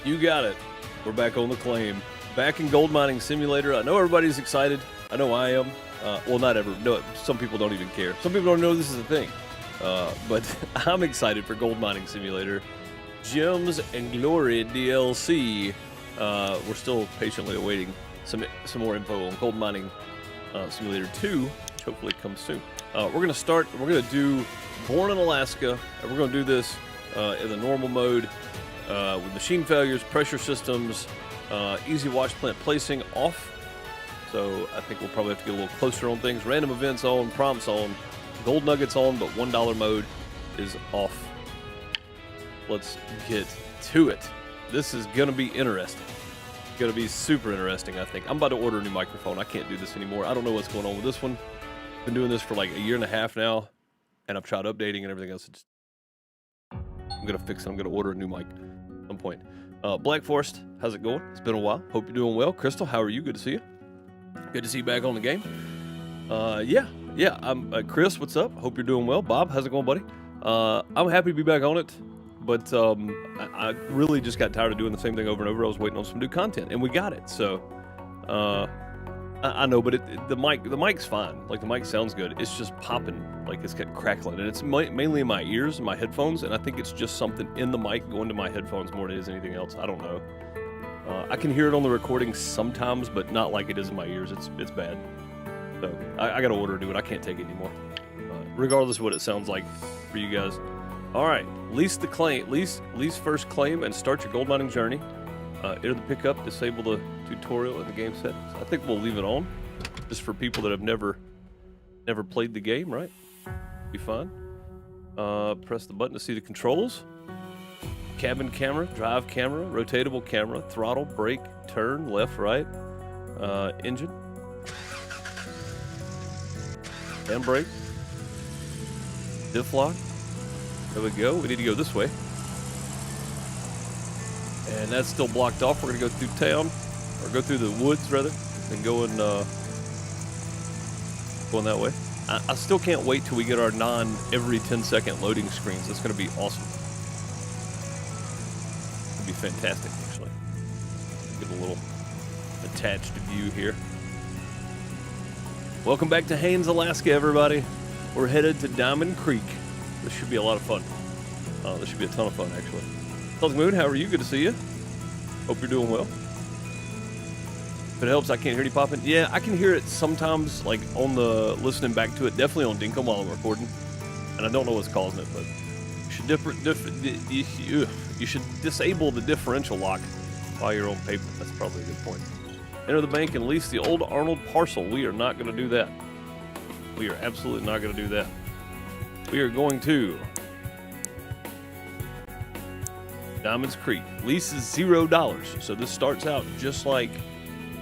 You got it. We're back on the claim. Back in Gold Mining Simulator. I know everybody's excited. I know I am. Well, not ever. No, some people don't even care. Some people don't know this is a thing. But I'm excited for Gold Mining Simulator. Gems and Glory DLC. We're still patiently awaiting some more info on Gold Mining Simulator 2, which hopefully comes soon. We're going to do Born in Alaska, and we're going to do this in the normal mode with machine failures, pressure systems, easy wash plant placing off. So I think we'll probably have to get a little closer on things. Random events on, prompts on, gold nuggets on, but $1 mode is off. Let's get to it. This is going to be interesting. Going to be super interesting, I think. I'm about to order a new microphone. I can't do this anymore. I don't know what's going on with this one. Been doing this for like a year and a half now, and I've tried updating and everything else. I'm going to fix it. I'm going to order a new mic at some point. Black Forest, how's it going? It's been a while. Hope you're doing well. Crystal, how are you? Good to see you. Good to see you back on the game. Yeah. I'm Chris, what's up? Hope you're doing well. Bob, how's it going, buddy? I'm happy to be back on it, but I really just got tired of doing the same thing over and over. I was waiting on some new content, and we got it. So I know, but the mic's fine. Like, the mic sounds good. It's just popping, like it's got crackling, and it's mainly in my ears and my headphones, and I think it's just something in the mic going to my headphones more than it is anything else. I don't know. I can hear it on the recording sometimes, but not like it is in my ears. It's bad. So I got to order a new one. I can't take it anymore. Regardless of what it sounds like for you guys. All right, lease first claim and start your gold mining journey. Enter the pickup, disable the tutorial in the game settings. I think we'll leave it on, just for people that have never played the game, right? Be fine. Press the button to see the controls. Cabin camera, drive camera, rotatable camera, throttle, brake, turn, left, right, engine, handbrake, diff lock. There we go. We need to go this way. And that's still blocked off. We're going to go through town, or go through the woods, rather, and going that way. I still can't wait till we get our every 10-second loading screens. That's going to be awesome. It'll be fantastic, actually. Get a little attached view here. Welcome back to Haines, Alaska, everybody. We're headed to Diamond Creek. This should be a lot of fun. This should be a ton of fun, actually. Celtic Moon, how are you? Good to see you. Hope you're doing well. If it helps, I can't hear you popping. Yeah, I can hear it sometimes, like on the listening back to it. Definitely on Dinkum while I'm recording, and I don't know what's causing it, but you should disable the differential lock while you're on paper. That's probably a good point. Enter the bank and lease the old Arnold parcel. We are not going to do that. We are absolutely not going to do that. We are going to Diamonds Creek. Lease is $0, so this starts out just like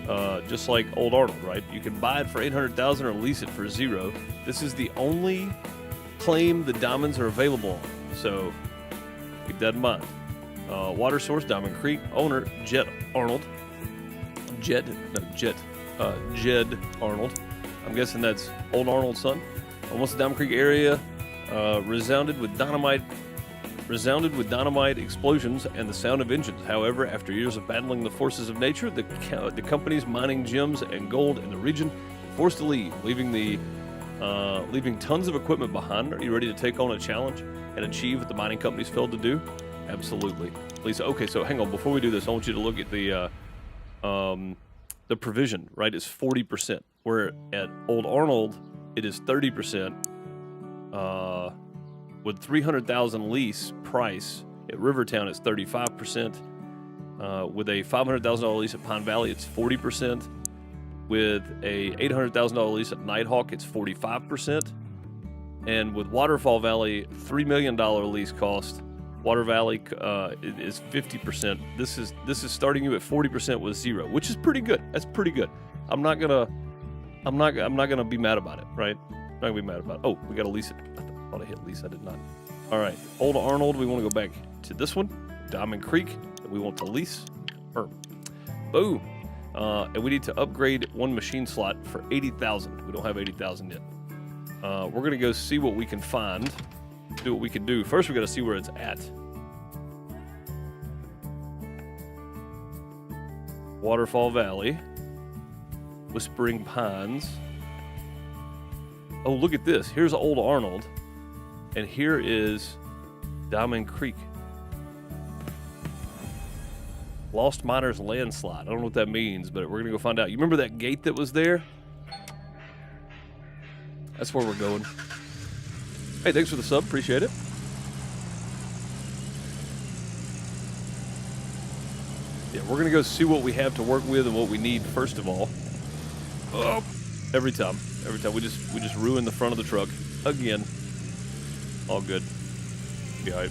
Old Arnold, right? You can buy it for $800,000 or lease it for $0. This is the only claim the diamonds are available on, so keep that in mind. Water source, Diamond Creek. Owner, Jed Arnold. Jed Arnold. I'm guessing that's Old Arnold's son. Almost the Diamond Creek area resounded with dynamite explosions and the sound of engines. However, after years of battling the forces of nature, the companies mining gems and gold in the region were forced to leave, leaving tons of equipment behind. Are you ready to take on a challenge and achieve what the mining companies failed to do? Absolutely. Lisa, okay, so hang on. Before we do this, I want you to look at the provision, right? It's 40%. Where at Old Arnold, it is 30%. With $300,000 lease price at Rivertown, it's 35%. With a $500,000 lease at Pine Valley, it's 40%. With a $800,000 lease at Nighthawk, it's 45%. And with Waterfall Valley, $3 million lease cost. Water Valley is 50%. This is starting you at 40% with $0, which is pretty good. That's pretty good. I'm not gonna be mad about it, right? I'm not gonna be mad about it. Oh, we gotta lease it. I thought I hit lease. I did not. All right, Old Arnold. We want to go back to this one, Diamond Creek. That we want to lease. Boom. And we need to upgrade one machine slot for 80,000. We don't have 80,000 yet. We're gonna go see what we can find. Do what we can do. First, we got to see where it's at. Waterfall Valley. Whispering Pines. Oh, look at this. Here's Old Arnold. And here is Diamond Creek. Lost Miners Landslide. I don't know what that means, but we're going to go find out. You remember that gate that was there? That's where we're going. Hey, thanks for the sub. Appreciate it. Yeah, we're going to go see what we have to work with and what we need first of all. Oh, every time we just ruin the front of the truck again. All good. Be all right.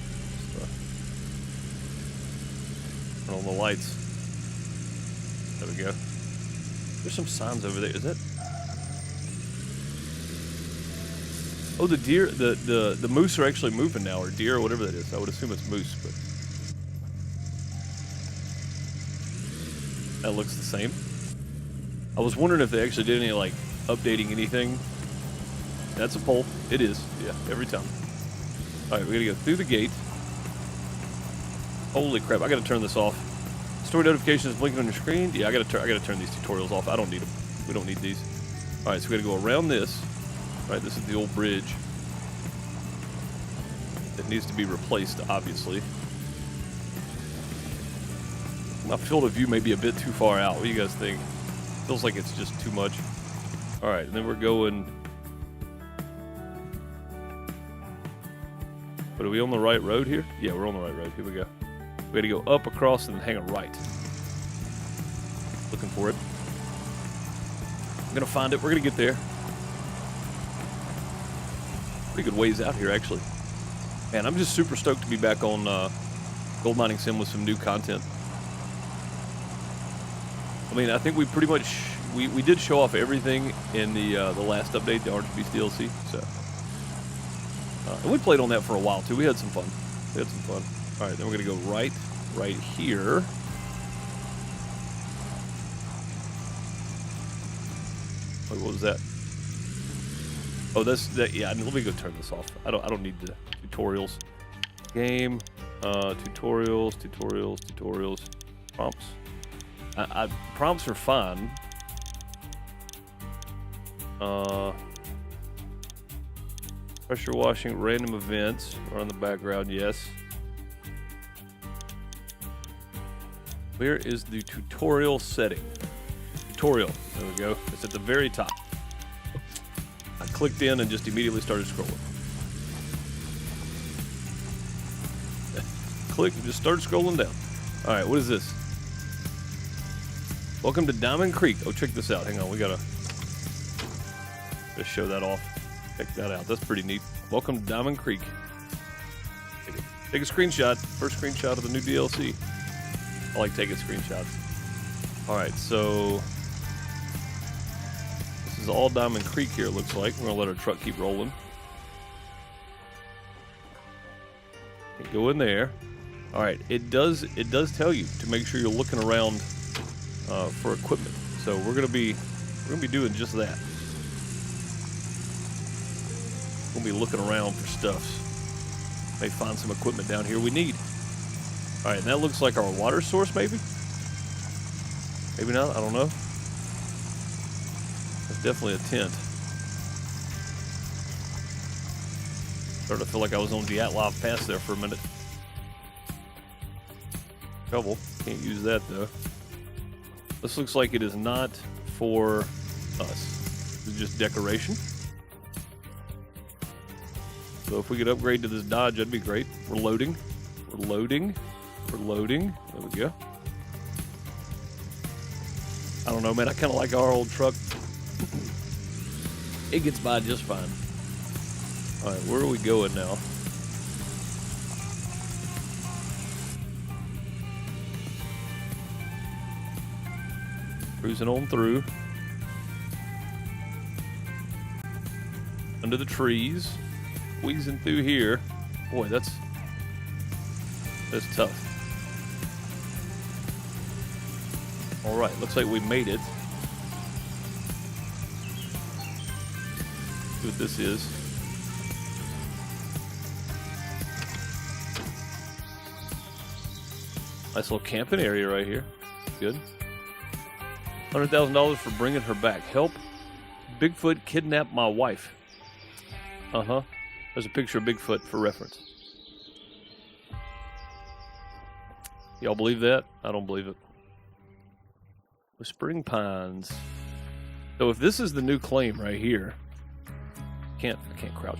Turn on the lights. There we go. There's some signs over there. Is that? Oh, the deer, the moose are actually moving now, or deer, or whatever that is. I would assume it's moose, but that looks the same. I was wondering if they actually did any, like, updating anything. That's a pole. It is. Yeah, every time. All right, we gotta go through the gate. Holy crap, I gotta turn this off. Story notifications blinking on your screen. Yeah, I gotta turn these tutorials off. I don't need them. We don't need these. All right, so we gotta go around this. All right, this is the old bridge. It needs to be replaced, obviously. My field of view may be a bit too far out. What do you guys think? Feels like it's just too much. All right, and then we're going. But are we on the right road here? Yeah, we're on the right road. Here we go. We got to go up, across, and hang a right. Looking for it. I'm going to find it. We're going to get there. Pretty good ways out here, actually. Man, I'm just super stoked to be back on Gold Mining Sim with some new content. I mean, I think we pretty much... We did show off everything in the last update, the Orange Beast DLC, so... and we played on that for a while, too. We had some fun. All right, then we're going to go right here. Wait, what was that? Oh, that. Yeah, let me go turn this off. I don't need the tutorials. Game, tutorials, prompts. Prompts are fine. Pressure washing, random events are on the background, yes. Where is the tutorial setting? Tutorial, there we go. It's at the very top. I clicked in and just immediately started scrolling. Click and just started scrolling down. All right, what is this? Welcome to Diamond Creek. Oh, check this out. Hang on, we gotta just show that off. Check that out. That's pretty neat. Welcome to Diamond Creek. Take a screenshot. First screenshot of the new DLC. I like taking screenshots. Alright, so this is all Diamond Creek here, it looks like. We're gonna let our truck keep rolling. Go in there. Alright, it does tell you to make sure you're looking around for equipment. So we're gonna be doing just that. We'll be looking around for stuff. May find some equipment down here we need. All right, and that looks like our water source, maybe? Maybe not, I don't know. That's definitely a tent. Started to feel like I was on Dyatlov Pass there for a minute. Trouble, can't use that though. This looks like it is not for us. This is just decoration. So if we could upgrade to this Dodge, that'd be great. We're loading. There we go. I don't know, man. I kind of like our old truck. It gets by just fine. All right, where are we going now? Cruising on through. Under the trees. Squeezing through here. Boy, that's tough. All right, looks like we made it. See what this is. Nice little camping area right here. Good. $100,000 for bringing her back. Help Bigfoot kidnap my wife. Uh-huh. There's a picture of Bigfoot for reference. Y'all believe that? I don't believe it. Whispering Pines. So if this is the new claim right here, I can't crouch.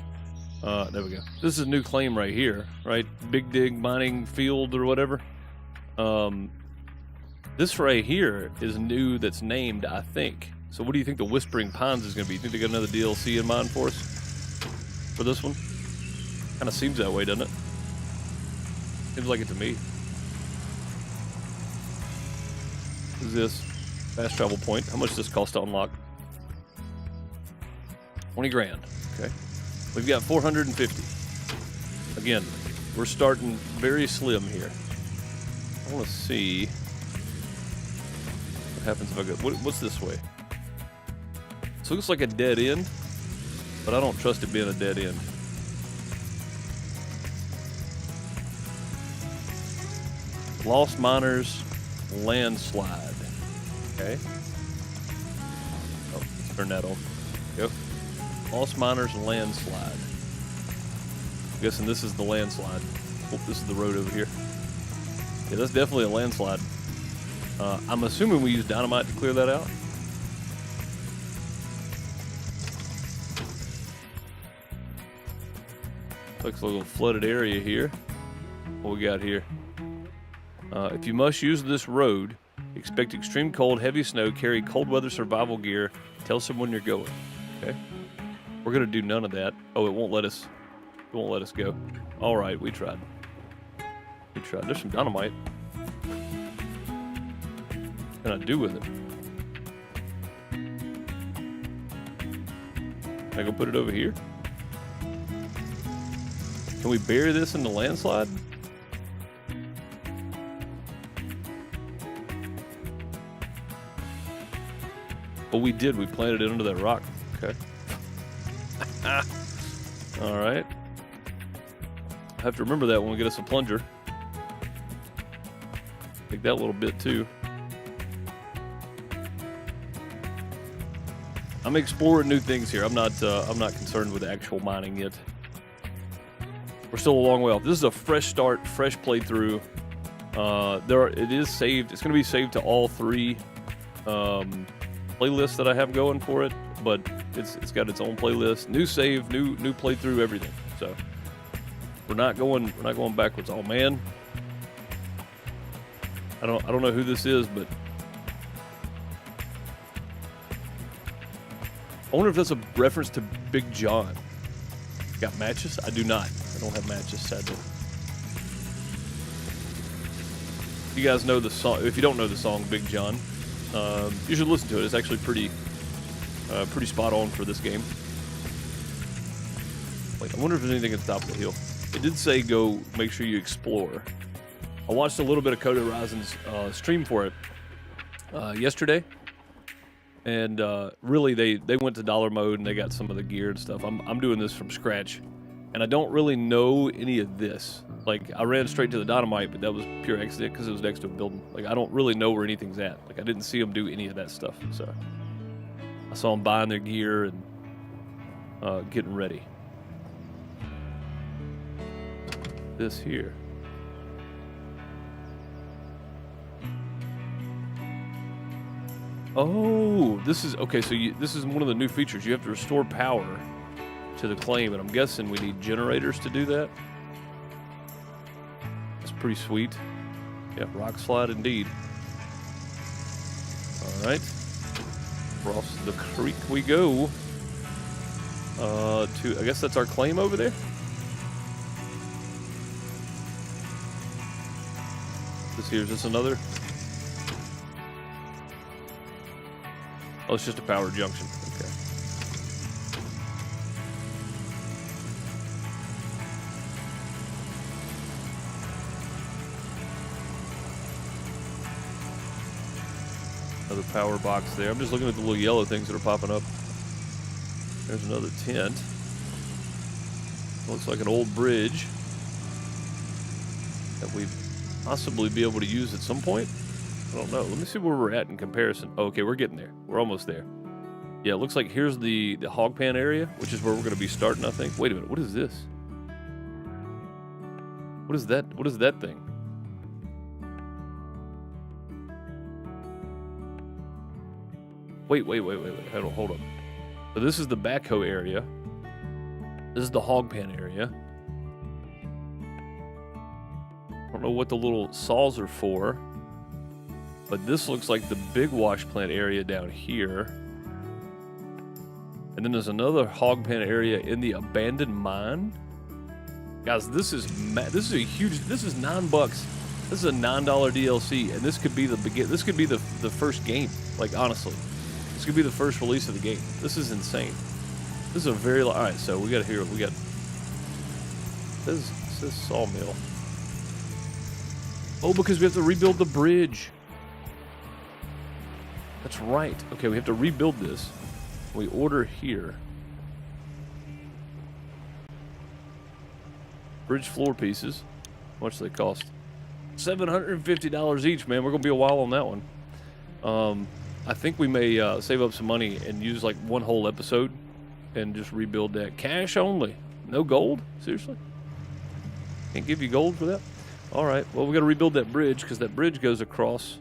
There we go. This is a new claim right here, right? Big Dig Mining Field or whatever. This right here is new that's named, I think. So what do you think the Whispering Pines is going to be? You think they got another DLC in mind for us? For this one? Kind of seems that way, doesn't it? Seems like it to me. Who's this? Fast travel point. How much does this cost to unlock? 20 grand. Okay. We've got 450. Again, we're starting very slim here. I want to see what happens if I go. What's this way? This looks like a dead end, but I don't trust it being a dead end. Lost Miners Landslide. Okay. Oh, let's turn that on. Go. Lost Miners Landslide. I'm guessing this is the landslide. Oh, this is the road over here. Yeah, that's definitely a landslide. I'm assuming we use dynamite to clear that out. Looks like a little flooded area here. What we got here? If you must use this road, expect extreme cold, heavy snow, carry cold weather survival gear, tell someone you're going. Okay. We're gonna do none of that. Oh, it won't let us. It won't let us go. All right, we tried. We tried. There's some dynamite. What can I do with it? Can I go put it over here? Can we bury this in the landslide? Oh, we did. We planted it under that rock. Okay. All right. I have to remember that when we get us a plunger. Take that little bit too. I'm exploring new things here. I'm not concerned with actual mining yet. We're still a long way off. This is a fresh start, fresh playthrough. It is saved. It's going to be saved to all three playlists that I have going for it, but it's got its own playlist, new save, new playthrough, everything. So we're not going backwards. Oh man, I don't know who this is, but I wonder if that's a reference to Big John. Got matches? I do not. I don't have matches, sadly. You guys know the song. If you don't know the song Big John, you should listen to it. It's actually pretty spot on for this game. Wait, I wonder if there's anything at the top of the hill. It did say go make sure you explore. I watched a little bit of Code Horizon's stream for it yesterday, and really they went to dollar mode and they got some of the gear and stuff. I'm doing this from scratch, and I don't really know any of this. Like, I ran straight to the dynamite, but that was pure accident because it was next to a building. Like, I don't really know where anything's at. Like, I didn't see them do any of that stuff. So I saw them buying their gear and getting ready. This here. Oh, this is okay. So this is one of the new features. You have to restore power to the claim, and I'm guessing we need generators to do that. That's pretty sweet. Yeah, rock slide indeed. All right, across the creek we go. I guess that's our claim over there. Is this another? Oh, it's just a power junction. Okay. Another power box there. I'm just looking at the little yellow things that are popping up. There's another tent. Looks like an old bridge that we possibly be able to use at some point. I don't know. Let me see where we're at in comparison. Oh, okay, we're getting there. We're almost there. Yeah, it looks like here's the hog pen area, which is where we're going to be starting, I think. Wait a minute. What is this? What is that? What is that thing? Wait. Hold on. So this is the backhoe area. This is the hog pen area. I don't know what the little saws are for, but this looks like the big wash plant area down here. And then there's another hog pen area in the abandoned mine. Guys, this is a huge. This is $9. This is a $9 DLC, and this could be This could be the first game. Like, honestly, this could be the first release of the game. This is insane. This is a very all right. So we got here. We got this sawmill. Oh, because we have to rebuild the bridge. That's right. Okay, we have to rebuild this. We order here. Bridge floor pieces. How much do they cost? $750 each, man. We're going to be a while on that one. I think we may save up some money and use like one whole episode and just rebuild that. Cash only. No gold? Seriously? Can't give you gold for that? All right. Well, we got to rebuild that bridge because that bridge goes across.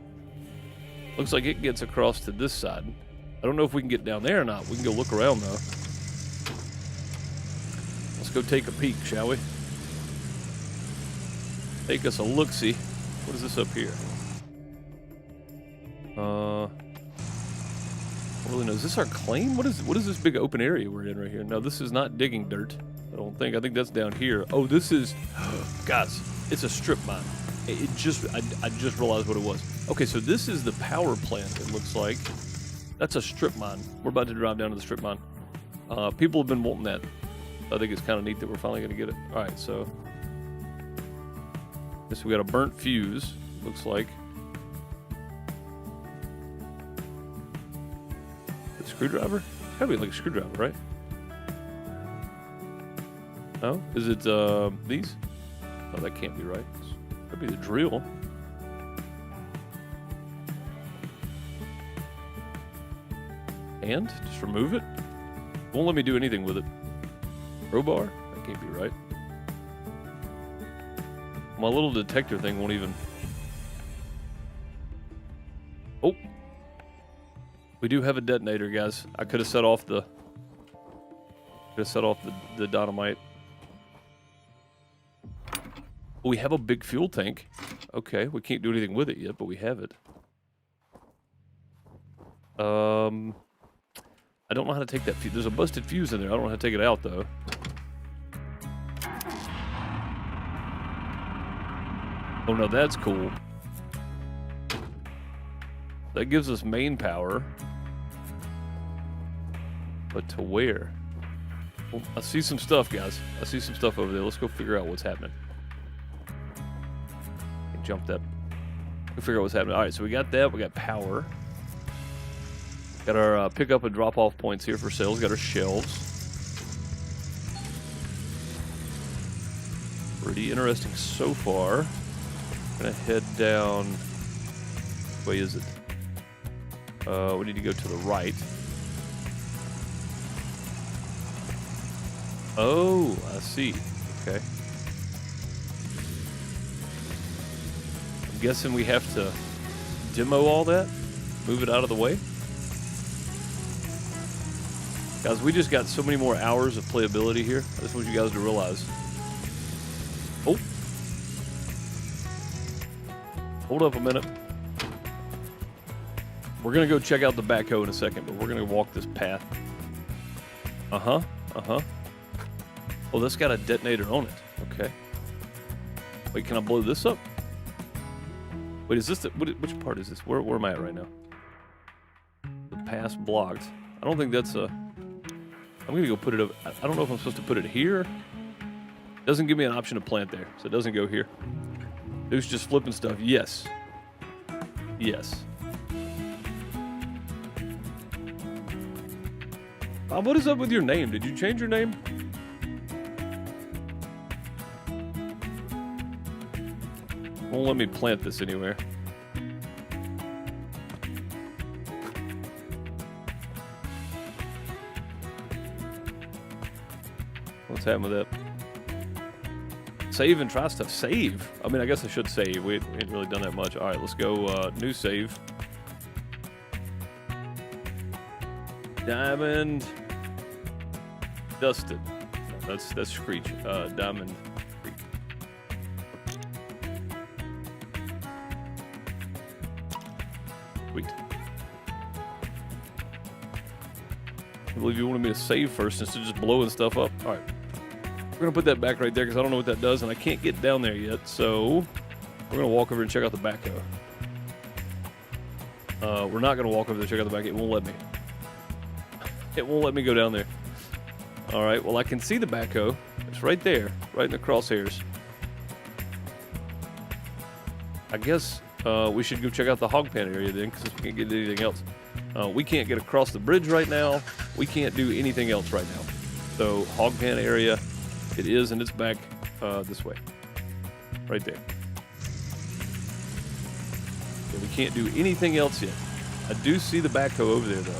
Looks like it gets across to this side. I don't know if we can get down there or not. We can go look around, though. Let's go take a peek, shall we? Take us a look-see. What is this up here? I don't really know. Is this our claim? What is this big open area we're in right here? No, this is not digging dirt. I don't think. I think that's down here. Oh, this is... Guys, it's a strip mine. I just realized what it was. Okay, so this is the power plant, it looks like. That's a strip mine. We're about to drive down to the strip mine. People have been wanting that. I think it's kind of neat that we're finally going to get it. All right, so... Guess we got a burnt fuse, looks like. The screwdriver? It's gotta be like a screwdriver, right? No? Is it, these? Oh, that can't be right. Could be the drill. And? Just remove it? Won't let me do anything with it. Crowbar? That can't be right. My little detector thing won't even... Oh! We do have a detonator, guys. I could have set off the... the dynamite. We have a big fuel tank. Okay, we can't do anything with it yet, but we have it. I don't know how to take that fuse. There's a busted fuse in there. I don't know how to take it out, though. Oh, no, that's cool. That gives us main power. But to where? Well, I see some stuff, guys. I see some stuff over there. Let's go figure out what's happening. Jump that. We'll figure out what's happening. All right, so we got that. We got power. Got our pick up and drop off points here for sales. Got our shelves. Pretty interesting so far. Gonna head down. Which way is it? We need to go to the right. Oh, I see. Okay. I'm guessing we have to demo all that? Move it out of the way? Guys, we just got so many more hours of playability here. I just want you guys to realize. Oh. Hold up a minute. We're going to go check out the backhoe in a second, but we're going to walk this path. Uh-huh. Oh, that's got a detonator on it. Okay. Wait, can I blow this up? Wait, is this the... Which part is this? Where am I at right now? The pass blocked. I don't think that's a... I'm going to go put it up... I don't know if I'm supposed to put it here. It doesn't give me an option to plant there, so it doesn't go here. Deuce just flipping stuff. Yes. Yes. Bob, what is up with your name? Did you change your name? Won't let me plant this anywhere. happened with that. Save and try stuff. Save? I mean, I guess I should save. We ain't really done that much. All right, let's go new save. Diamond. Dusted. That's Screech. Diamond. Sweet. I believe you wanted me to save first instead of just blowing stuff up. All right. We're going to put that back right there because I don't know what that does, and I can't get down there yet. So we're going to walk over and check out the backhoe. We're not going to walk over there and check out the backhoe. It won't let me. It won't let me go down there. All right. Well, I can see the backhoe. It's right there, right in the crosshairs. I guess we should go check out the hog pen area then, because we can't get anything else. We can't get across the bridge right now. We can't do anything else right now. So hog pen area, it is, and it's back this way, right there. Yeah, we can't do anything else yet. I do see the backhoe over there, though.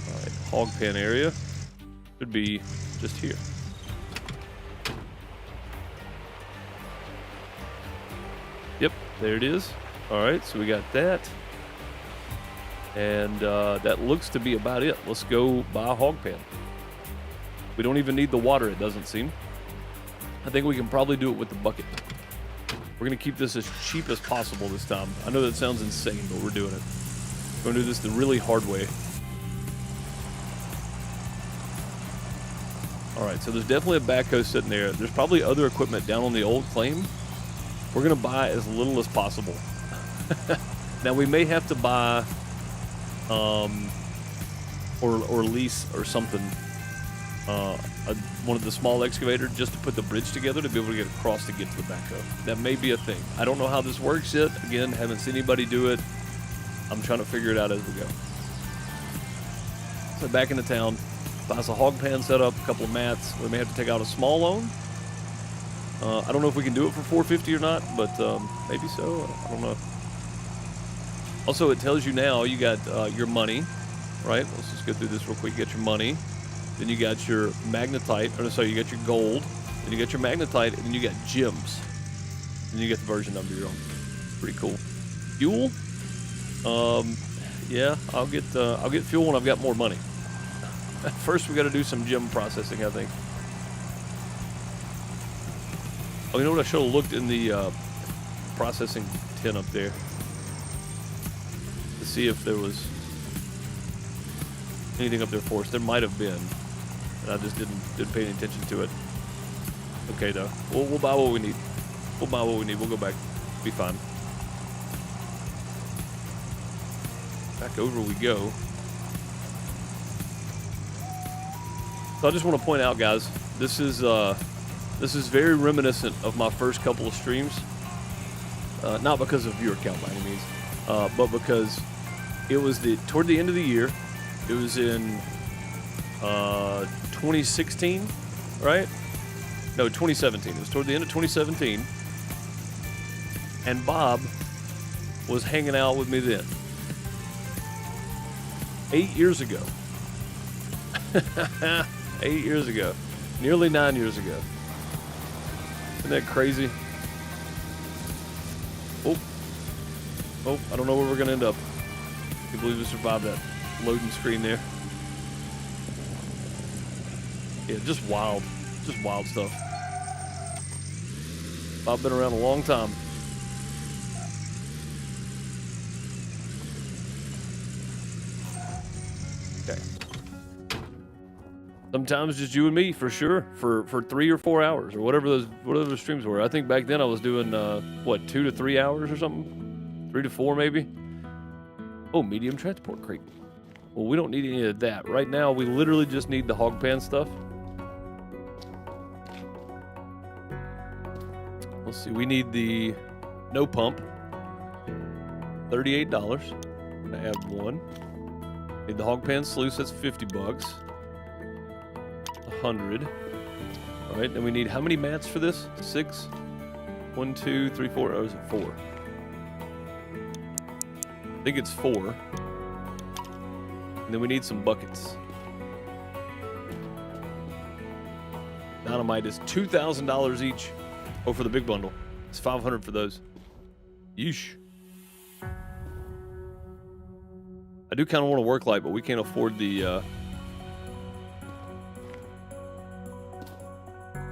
All right, hog pen area should be just here. Yep, there it is. All right, so we got that. And that looks to be about it. Let's go buy a hog pen. We don't even need the water, it doesn't seem. I think we can probably do it with the bucket. We're going to keep this as cheap as possible this time. I know that sounds insane, but we're doing it. We're going to do this the really hard way. All right, so there's definitely a backhoe sitting there. There's probably other equipment down on the old claim. We're going to buy as little as possible. Now, we may have to buy or lease or something, one of the small excavators just to put the bridge together to be able to get across to get to the backhoe. That may be a thing. I don't know how this works yet. Again, haven't seen anybody do it. I'm trying to figure it out as we go. So back into town, buy us a hog pan set up, a couple of mats. We may have to take out a small loan. I don't know if we can do it for $450 or not, but maybe so. I don't know. Also, it tells you now you got your money, right? Let's just go through this real quick. You got your money, then you got your magnetite, or sorry, you got your gold, then you got your magnetite, and then you got gems. And you get the version number you're on. Pretty cool. Fuel? Yeah, I'll get fuel when I've got more money. First, we got to do some gem processing, I think. Oh, you know what? I should have looked in the processing tin up there to see if there was anything up there for us. There might have been, and I just didn't pay any attention to it. Okay, though. We'll buy what we need. We'll buy what we need. We'll go back. Be fine. Back over we go. So I just want to point out, guys, this is very reminiscent of my first couple of streams. Not because of viewer count by any means, but because it was toward the end of the year. It was in 2016, right? No, 2017. It was toward the end of 2017. And Bob was hanging out with me then. 8 years ago. 8 years ago. Nearly 9 years ago. Isn't that crazy? Oh, I don't know where we're going to end up. I can't believe we survived that loading screen there. Yeah, just wild stuff. I've been around a long time. Okay. Sometimes just you and me, for sure, for 3 or 4 hours or whatever those streams were. I think back then I was doing 2 to 3 hours or something, 3 to 4 maybe. Oh, medium transport crate. Well, we don't need any of that right now. We literally just need the hog pan stuff. Let's see. We need the no pump. $38. I add one. Need the hog pan sluice. That's $50. 100. All right, then we need how many mats for this? 6. 1, 2, 3, 4. Oh, is it 4? I think it's 4. And then we need some buckets. Dynamite is $2,000 each. Oh, for the big bundle. It's $500 for those. Yeesh. I do kind of want to work light, but we can't afford the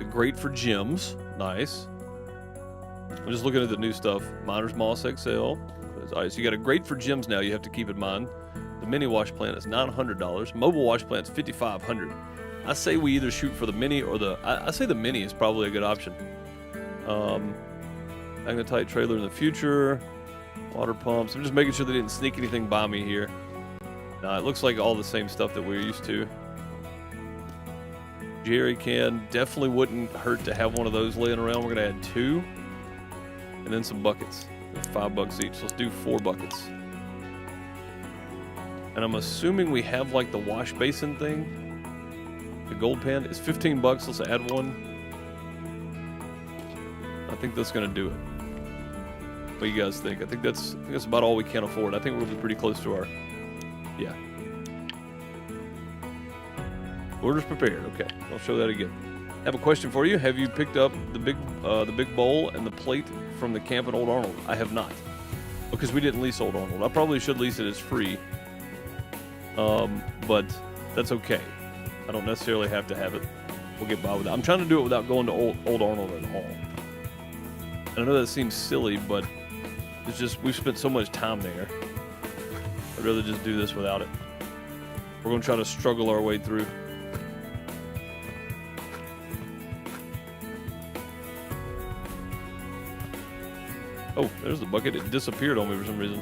grate for gems. Nice. I'm just looking at the new stuff. Miner's Moss XL. All right, so you got a grate for gems now. You have to keep in mind. The mini wash plant is $900. Mobile wash plant is $5,500. I say we either shoot for the mini or the. I say the mini is probably a good option. Magnetite trailer in the future. Water pumps. I'm just making sure they didn't sneak anything by me here. Nah, it looks like all the same stuff that we're used to. Jerry can. Definitely wouldn't hurt to have one of those laying around. We're going to add 2. And then some buckets. They're $5 each. So let's do 4 buckets. And I'm assuming we have like the wash basin thing. The gold pan is $15. Let's add 1. I think that's going to do it. What do you guys think? I think that's about all we can afford. I think we'll be pretty close to our... Yeah. Orders prepared. Okay, I'll show that again. I have a question for you. Have you picked up the big bowl and the plate from the camp at Old Arnold? I have not, because we didn't lease Old Arnold. I probably should lease it as free, but that's okay. I don't necessarily have to have it. We'll get by with it. I'm trying to do it without going to Old Arnold at all. And I know that seems silly, but it's just we've spent so much time there. I'd rather just do this without it. We're going to try to struggle our way through. Oh, there's the bucket. It disappeared on me for some reason.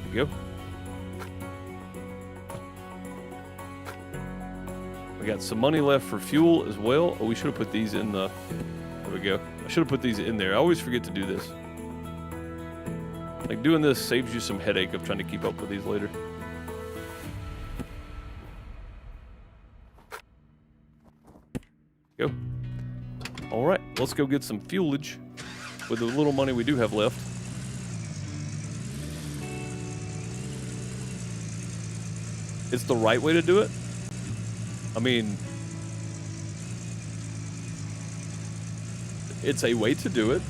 There we go. We got some money left for fuel as well. Oh, we should have put these in the... There we go. I should have put these in there. I always forget to do this. Like, doing this saves you some headache of trying to keep up with these later. Go. All right, let's go get some fuelage with the little money we do have left. It's the right way to do it. I mean, it's a way to do it.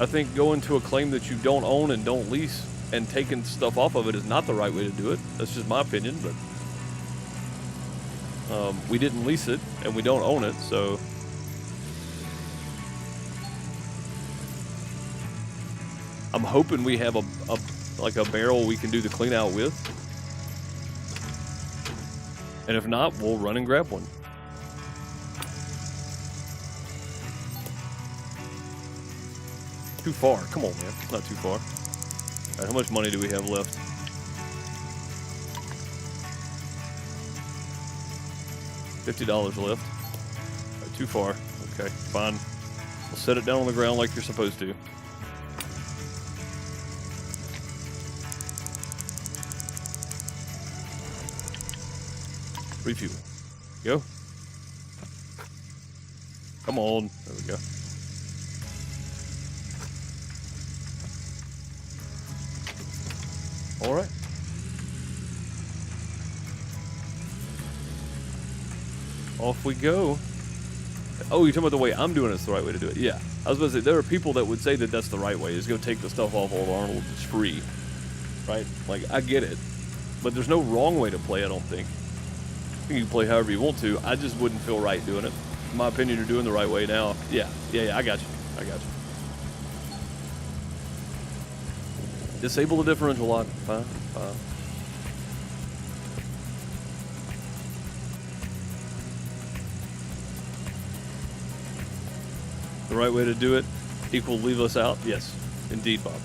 I think going to a claim that you don't own and don't lease and taking stuff off of it is not the right way to do it. That's just my opinion, but we didn't lease it and we don't own it, so I'm hoping we have a barrel we can do the clean out with. And if not, we'll run and grab one. Too far. Come on, man. It's not too far. All right, how much money do we have left? $50 left. All right, too far. Okay, fine. We'll set it down on the ground like you're supposed to. Refuel. Go. Come on. There we go. All right. Off we go. Oh, you're talking about the way I'm doing it's the right way to do it. Yeah. I was going to say, there are people that would say that that's the right way, is go take the stuff off Old Arnold. It's free. Right? Like, I get it. But there's no wrong way to play, I don't think. I think you can play however you want to. I just wouldn't feel right doing it. In my opinion, you're doing the right way now. Yeah, I got you. I got you. Disable the differential lock. Fine. The right way to do it equal leave us out? Yes, indeed, Bob.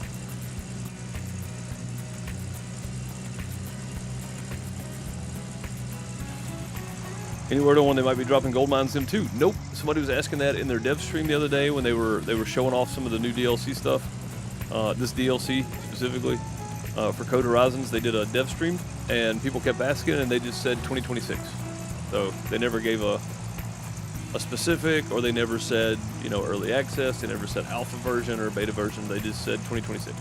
Any word on when they might be dropping Gold Mine Sim 2? Nope. Somebody was asking that in their dev stream the other day when they were showing off some of the new DLC stuff. This DLC specifically for Code Horizons, they did a dev stream and people kept asking and they just said 2026. So they never gave a a specific, or they never said, you know, early access. They never said alpha version or beta version. They just said 2026.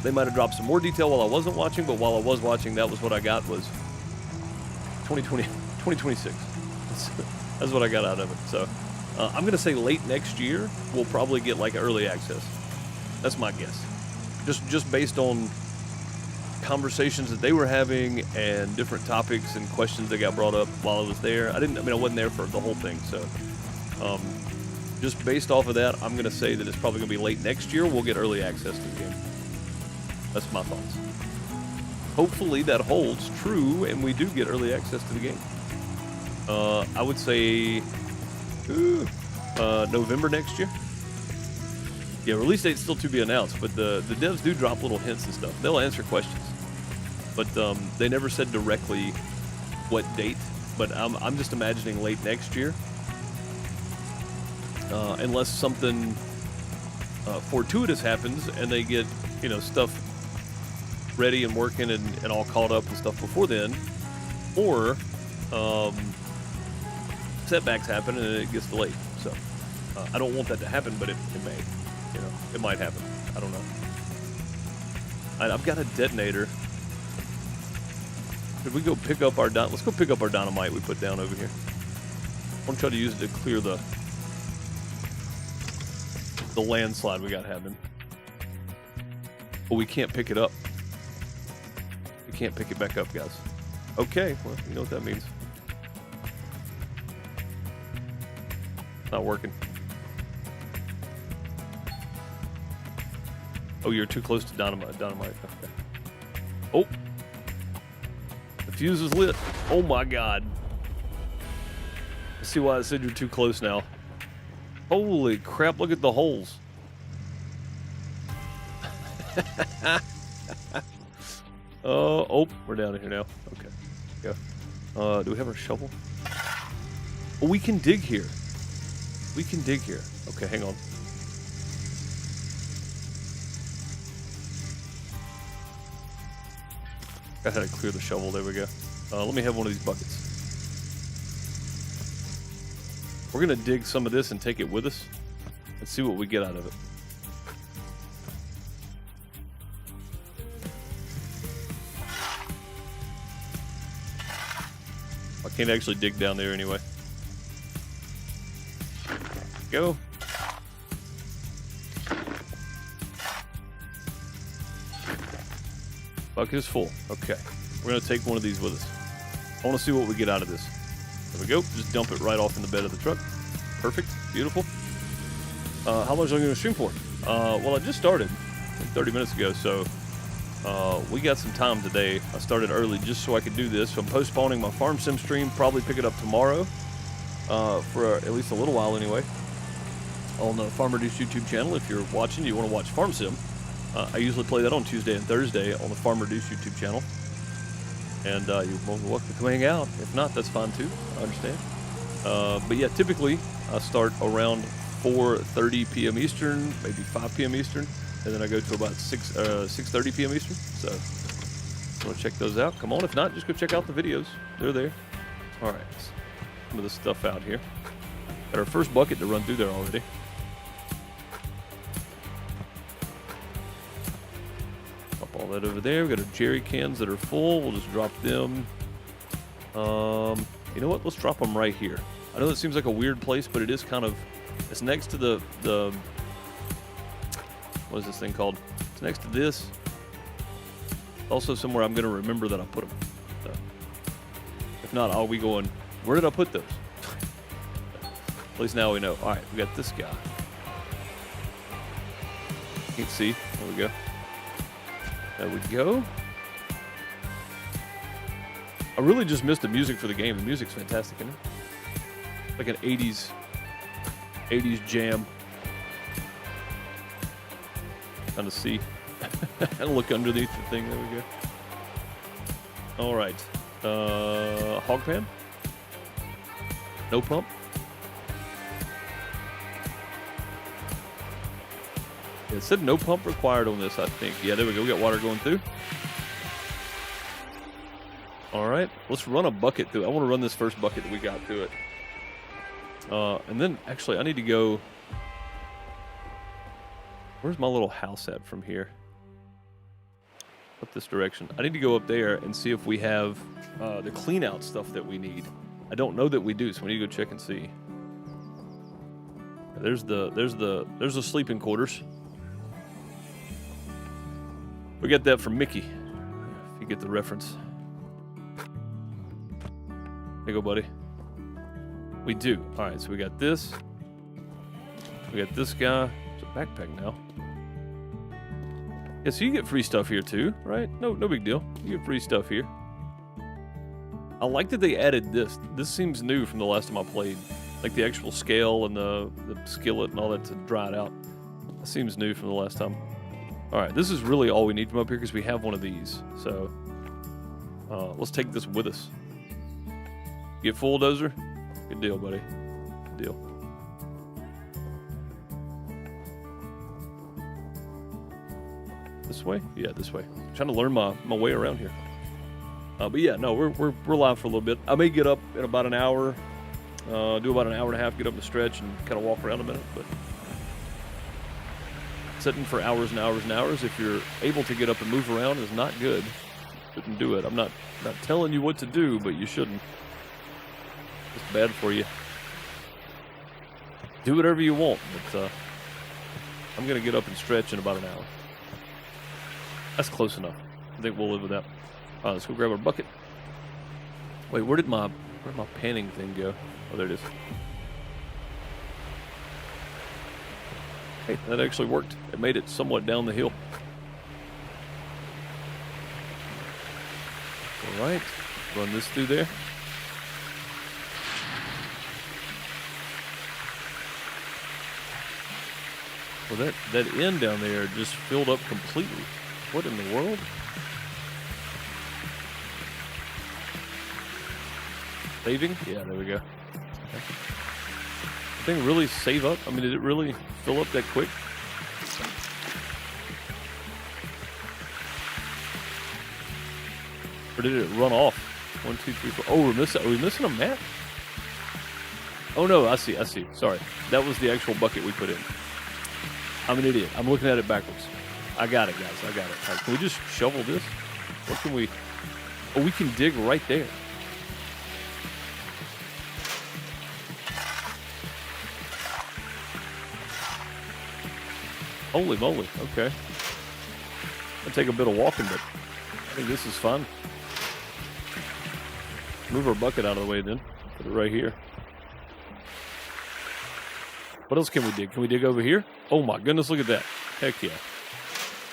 They might have dropped some more detail while I wasn't watching, but while I was watching, that was what I got, was 2026. That's what I got out of it. So I'm going to say late next year, we'll probably get like early access. That's my guess. Just based on conversations that they were having and different topics and questions that got brought up while I was there. I wasn't there for the whole thing. So just based off of that, I'm going to say that it's probably going to be late next year. We'll get early access to the game. That's my thoughts. Hopefully that holds true and we do get early access to the game. I would say November next year. Yeah, release date's still to be announced, but the devs do drop little hints and stuff. They'll answer questions, but they never said directly what date. But I'm just imagining late next year, unless something fortuitous happens and they get, you know, stuff ready and working and all caught up and stuff before then, or setbacks happen and it gets delayed. So I don't want that to happen, but it may. You know, it might happen. I don't know. I've got a detonator. Could we go pick up our let's go pick up our dynamite we put down over here. I want to try to use it to clear the landslide we got happening. But we can't pick it up. We can't pick it back up, guys. Okay, well, you know what that means. It's not working. Oh, you're too close to dynamite. Okay. Oh. The fuse is lit. Oh my god. I see why I said you're too close now. Holy crap, look at the holes. Oh, we're down here now. Okay. Go. Do we have our shovel? Oh, we can dig here. We can dig here. Okay, hang on. I had to clear the shovel. There we go. Let me have one of these buckets. We're going to dig some of this and take it with us and see what we get out of it. I can't actually dig down there anyway. Go. Bucket is full. Okay. We're going to take one of these with us. I want to see what we get out of this. There we go. Just dump it right off in the bed of the truck. Perfect. Beautiful. How much are you going to stream for? Well, I just started 30 minutes ago, so we got some time today. I started early just so I could do this. So I'm postponing my Farm Sim stream. Probably pick it up tomorrow for at least a little while anyway. On the FarmerDeuce YouTube channel. If you're watching, you want to watch Farm Sim. I usually play that on Tuesday and Thursday on the FarmerDeuce YouTube channel. And you're more than welcome to come hang out. If not, that's fine too. I understand. But yeah, typically I start around 4:30 p.m. Eastern, maybe 5 p.m. Eastern, and then I go to about 6:30 p.m. Eastern. So if you want to check those out, come on. If not, just go check out the videos. They're there. All right. Some of the stuff out here. Got our first bucket to run through there already. All that over there. We've got our jerry cans that are full. We'll just drop them. You know what? Let's drop them right here. I know that seems like a weird place, but it is kind of. It's next to the what is this thing called? It's next to this. Also somewhere I'm going to remember that I put them. So, if not, I'll be going. Where did I put those? At least now we know. All right, we got this guy. Can't see. There we go. There we go. I really just missed the music for the game. The music's fantastic, isn't it? Like an 80s jam. Kind of see. And look underneath the thing. There we go. All right. Hog pan? No pump? It said no pump required on this, I think. Yeah, there we go. We got water going through. All right. Let's run a bucket through. I want to run this first bucket that we got through it. And then, actually, I need to go... Where's my little house at from here? Up this direction. I need to go up there and see if we have the clean out stuff that we need. I don't know that we do, so we need to go check and see. There's the sleeping quarters. We got that from Mickey, if you get the reference. There you go, buddy. We do. All right, so we got this. We got this guy. It's a backpack now. Yeah, so you get free stuff here too, right? No big deal. You get free stuff here. I like that they added this. This seems new from the last time I played. Like the actual scale and the skillet and all that to dry it out. That seems new from the last time. All right, this is really all we need from up here because we have one of these. So let's take this with us. Get full, Dozer? Good deal, buddy. Good deal. This way? Yeah, this way. I'm trying to learn my way around here. But yeah, no, we're live for a little bit. I may get up in about an hour, do about an hour and a half, get up and stretch and kind of walk around a minute. But sitting for hours and hours and hours, if you're able to get up and move around, is not good. Shouldn't do it. I'm not telling you what to do, but you shouldn't. It's bad for you. Do whatever you want, but I'm gonna get up and stretch in about an hour. That's close enough. I think we'll live with that. Let's go grab our bucket. Wait, where'd my panning thing go? Oh, there it is. Hey, that actually worked. It made it somewhat down the hill. All right, run this through there. Well, that end down there just filled up completely. What in the world? Saving? Yeah, there we go. Okay. Thing really save up? I mean, did it really fill up that quick? Or did it run off? 1, 2, 3, 4. Oh, are we missing a map? Oh no, I see. Sorry. That was the actual bucket we put in. I'm an idiot. I'm looking at it backwards. I got it, guys. I got it. Right, can we just shovel this? What can we... Oh, we can dig right there. Holy moly. Okay. I'll take a bit of walking, but I think this is fun. Move our bucket out of the way then. Put it right here. What else can we dig? Can we dig over here? Oh my goodness, look at that. Heck yeah.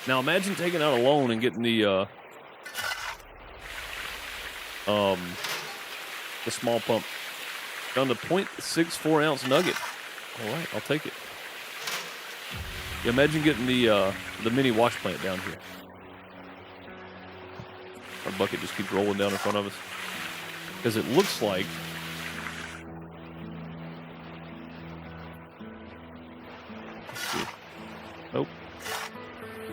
Now imagine taking out a loan and getting the small pump. Down to 0.64 ounce nugget. All right, I'll take it. Yeah, imagine getting the mini wash plant down here. Our bucket just keeps rolling down in front of us. Because it looks like... Let's see. Nope.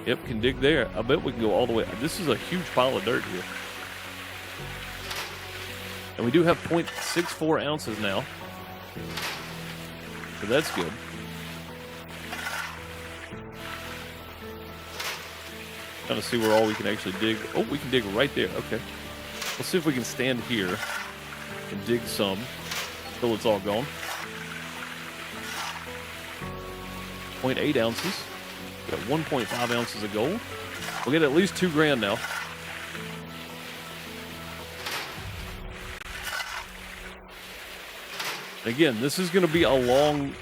Yep, can dig there. I bet we can go all the way. This is a huge pile of dirt here. And we do have 0.64 ounces now. So that's good. Trying to see where all we can actually dig. Oh, we can dig right there. Okay. Let's see if we can stand here and dig some until it's all gone. 0.8 ounces. We got 1.5 ounces of gold. We'll get at least $2 grand now. Again, this is going to be a long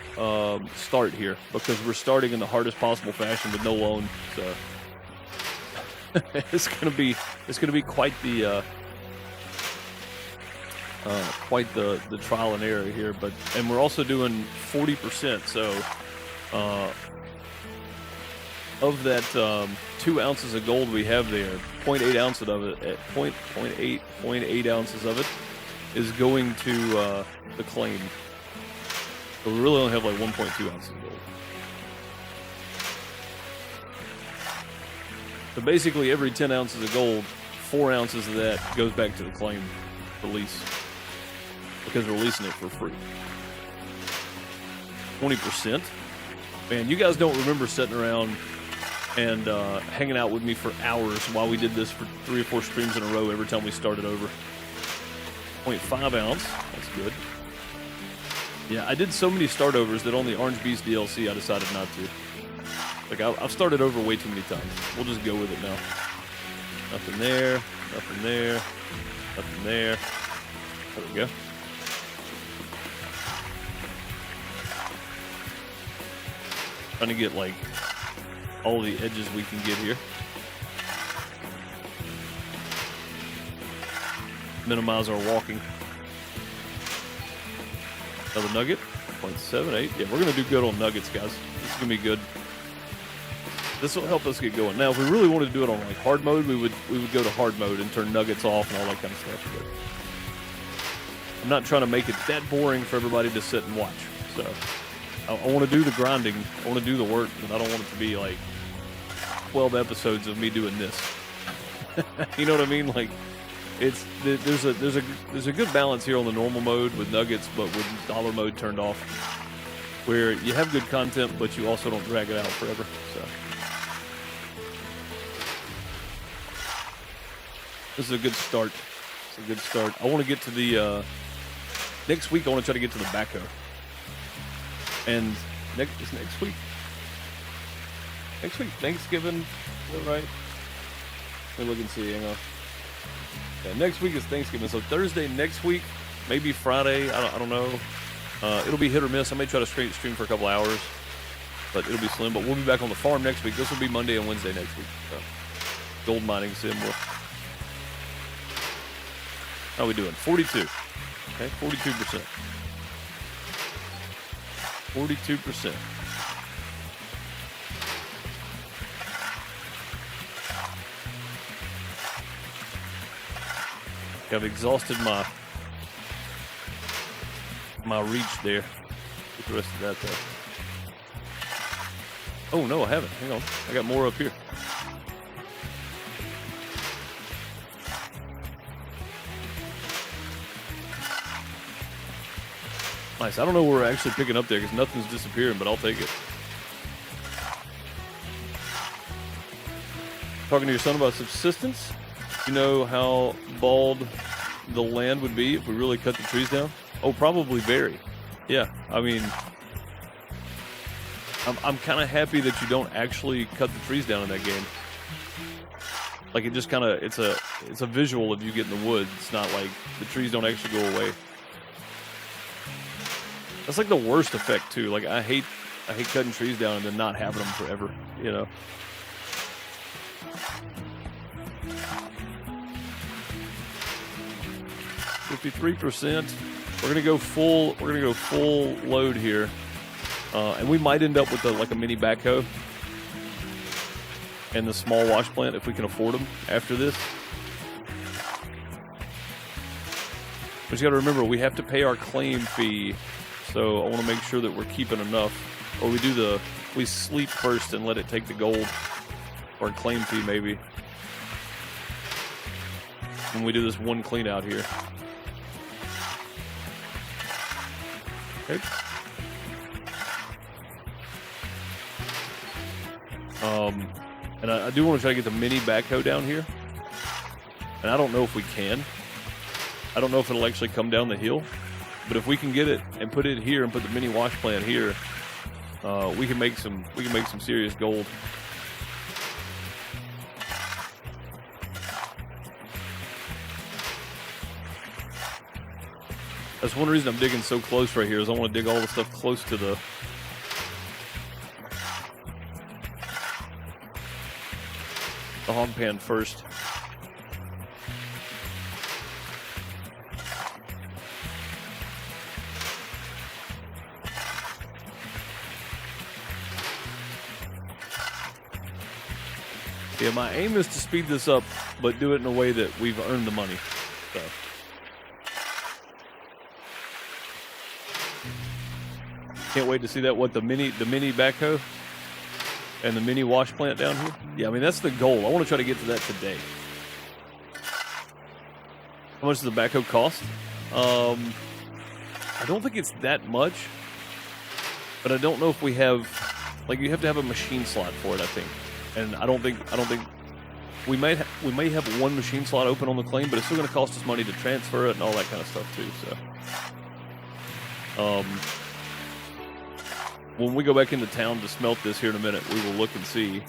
start here because we're starting in the hardest possible fashion with no loan. So it's going to be quite the trial and error here. And we're also doing 40%. So of that 2 ounces of gold we have there, 0.8 ounces of it, at 0.8 ounces of it is going to the claim. So we really only have like 1.2 ounces of gold. So basically every 10 ounces of gold, 4 ounces of that goes back to the claim release because we're releasing it for free. 20%. Man, you guys don't remember sitting around and hanging out with me for hours while we did this for 3 or 4 streams in a row every time we started over. 0.5 ounce. That's good. Yeah, I did so many start overs that on the Orange Beast DLC I decided not to. Like, I've started over way too many times. We'll just go with it now. Nothing there, nothing there, nothing there. There we go. Trying to get, like, all the edges we can get here. Minimize our walking. Another nugget, 0.78. Yeah, we're going to do good on nuggets, guys. This is going to be good. This will help us get going. Now, if we really wanted to do it on like hard mode, we would go to hard mode and turn nuggets off and all that kind of stuff. But I'm not trying to make it that boring for everybody to sit and watch. So I want to do the grinding. I want to do the work, but I don't want it to be like 12 episodes of me doing this. You know what I mean? Like, there's a good balance here on the normal mode with nuggets, but with dollar mode turned off, where you have good content, but you also don't drag it out forever. So this is a good start. It's a good start. I want to get to the next week. I want to try to get to the backhoe. And next week. Next week, Thanksgiving. Is that right? Let me look and see. Hang on. Yeah, next week is Thanksgiving, so Thursday next week, maybe Friday. I don't know. It'll be hit or miss. I may try to stream for a couple hours, but it'll be slim. But we'll be back on the farm next week. This will be Monday and Wednesday next week. So, gold mining sim. How are we doing? 42. Okay, 42%. 42%. I've exhausted my reach there. Get the rest of that though. Oh no, I haven't. Hang on. I got more up here. Nice. I don't know where we're actually picking up there because nothing's disappearing, but I'll take it. Talking to your son about subsistence. You know how bald the land would be if we really cut the trees down? Oh, probably very. Yeah, I mean, I'm kind of happy that you don't actually cut the trees down in that game. Like, it just kind of, it's a visual of you getting the wood. It's not like the trees don't actually go away. That's like the worst effect too. Like, I hate cutting trees down and then not having them forever, you know? 53%. We're gonna go full load here, and we might end up with like a mini backhoe and the small wash plant if we can afford them after this. But you got to remember, we have to pay our claim fee, so I want to make sure that we're keeping enough. Or we sleep first and let it take the gold, or claim fee maybe, when we do this one clean out here. Okay. And I do want to try to get the mini backhoe down here. And I don't know if we can. I don't know if it'll actually come down the hill. But if we can get it and put it here and put the mini wash plant here, we can make some serious gold. That's one reason I'm digging so close right here, is I want to dig all the stuff close to the hog pan first. Yeah, my aim is to speed this up, but do it in a way that we've earned the money. So. Can't wait to see that. What, the mini backhoe and the mini wash plant down here? Yeah, I mean, that's the goal. I want to try to get to that today. How much does the backhoe cost? I don't think it's that much. but I don't know if we have, like, you have to have a machine slot for it, I think. And I don't think we may have one machine slot open on the claim, but it's still going to cost us money to transfer it and all that kind of stuff too. So, when we go back into town to smelt this here in a minute, we will look and see.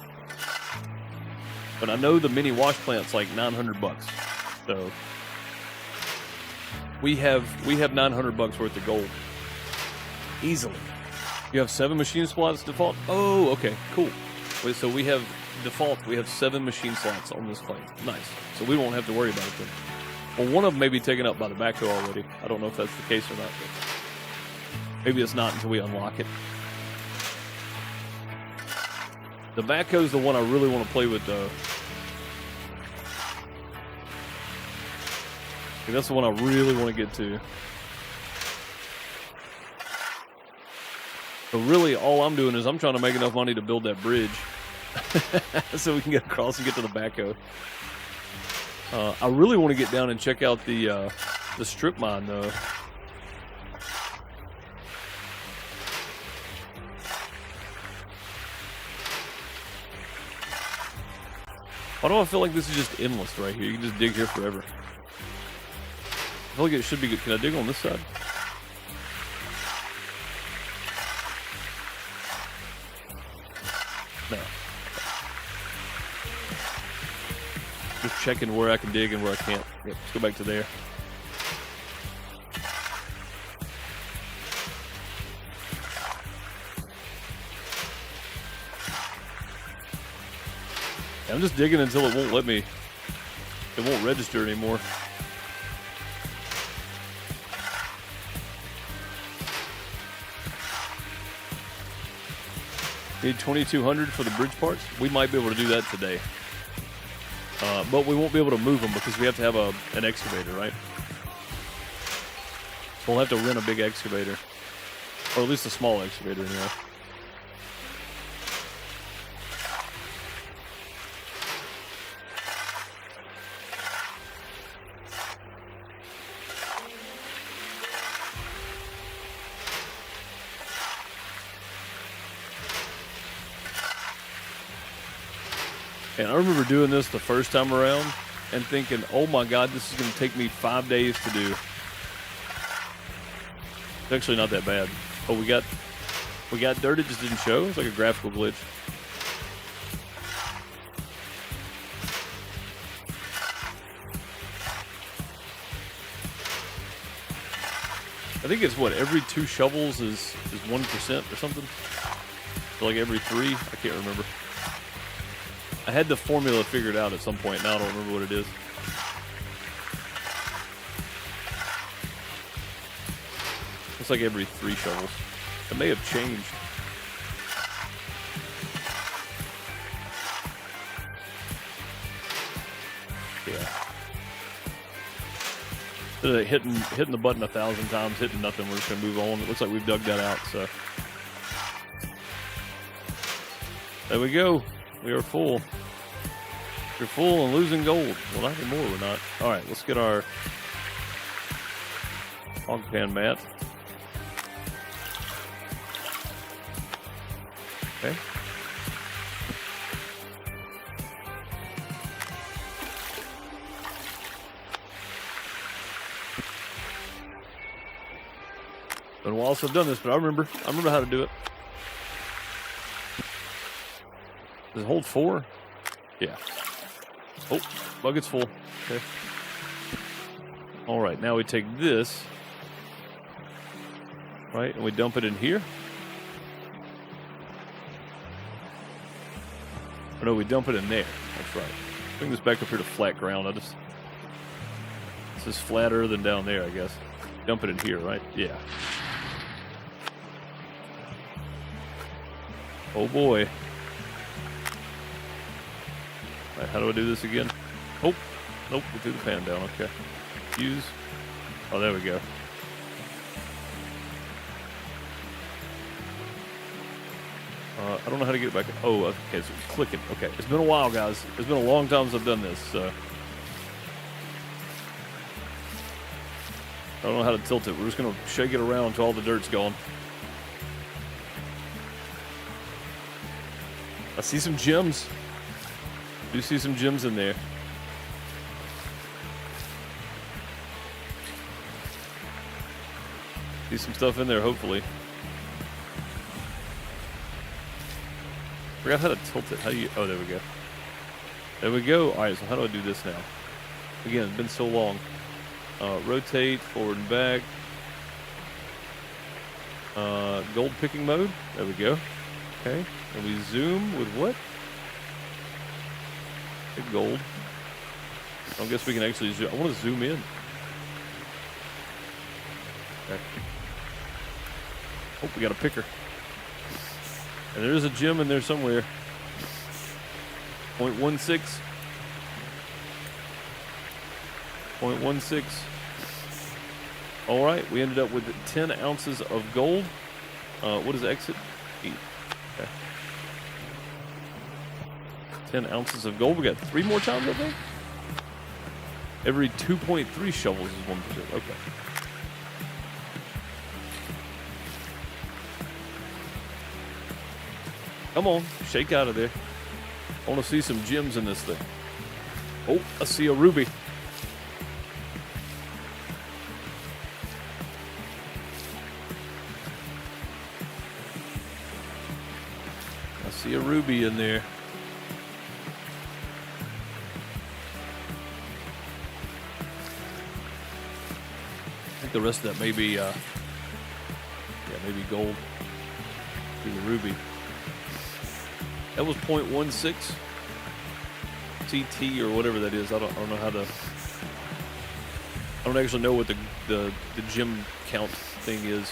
But I know the mini wash plant's like $900, so we have $900 worth of gold easily. You have 7 machine slots default. Oh, okay, cool. Wait, so we have default. We have 7 machine slots on this claim. Nice. So we won't have to worry about it then. Well, one of them may be taken up by the backhoe already. I don't know if that's the case or not. But maybe it's not until we unlock it. The backhoe is the one I really want to play with, though. That's the one I really want to get to. But really, all I'm doing is I'm trying to make enough money to build that bridge. So we can get across and get to the backhoe. I really want to get down and check out the strip mine, though. Why do I feel like this is just endless right here? You can just dig here forever. I feel like it should be good. Can I dig on this side? No. Just checking where I can dig and where I can't. Yep, let's go back to there. I'm just digging until it won't let me. It won't register anymore. Need 2,200 for the bridge parts. We might be able to do that today. But we won't be able to move them because we have to have an excavator, right? So we'll have to rent a big excavator. Or at least a small excavator anyway. And I remember doing this the first time around and thinking, oh my God, this is going to take me 5 days to do. It's actually not that bad. Oh, we got dirt, it just didn't show. It's like a graphical glitch. I think it's what, every 2 shovels is 1% or something? Or like every 3? I can't remember. I had the formula figured out at some point. Now I don't remember what it is. It's like every 3 shovels. It may have changed. Yeah. Hitting the button 1,000 times, hitting nothing. We're just gonna move on. It looks like we've dug that out. So there we go. We are full. We're full and losing gold. Well, not anymore, we're not. All right, let's get our hog pan mat. Okay. Been a while since I've done this, but I remember how to do it. Does it hold 4? Yeah. Oh, bucket's full. Okay. All right, now we take this, right, and we dump it in here. Oh, no, we dump it in there. That's right. Bring this back up here to flat ground. This is flatter than down there, I guess. Dump it in here, right? Yeah. Oh boy. Right, how do I do this again? Oh, nope, we threw the pan down. Okay. Fuse. Oh, there we go. I don't know how to get it back. Oh, okay, so it's clicking. Okay, it's been a while, guys. It's been a long time since I've done this, so I don't know how to tilt it. We're just going to shake it around until all the dirt's gone. I see some gems. Do see some gems in there. See some stuff in there, hopefully. Forgot how to tilt it. How do you... Oh, there we go. There we go. All right, so how do I do this now? Again, it's been so long. Rotate, forward and back. Gold picking mode. There we go. Okay. And we zoom with what? Pick gold. I guess we can actually zoom. I want to zoom in. Okay. Oh, we got a picker. And there is a gem in there somewhere. 0.16. 0.16. All right, we ended up with 10 ounces of gold. What is exit? E. Okay. 10 ounces of gold. We got 3 more times, I think. Every 2.3 shovels is 1%. Okay. Come on, shake out of there. I want to see some gems in this thing. Oh, I see a ruby. I see a ruby in there. I think the rest of that may be, maybe gold. Be the ruby. That was 0.16 CT or whatever that is. I don't know how to. I don't actually know what the gem count thing is.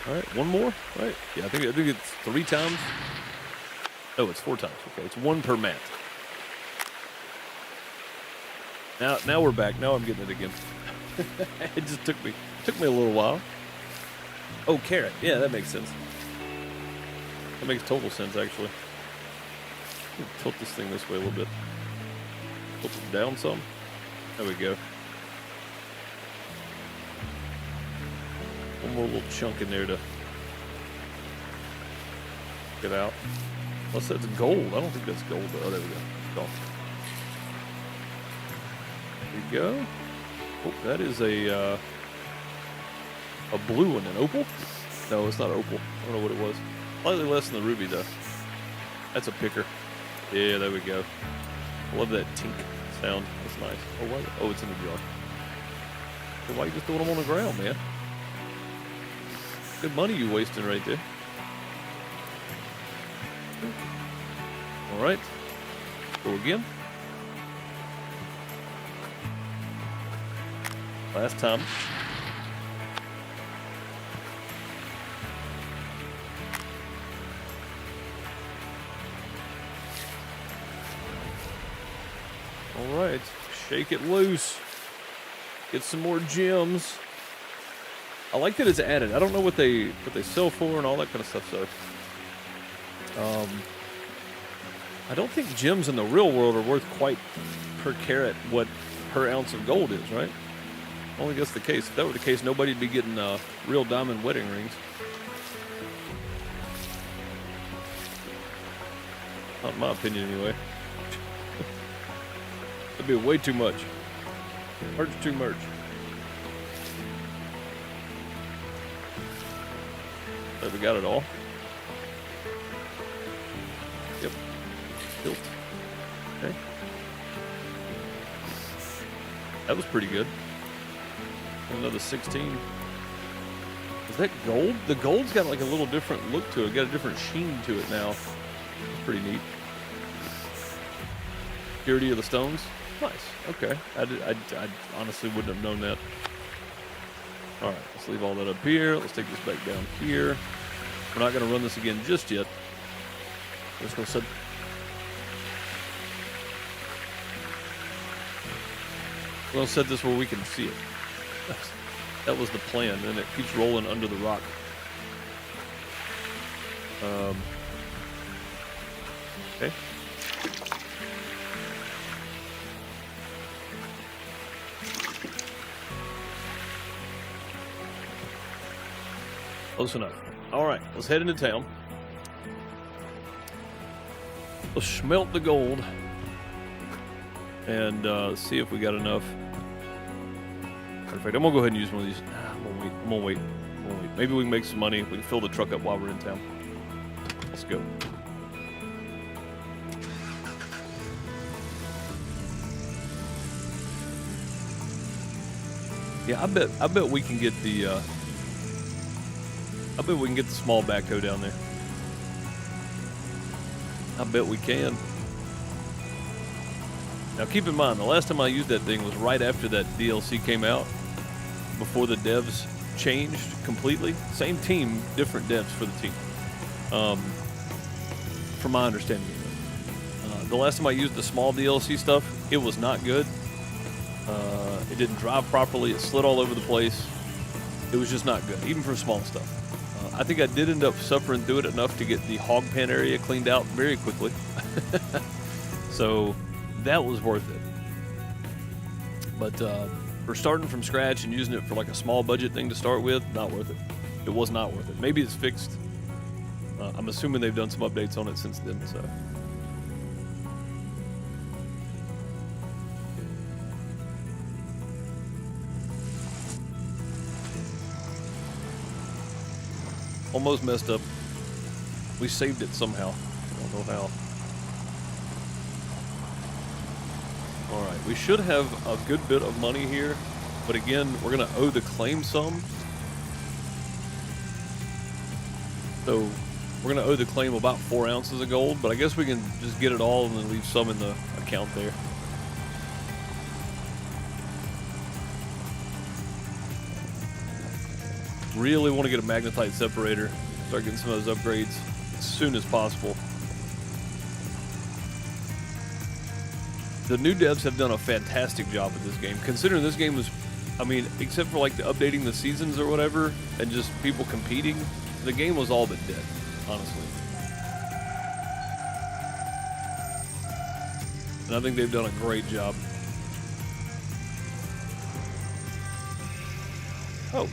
All right, one more. Right? Yeah, I think it's 3 times. Oh, it's 4 times. Okay, it's 1 per mat. Now we're back. Now I'm getting it again. It just took me a little while. Oh, carrot. Yeah, that makes sense. That makes total sense, actually. Tilt this thing this way a little bit. Tilt it down some. There we go. One more little chunk in there to get out. Unless that's gold. I don't think that's gold. Oh, there we go. It's gone. There we go. Oh, that is a blue one, an opal? No, it's not opal. I don't know what it was. Slightly less than the ruby, though. That's a picker. Yeah, there we go. I love that tink sound. That's nice. Oh, why? Oh, it's in the jar. So why you just throwing them on the ground, man? Good money you wasting right there. All right. Go again. Last time. All right, shake it loose. Get some more gems. I like that it's added. I don't know what they sell for and all that kind of stuff. So, I don't think gems in the real world are worth quite per carat what per ounce of gold is, right? I don't think that's the case. If that were the case, nobody'd be getting real diamond wedding rings. Not in my opinion, anyway. That'd be way too much. Hurts too much. But we got it all. Yep. Tilt. Okay. That was pretty good. Another 16. Is that gold? The gold's got like a little different look to it. Got a different sheen to it now. That's pretty neat. Purity of the stones. Nice. Okay. I honestly wouldn't have known that. All right. Let's leave all that up here. Let's take this back down here. We're not going to run this again just yet. I'm just going to set. We're going to set this where we can see it. That was the plan, and it keeps rolling under the rock. Okay. Close enough. All right, let's head into town. Let's smelt the gold and see if we got enough. In fact, I'm gonna go ahead and use one of these. I'm gonna wait. Maybe we can make some money. We can fill the truck up while we're in town. Let's go. Yeah, I bet we can get the small backhoe down there. I bet we can. Now keep in mind, the last time I used that thing was right after that DLC came out, before the devs changed completely. Same team, different devs for the team. From my understanding of it. The last time I used the small DLC stuff, it was not good. It didn't drive properly. It slid all over the place. It was just not good, even for small stuff. I think I did end up suffering through it enough to get the hog pen area cleaned out very quickly. So that was worth it. But for starting from scratch and using it for like a small budget thing to start with, not worth it. It was not worth it. Maybe it's fixed. I'm assuming they've done some updates on it since then, so. Almost messed up. We saved it somehow. I don't know how. Alright, we should have a good bit of money here, but again, we're going to owe the claim some. So, we're going to owe the claim about 4 ounces of gold, but I guess we can just get it all and then leave some in the account there. Really want to get a magnetite separator, start getting some of those upgrades as soon as possible. The new devs have done a fantastic job with this game, considering this game was, I mean, except for like the updating the seasons or whatever, and just people competing, the game was all but dead, honestly. And I think they've done a great job. Oh.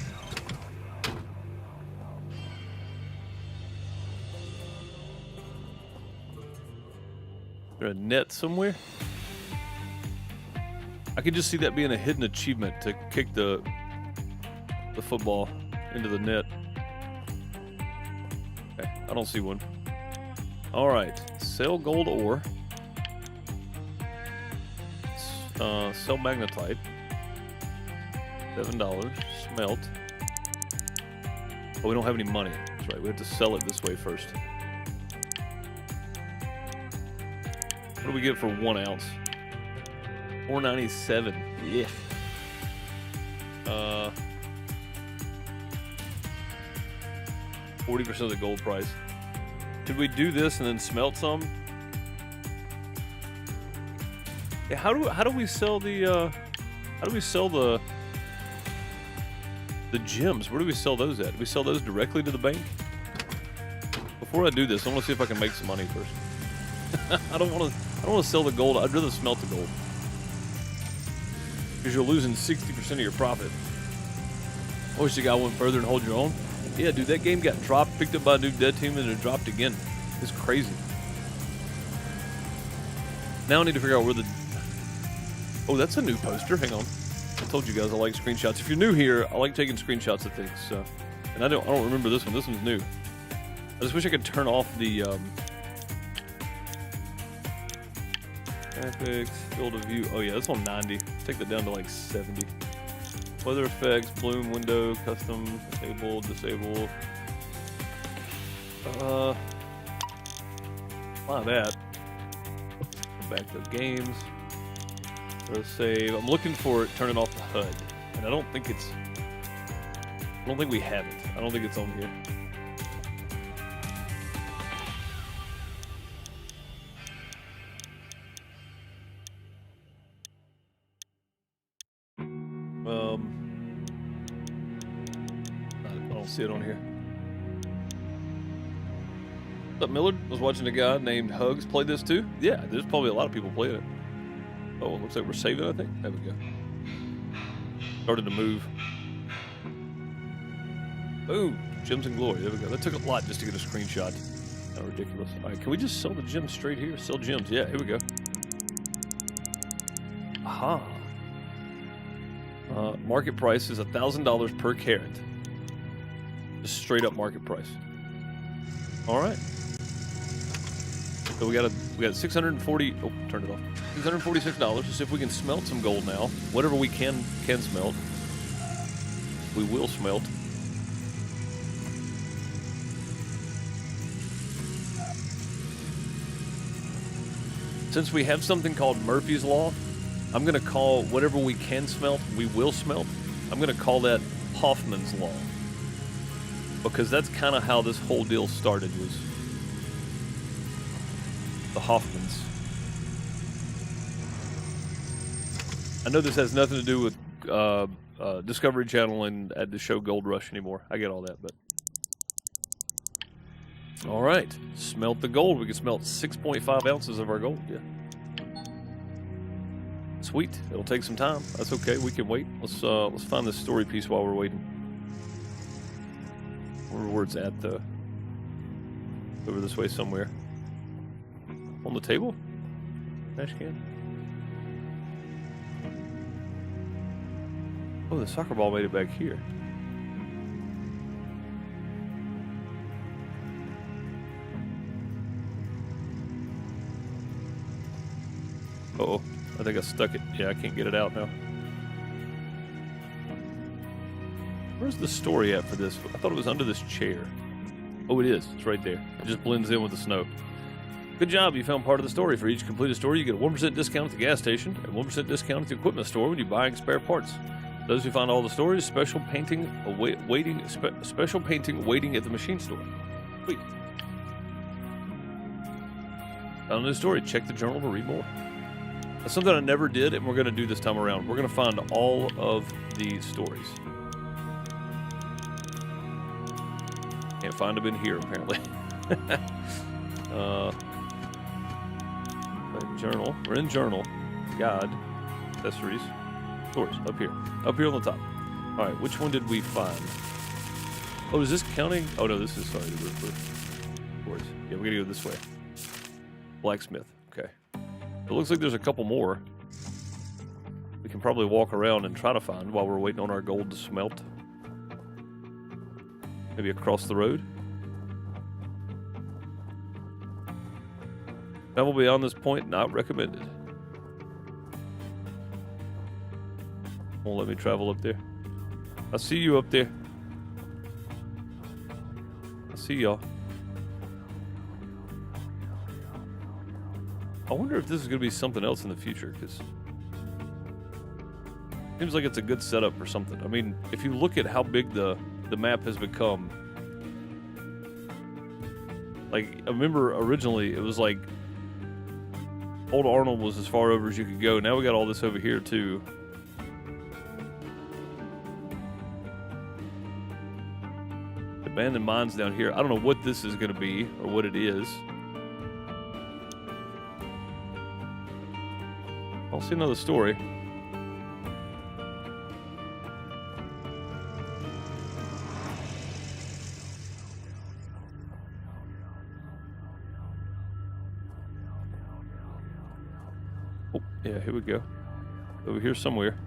Is there a net somewhere? I could just see that being a hidden achievement to kick the football into the net. Okay, I don't see one. All right, sell gold ore. Sell magnetite. $7. Smelt. Oh, we don't have any money. That's right. We have to sell it this way first. What do we get for 1 ounce? $4.97. Yeah. 40% of the gold price. Did we do this and then smelt some? Yeah, how do we sell the gems? Where do we sell those at? Do we sell those directly to the bank? Before I do this, I want to see if I can make some money first. I don't want to sell the gold. I'd rather smelt the gold. Because you're losing 60% of your profit. I wish the guy went further and hold your own. Yeah, dude, that game got dropped, picked up by a new dead team, and it dropped again. It's crazy. Now I need to figure out where the... Oh, that's a new poster. Hang on. I told you guys I like screenshots. If you're new here, I like taking screenshots of things. So, and I don't remember this one. This one's new. I just wish I could turn off the graphics, field of view. Oh yeah, that's on 90. Take that down to like 70. Weather effects, bloom, window, custom, enable, disable. Why that? Go back to games. Let's save. I'm looking for it, turning off the HUD. And I don't think we have it. I don't think it's on here. I don't see it on here. What's up, Millard? I was watching a guy named Hugs play this too. Yeah, there's probably a lot of people playing it. Oh, it looks like we're saving, I think. There we go. Started to move. Boom. Gems and glory. There we go. That took a lot just to get a screenshot. How ridiculous. All right, can we just sell the gems straight here? Sell gems. Yeah, here we go. Aha. Market price is $1,000 per carat. Just straight up market price. All right. So we got 640. Oh, turned it off. $646. Let's see if we can smelt some gold now. Whatever we can smelt, we will smelt. Since we have something called Murphy's Law, I'm going to call whatever we can smelt, we will smelt. I'm going to call that Hoffman's Law. Because that's kind of how this whole deal started, was the Hoffmans. I know this has nothing to do with Discovery Channel and the show Gold Rush anymore. I get all that, but... All right, smelt the gold. We can smelt 6.5 ounces of our gold. Yeah. Sweet. It'll take some time. That's okay. We can wait. Let's find this story piece while we're waiting. Where it's at, though. Over this way somewhere. On the table? Trash can? Oh, the soccer ball made it back here. Uh-oh. I think I stuck it. Yeah, I can't get it out now. Where's the story at for this? I thought it was under this chair. Oh, it is. It's right there. It just blends in with the snow. Good job. You found part of the story. For each completed story, you get a 1% discount at the gas station and 1% discount at the equipment store when you're buying spare parts. Those who find all the stories, special painting waiting at the machine store. Sweet. Found a new story. Check the journal to read more. That's something I never did, and we're going to do this time around. We're going to find all of the stories. Can't find them in here, apparently. Journal. We're in journal. Guide. Accessories. Stories. Up here. Up here on the top. All right, which one did we find? Oh, is this counting? Oh, no, this is, sorry, the roof. Stories. Yeah, we're going to go this way. Blacksmith. Okay. It looks like there's a couple more. We can probably walk around and try to find while we're waiting on our gold to smelt. Maybe across the road. Travel beyond this point, not recommended. Won't let me travel up there. I see you up there. I see y'all. I wonder if this is going to be something else in the future, because it seems like it's a good setup for something. I mean, if you look at how big the map has become, like, I remember originally it was like Old Arnold was as far over as you could go. Now we got all this over here, too. Abandoned mines down here. I don't know what this is going to be or what it is. I'll see another story. Oh, yeah, here we go. Over here somewhere.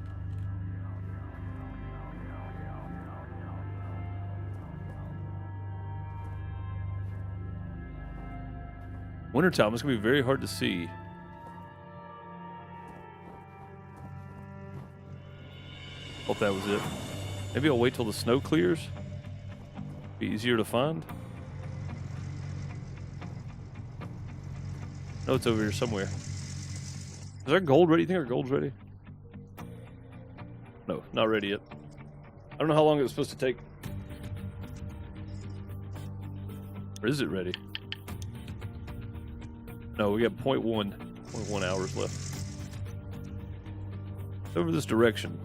Wintertime, it's going to be very hard to see. Hope that was it. Maybe I'll wait till the snow clears. Be easier to find. No, it's over here somewhere. Is our gold ready? You think our gold's ready? No, not ready yet. I don't know how long it was supposed to take. Or is it ready? No, we got 0.1 hours left. Over this direction.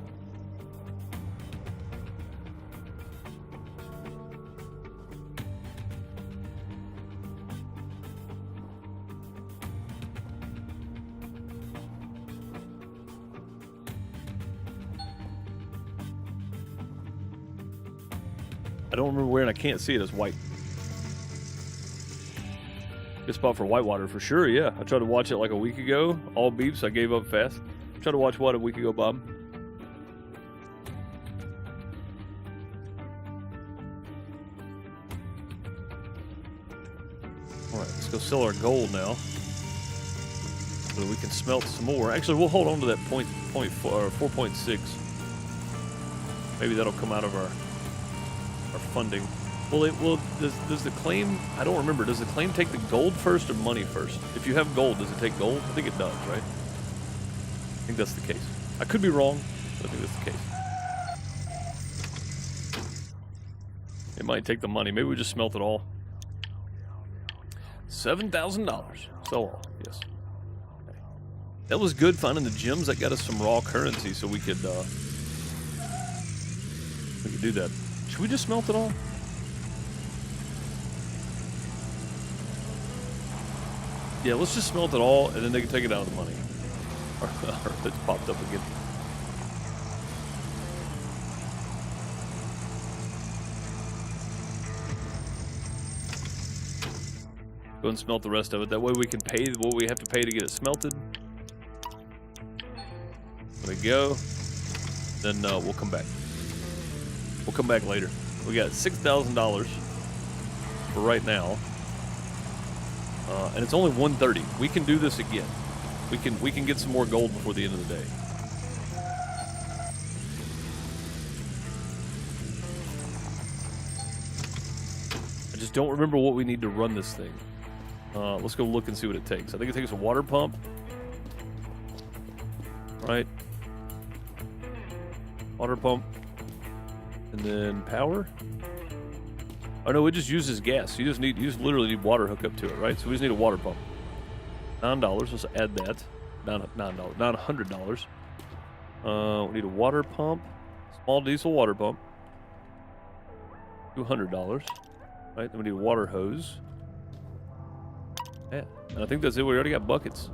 I don't remember where, and I can't see it as white. Good spot for whitewater for sure, yeah. I tried to watch it like a week ago. All beeps, I gave up fast. Tried to watch what a week ago, Bob? Alright, let's go sell our gold now. So that we can smelt some more. Actually, we'll hold on to that 4.6. Maybe that'll come out of our funding. Well, does the claim, I don't remember, does the claim take the gold first or money first? If you have gold, does it take gold? I think it does, right? I think that's the case. I could be wrong, but I think that's the case. It might take the money. Maybe we just smelt it all. $7,000. Sell all, yes. Okay. That was good finding the gems. That got us some raw currency so we could do that. Should we just smelt it all? Yeah, let's just smelt it all, and then they can take it out of the money. Or it's popped up again. Go and smelt the rest of it. That way we can pay what we have to pay to get it smelted. There we go. Then we'll come back. We'll come back later. We got $6,000 for right now. And it's only 1:30. We can do this again. We can get some more gold before the end of the day. I just don't remember what we need to run this thing. Let's go look and see what it takes. I think it takes a water pump. Right? Water pump. And then power. Oh no, it just uses gas. You just literally need water hooked up to it, right? So we just need a water pump. $9. Let's add that. $900. We need a water pump. Small diesel water pump. $200. Right? Then we need a water hose. Yeah. And I think that's it. We already got buckets.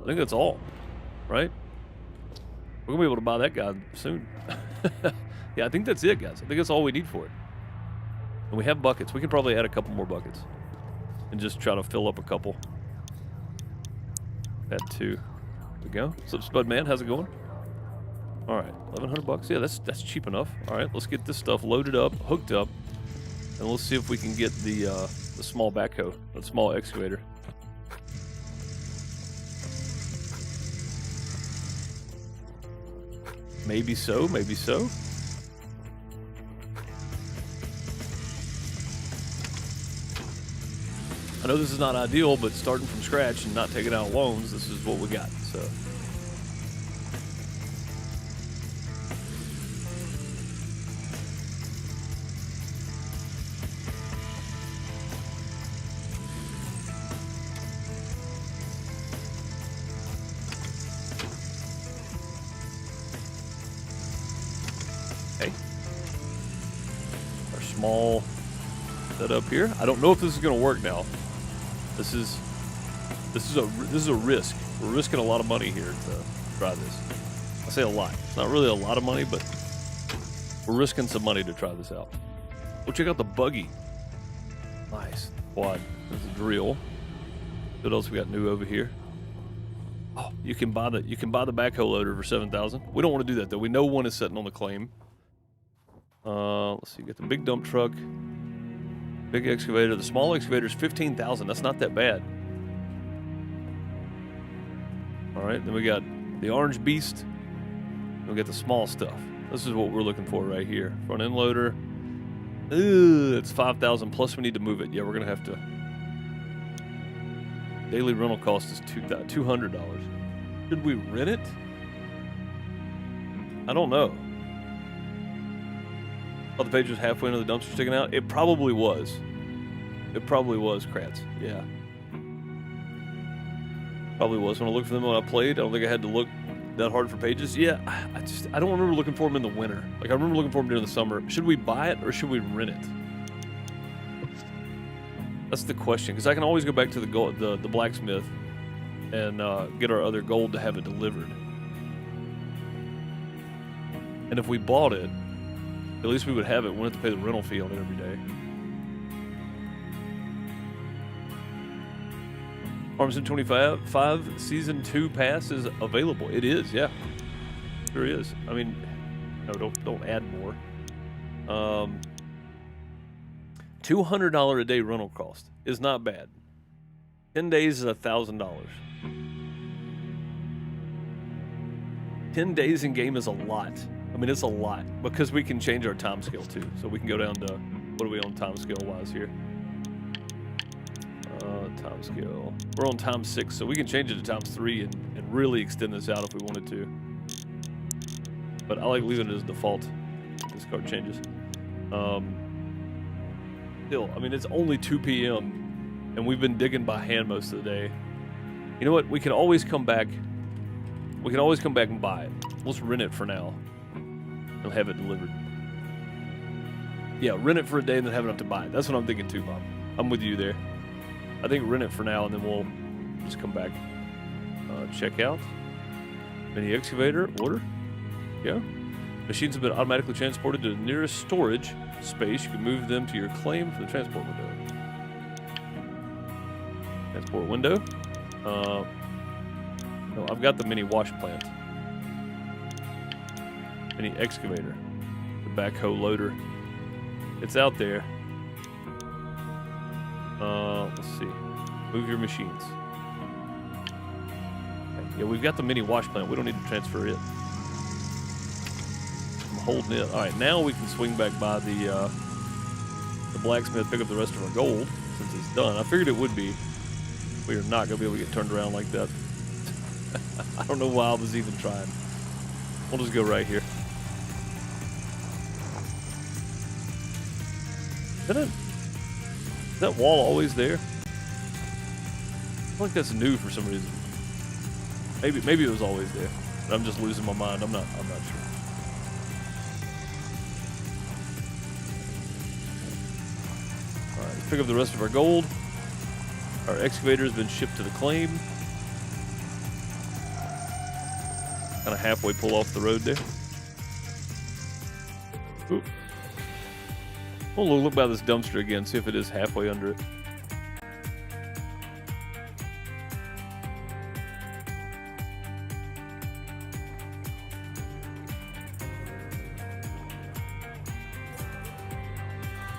I think that's all. Right? We're gonna be able to buy that guy soon. Yeah, I think that's it, guys. I think that's all we need for it. And we have buckets. We can probably add a couple more buckets. And just try to fill up a couple. Add 2. There we go. What's up, Spud Man? How's it going? Alright, $1,100. Yeah, that's cheap enough. Alright, let's get this stuff loaded up, hooked up. And let's see if we can get the small backhoe, the small excavator. Maybe so, maybe so. I know this is not ideal, but starting from scratch and not taking out loans, this is what we got, so. Okay. Our small setup here. I don't know if this is going to work now. This is a risk. We're risking a lot of money here to try this. I say a lot. It's not really a lot of money, but we're risking some money to try this out. We'll check out the buggy. Nice quad. There's a drill. What else we got new over here? Oh, you can buy the backhoe loader for $7,000. We don't want to do that though. We know one is sitting on the claim. Let's see. Get the big dump truck. Big excavator. The small excavator is $15,000. That's not that bad. All right, then we got the orange beast. We got the small stuff. This is what we're looking for right here. Front end loader. Ooh, it's $5,000 plus we need to move it. Yeah, we're gonna have to. Daily rental cost is $200. Should we rent it? I don't know. Oh, the page was halfway into the dumpster sticking out? It probably was. It probably was, Kratz. Yeah. Probably was. When I looked for them when I played, I don't think I had to look that hard for pages. Yeah, I don't remember looking for them in the winter. Like, I remember looking for them during the summer. Should we buy it or should we rent it? That's the question. Because I can always go back to the blacksmith and get our other gold to have it delivered. And if we bought it, At least we would have it. We wouldn't have to pay the rental fee on it every day. Farm Sim 25 Season 2 Pass is available. It is, yeah. Sure is. I mean, no, don't add more. $200 a day rental cost is not bad. 10 days is $1,000. 10 days in game is a lot. I mean, it's a lot because we can change our time scale too. So we can go down to, what are we on time scale wise here? Time scale. We're on time 6, so we can change it to times 3 and really extend this out if we wanted to. But I like leaving it as default. This card changes. Still, I mean, it's only 2 p.m. and we've been digging by hand most of the day. You know what? We can always come back. We can always come back and buy it. Let's rent it for now and have it delivered. Yeah, rent it for a day and then have enough to buy it. That's what I'm thinking too, Bob. I'm with you there. I think rent it for now and then we'll just come back. Check out. Mini excavator, order. Yeah. Machines have been automatically transported to the nearest storage space. You can move them to your claim for the transport window. Transport window. No, I've got the mini wash plant. Mini excavator. The backhoe loader. It's out there. Let's see. Move your machines. Okay. Yeah, we've got the mini wash plant. We don't need to transfer it. I'm holding it. All right, now we can swing back by the blacksmith, pick up the rest of our gold since it's done. I figured it would be. We are not going to be able to get turned around like that. I don't know why I was even trying. We'll just go right here. Is that wall always there? I feel like that's new for some reason. Maybe it was always there. But I'm just losing my mind. I'm not sure. Alright, pick up the rest of our gold. Our excavator has been shipped to the claim. Kind of halfway pull off the road there. Ooh. We'll look by this dumpster again, see if it is halfway under it.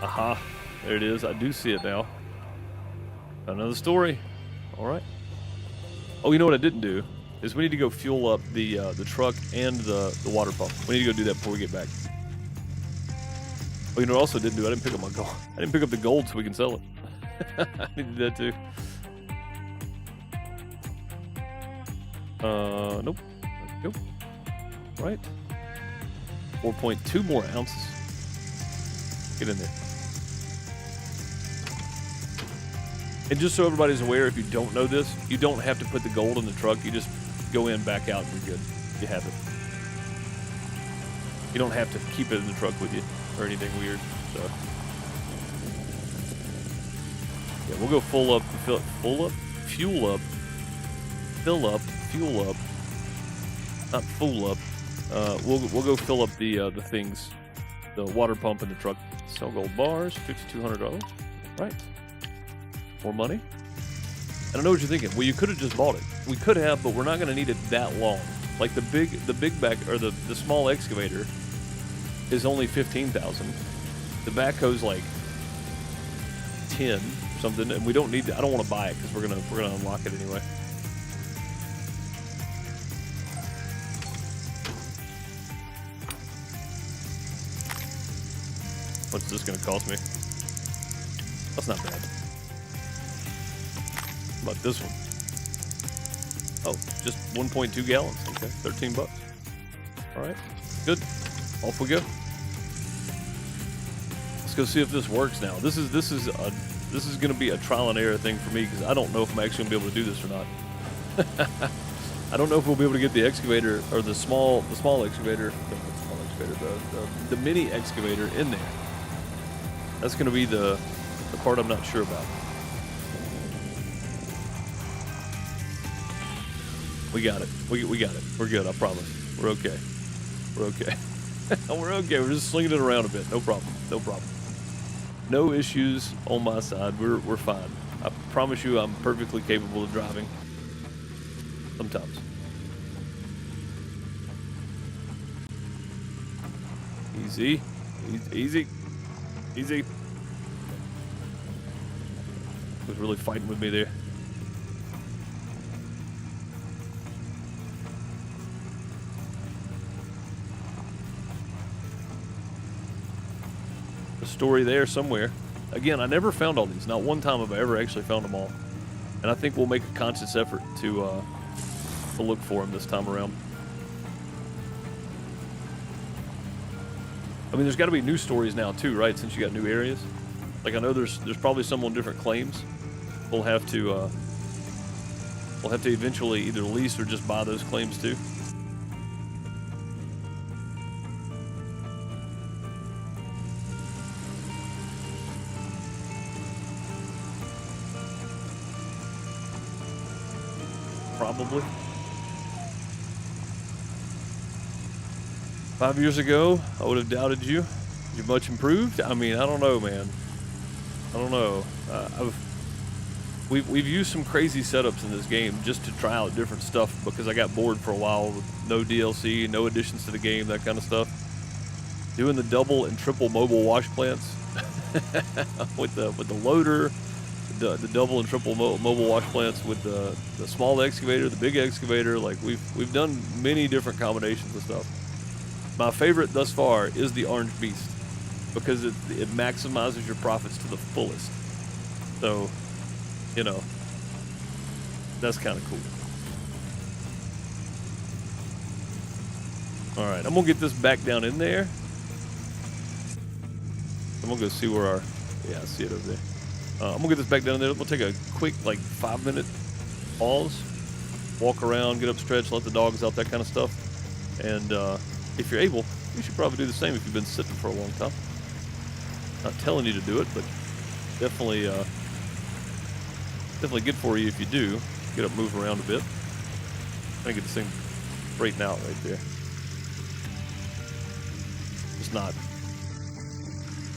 Aha, there it is. I do see it now. Another story. All right. Oh, you know what I didn't do? Is we need to go fuel up the truck and the water pump. We need to go do that before we get back. Oh, you know what I also didn't do? I didn't pick up my gold. I didn't pick up the gold so we can sell it. I need to do that too. Nope. Nope. Right. 4.2 more ounces. Get in there. And just so everybody's aware, if you don't know this, you don't have to put the gold in the truck. You just go in, back out, and you're good. You have it. You don't have to keep it in the truck with you or anything weird. So yeah, we'll go full up, fuel up, not full up. We'll go fill up the things, the water pump in the truck. Sell gold bars, $5,200. Right. More money. And I know what you're thinking. Well, you could have just bought it. We could have, but we're not going to need it that long. Like the big back or the small excavator is only 15,000. The backhoe's like 10 or something, and we don't need to. I don't want to buy it because we're gonna unlock it anyway. What's this gonna cost me? That's not bad. How about this one? Oh, just 1.2 gallons. Okay, $13. All right, good. Off we go. Let's go see if this works now. This is going to be a trial and error thing for me because I don't know if I'm actually going to be able to do this or not. I don't know if we'll be able to get the excavator or the small excavator, the mini excavator in there. That's going to be the part I'm not sure about. We got it. We got it. We're good. I promise. We're okay. We're okay. We're okay. We're just slinging it around a bit. No problem. No problem. No issues on my side. We're fine. I promise you I'm perfectly capable of driving. Sometimes. Easy. Easy. Easy. Was really fighting with me there. A story there somewhere. Again, I never found all these. Not one time have I ever actually found them all. And I think we'll make a conscious effort to look for them this time around. I mean, there's got to be new stories now too, right? Since you got new areas. Like I know there's probably some on different claims. We'll have to eventually either lease or just buy those claims too. Probably. 5 years ago, I would have doubted you. You're much improved. I mean, I don't know, man. I don't know. We've used some crazy setups in this game just to try out different stuff because I got bored for a while with no DLC, no additions to the game, that kind of stuff. Doing the double and triple mobile wash plants with the loader, the double and triple mobile wash plants with the small excavator, the big excavator. Like we've done many different combinations of stuff. My favorite thus far is the orange beast because it maximizes your profits to the fullest. So, you know, that's kind of cool. All right, I'm gonna get this back down in there. I'm gonna go see where our, yeah, I see it over there. I'm gonna get this back down in there. We'll take a quick, like, 5-minute pause, walk around, get up stretched, let the dogs out, that kind of stuff. And if you're able, you should probably do the same if you've been sitting for a long time. Not telling you to do it, but definitely good for you if you do. Get up, move around a bit. I get this thing straightened out right there.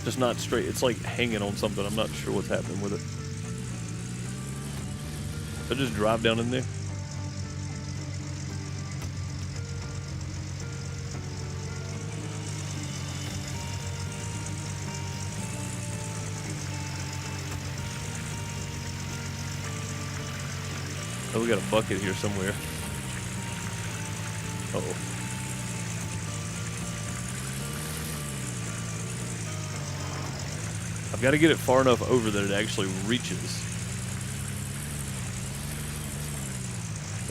Just not straight. It's like hanging on something. I'm not sure what's happening with it. So just drive down in there. Oh, we got a bucket here somewhere. Uh-oh. I've got to get it far enough over that it actually reaches.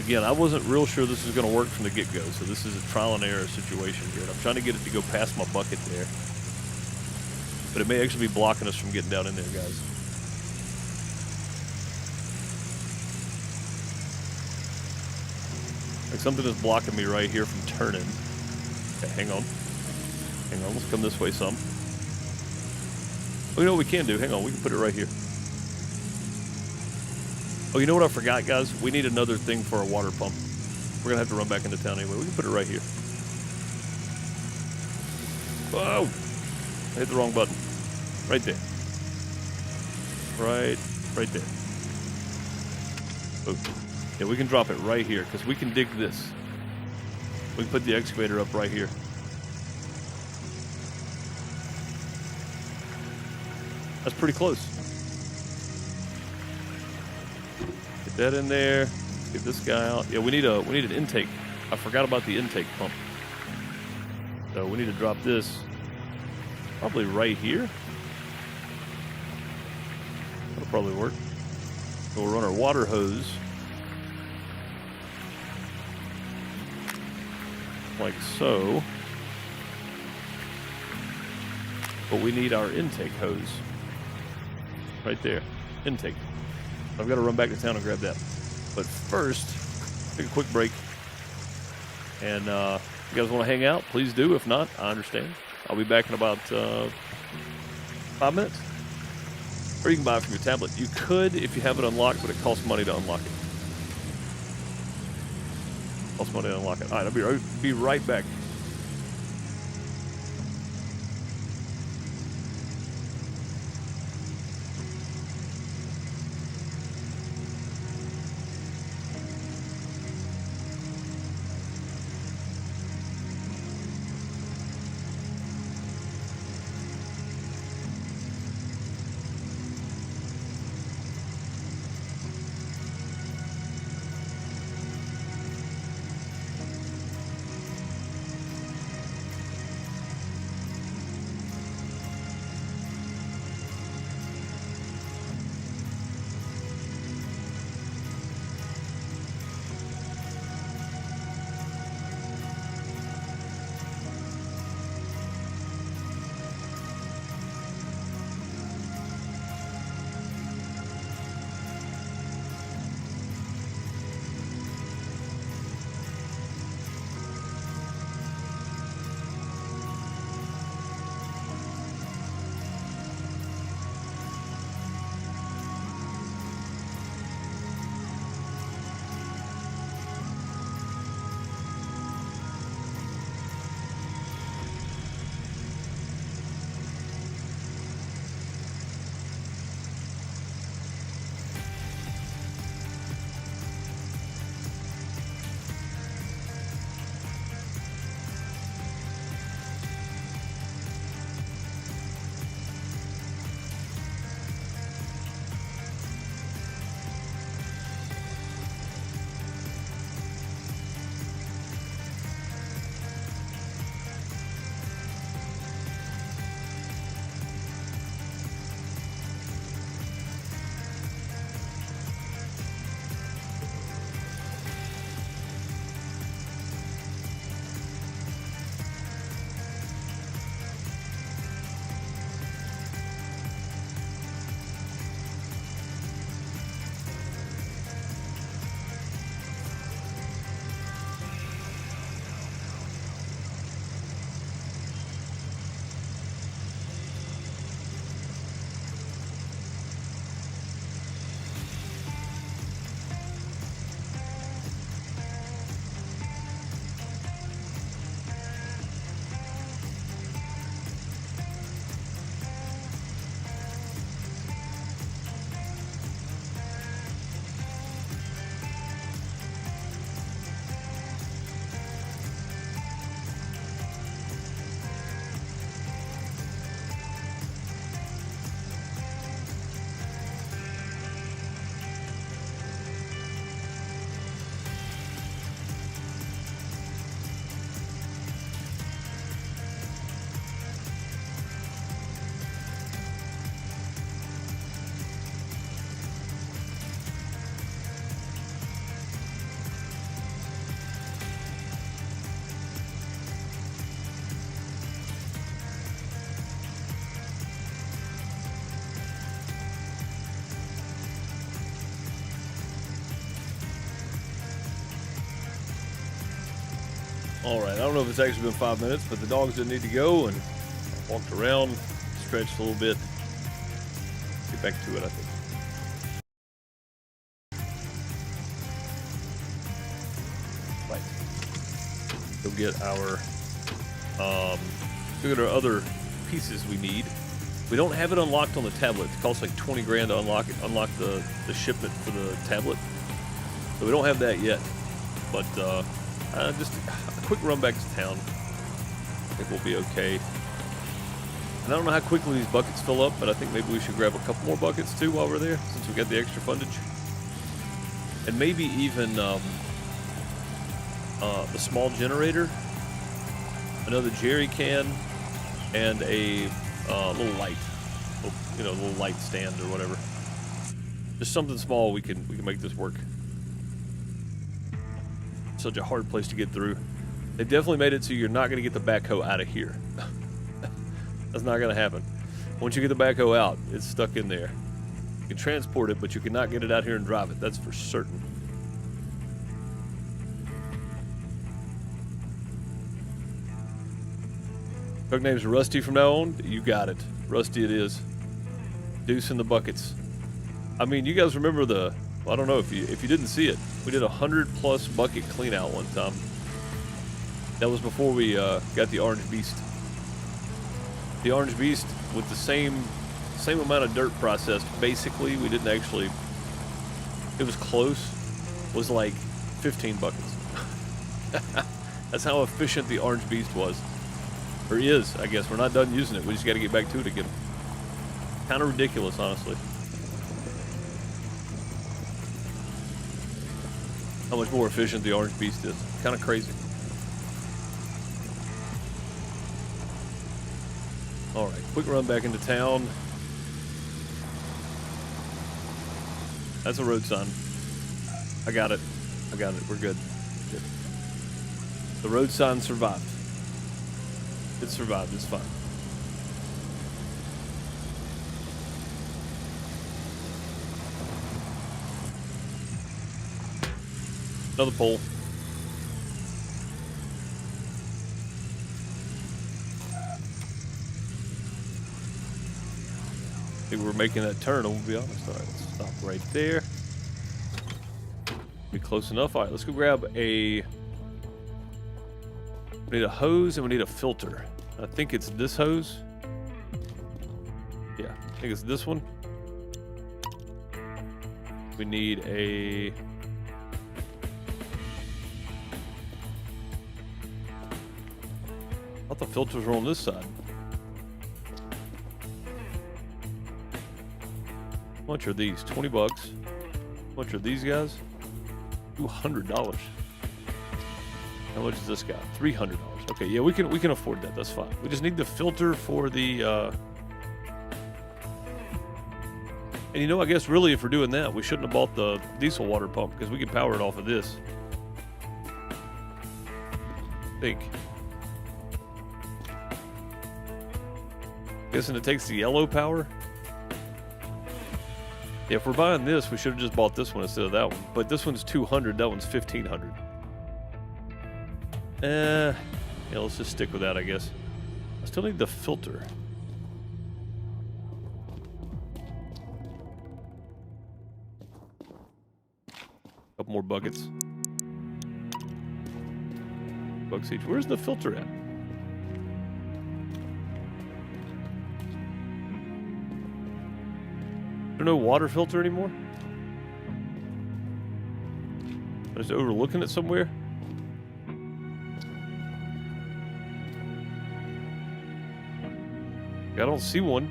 Again, I wasn't real sure this was going to work from the get-go, so this is a trial and error situation here. And I'm trying to get it to go past my bucket there. But it may actually be blocking us from getting down in there, guys. Like something is blocking me right here from turning. Okay, hang on. Hang on, let's come this way some. Oh, you know what we can do? Hang on, we can put it right here. Oh, you know what I forgot, guys? We need another thing for our water pump. We're going to have to run back into town anyway. We can put it right here. Whoa! I hit the wrong button. Right there. Right there. Oh. Yeah, we can drop it right here because we can dig this. We can put the excavator up right here. That's pretty close. Get that in there. Get this guy out. Yeah, we need an intake. I forgot about the intake pump. So we need to drop this probably right here. That'll probably work. So we'll run our water hose like so. But we need our intake hose right there. Intake. I've got to run back to town and grab that. But first, take a quick break. And if you guys want to hang out, please do. If not, I understand. I'll be back in about 5 minutes. Or you can buy it from your tablet. You could if you have it unlocked, but it costs money to unlock it. Costs money to unlock it. All right, I'll be right back. All right, I don't know if it's actually been 5 minutes, but the dogs didn't need to go and walked around, stretched a little bit. Get back to it, I think. Right. Go get our other pieces we need. We don't have it unlocked on the tablet. It costs like 20 grand to unlock the shipment for the tablet. So we don't have that yet. But just a quick run back to town. I think we'll be okay. And I don't know how quickly these buckets fill up, but I think maybe we should grab a couple more buckets too while we're there, since we got the extra fundage. And maybe even the small generator, another jerry can, and a little light, little light stand or whatever. Just something small we can make this work. Such a hard place to get through. They definitely made it so you're not going to get the backhoe out of here. That's not going to happen. Once you get the backhoe out, it's stuck in there. You can transport it, but you cannot get it out here and drive it. That's for certain. Truck name's Rusty from now on. You got it. Rusty it is. Deuce in the buckets. I mean, you guys remember I don't know if you didn't see it. We did 100+ bucket clean out one time. That was before we got the Orange Beast. The Orange Beast with the same amount of dirt processed. Basically, we didn't actually. It was close. Was like 15 buckets. That's how efficient the Orange Beast was, or is. I guess we're not done using it. We just got to get back to it again. Kind of ridiculous, honestly. How much more efficient the Orange Beast is. Kind of crazy. All right, quick run back into town. That's a road sign. I got it. We're good. The road sign survived. It survived. It's fine. Another pole. I think we're making that turn, I'll be honest. All right, let's stop right there. Be close enough. All right, let's go grab we need a hose and we need a filter. I think it's this hose. Yeah, I think it's this one. We need I thought the filters were on this side. How much are these? 20 bucks. How much are these guys? $200. How much is this guy? $300. Okay, yeah, we can afford that. That's fine. We just need the filter for the. And you know, I guess really, if we're doing that, we shouldn't have bought the diesel water pump because we can power it off of this. I think. Guessing it takes the yellow power. Yeah, if we're buying this, we should have just bought this one instead of that one. But this one's $200. That one's $1,500. Yeah, let's just stick with that, I guess. I still need the filter. Couple more buckets. Bucks each. Where's the filter at? There's no water filter anymore? I was overlooking it somewhere? I don't see one.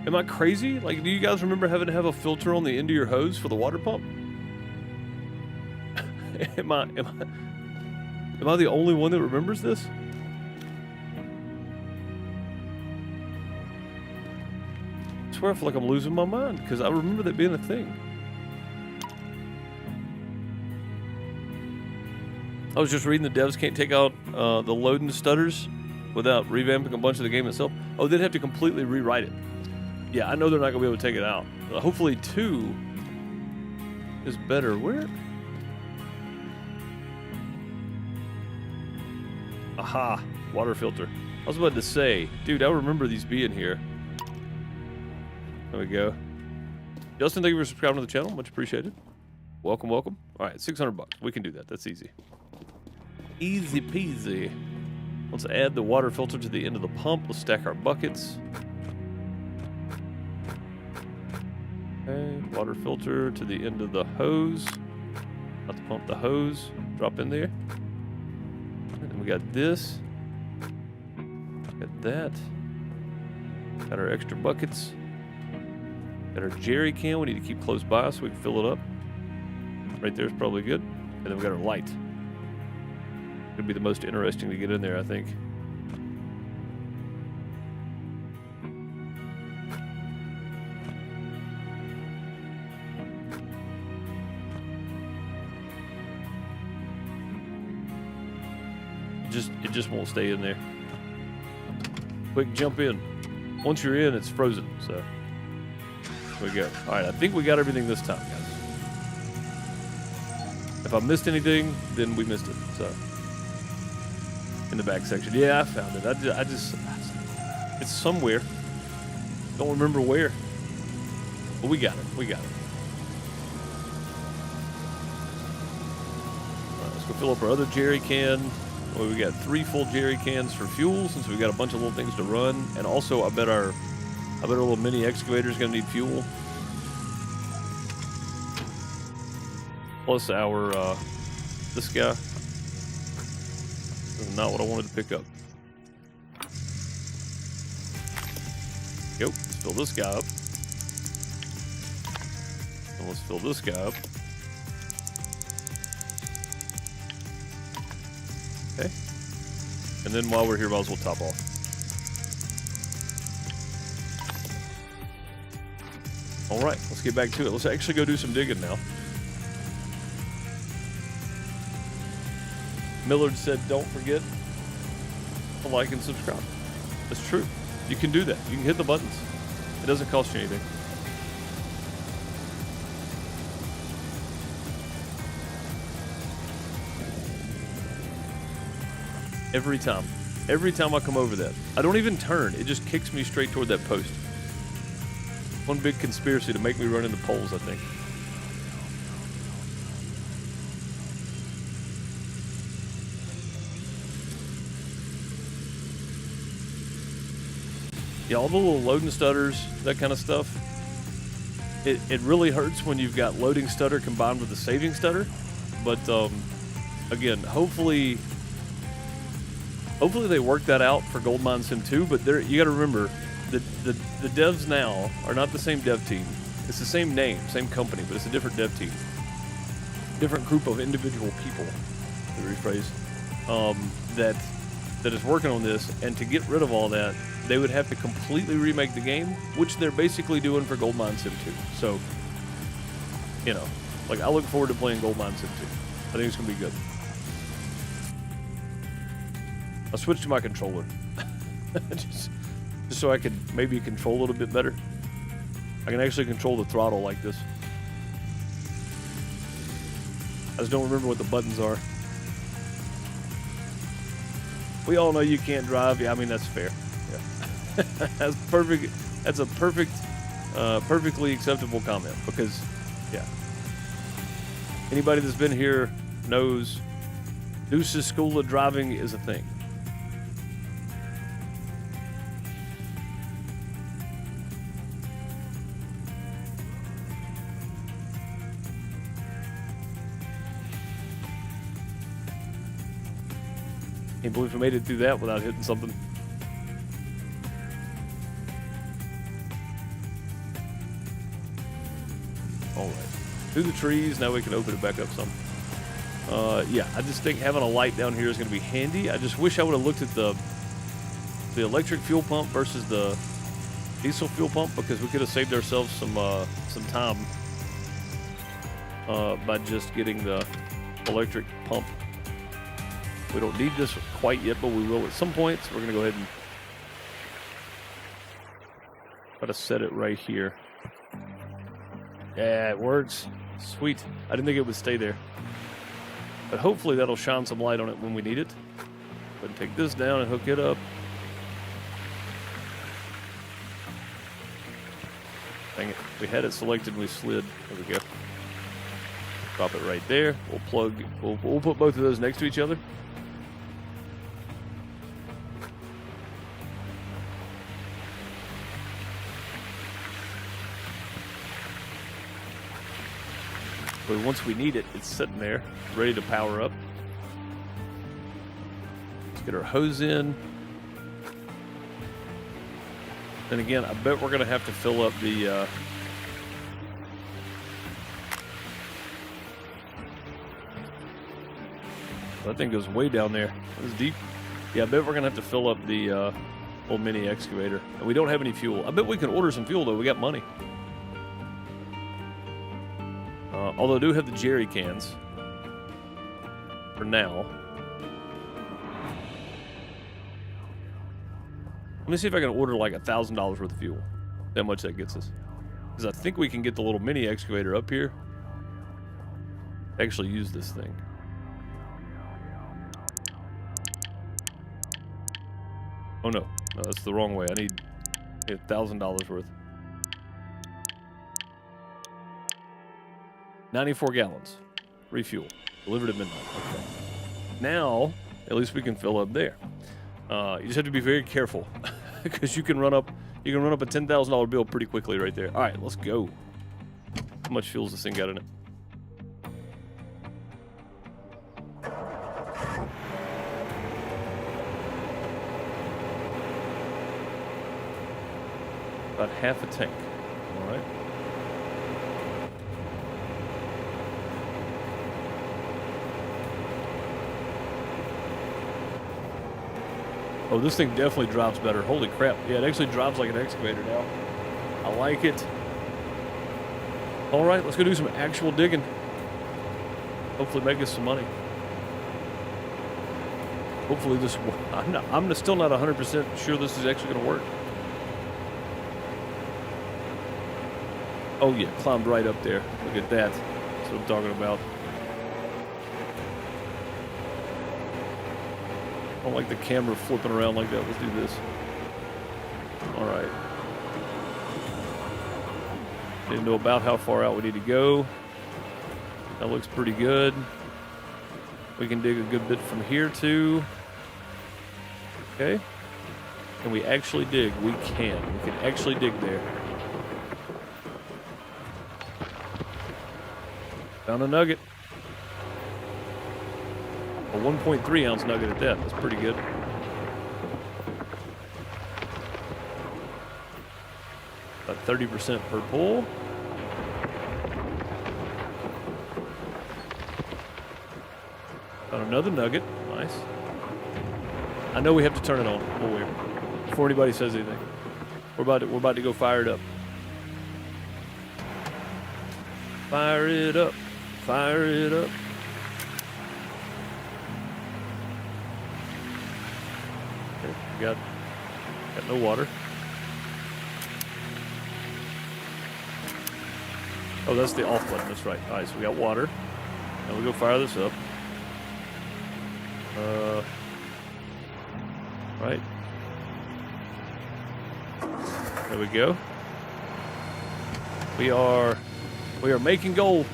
Am I crazy? Like, do you guys remember having to have a filter on the end of your hose for the water pump? Am I the only one that remembers this? I swear I feel like I'm losing my mind because I remember that being a thing. I was just reading the devs can't take out the loading stutters without revamping a bunch of the game itself. Oh, they'd have to completely rewrite it. Yeah, I know they're not going to be able to take it out. Hopefully 2 is better. Where Aha, water filter. I was about to say, dude, I remember these being here. There we go. Justin, thank you for subscribing to the channel. Much appreciated. Welcome, welcome. All right, 600 bucks. We can do that. That's easy. Easy peasy. Let's add the water filter to the end of the pump. Let's stack our buckets. Okay, water filter to the end of the hose. Not the pump, the hose. Drop in there. And then we got this. Got that. Got our extra buckets. Got our jerry can we need to keep close by so we can fill it up. Right there is probably good. And then we got our light. Could be the most interesting to get in there, I think. It just won't stay in there. Quick jump in. Once you're in, it's frozen, so there we go. Alright, I think we got everything this time, guys. If I missed anything, then we missed it, so. In the back section. Yeah, I found it. I just it's somewhere. Don't remember where. But we got it. We got it. Alright, let's go fill up our other jerry can. Well, we got 3 full jerry cans for fuel since we got a bunch of little things to run. And also, I bet our little mini excavator is going to need fuel. Plus our, this guy. This is not what I wanted to pick up. Go. Let's fill this guy up. And let's fill this guy up. Okay. And then while we're here, might as well top off. Alright, let's get back to it. Let's actually go do some digging now. Millard said, don't forget to like and subscribe. That's true. You can do that. You can hit the buttons. It doesn't cost you anything. Every time. Every time I come over that. I don't even turn. It just kicks me straight toward that post. One big conspiracy to make me run into poles, I think. Yeah, all the little loading stutters, that kind of stuff. It really hurts when you've got loading stutter combined with the saving stutter. But, again, hopefully they work that out for Goldmine Sim 2, but you got to remember, the devs now are not the same dev team. It's the same name, same company, but it's a different dev team. Different group of individual people, to rephrase, that is working on this, and to get rid of all that, they would have to completely remake the game, which they're basically doing for Goldmine Sim 2. So, you know, like, I look forward to playing Goldmine Sim 2. I think it's going to be good. I'll switch to my controller. just so I can maybe control a little bit better. I can actually control the throttle like this. I just don't remember what the buttons are. We all know you can't drive. Yeah, I mean, that's fair. Yeah. That's perfect. That's a perfectly acceptable comment because, yeah. Anybody that's been here knows Deuce's School of Driving is a thing. Can't believe I made it through that without hitting something. Alright. Through the trees, now we can open it back up some. Yeah, I just think having a light down here is going to be handy. I just wish I would have looked at the electric fuel pump versus the diesel fuel pump, because we could have saved ourselves some time by just getting the electric pump. We don't need this quite yet, but we will at some point. So we're going to go ahead and try to set it right here. Yeah, it works. Sweet. I didn't think it would stay there. But hopefully that'll shine some light on it when we need it. and take this down and hook it up. Dang it. We had it selected and we slid. There we go. Drop it right there. We'll plug. We'll put both of those next to each other. But once we need it, it's sitting there, ready to power up. Let's get our hose in. And again, I bet we're going to have to fill up the... that thing goes way down there. It's deep. Yeah, I bet we're going to have to fill up the old mini excavator. And we don't have any fuel. I bet we can order some fuel, though. We got money. Although I do have the jerry cans. For now. Let me see if I can order like $1,000 worth of fuel. How much that gets us. Because I think we can get the little mini excavator up here. Actually use this thing. Oh no. No, that's the wrong way. I need $1,000 worth. 94 gallons. Refuel. Delivered at midnight. Okay. Now, at least we can fill up there. You just have to be very careful. Because you can run up a $10,000 bill pretty quickly right there. Alright, let's go. How much fuel has this thing got in it? About half a tank. Alright. Oh, this thing definitely drops better. Holy crap. Yeah, it actually drops like an excavator now. I like it. All right, let's go do some actual digging. Hopefully make us some money. Hopefully this... I'm still not 100% sure this is actually going to work. Oh, yeah, climbed right up there. Look at that. That's what I'm talking about. I don't like the camera flipping around like that. Let's do this. All right. Didn't know about how far out we need to go. That looks pretty good. We can dig a good bit from here too. Okay. Can we actually dig? We can. We can actually dig there. Found a nugget. A 1.3 ounce nugget at that. That's pretty good. About 30% per pull. Found another nugget. Nice. I know we have to turn it on. We'll wait before anybody says anything. We're about to go fire it up. Fire it up. Fire it up. Got no water. Oh, that's the off button. That's right. All right, so we got water. Now we go fire this up. Right. There we go. We are making gold.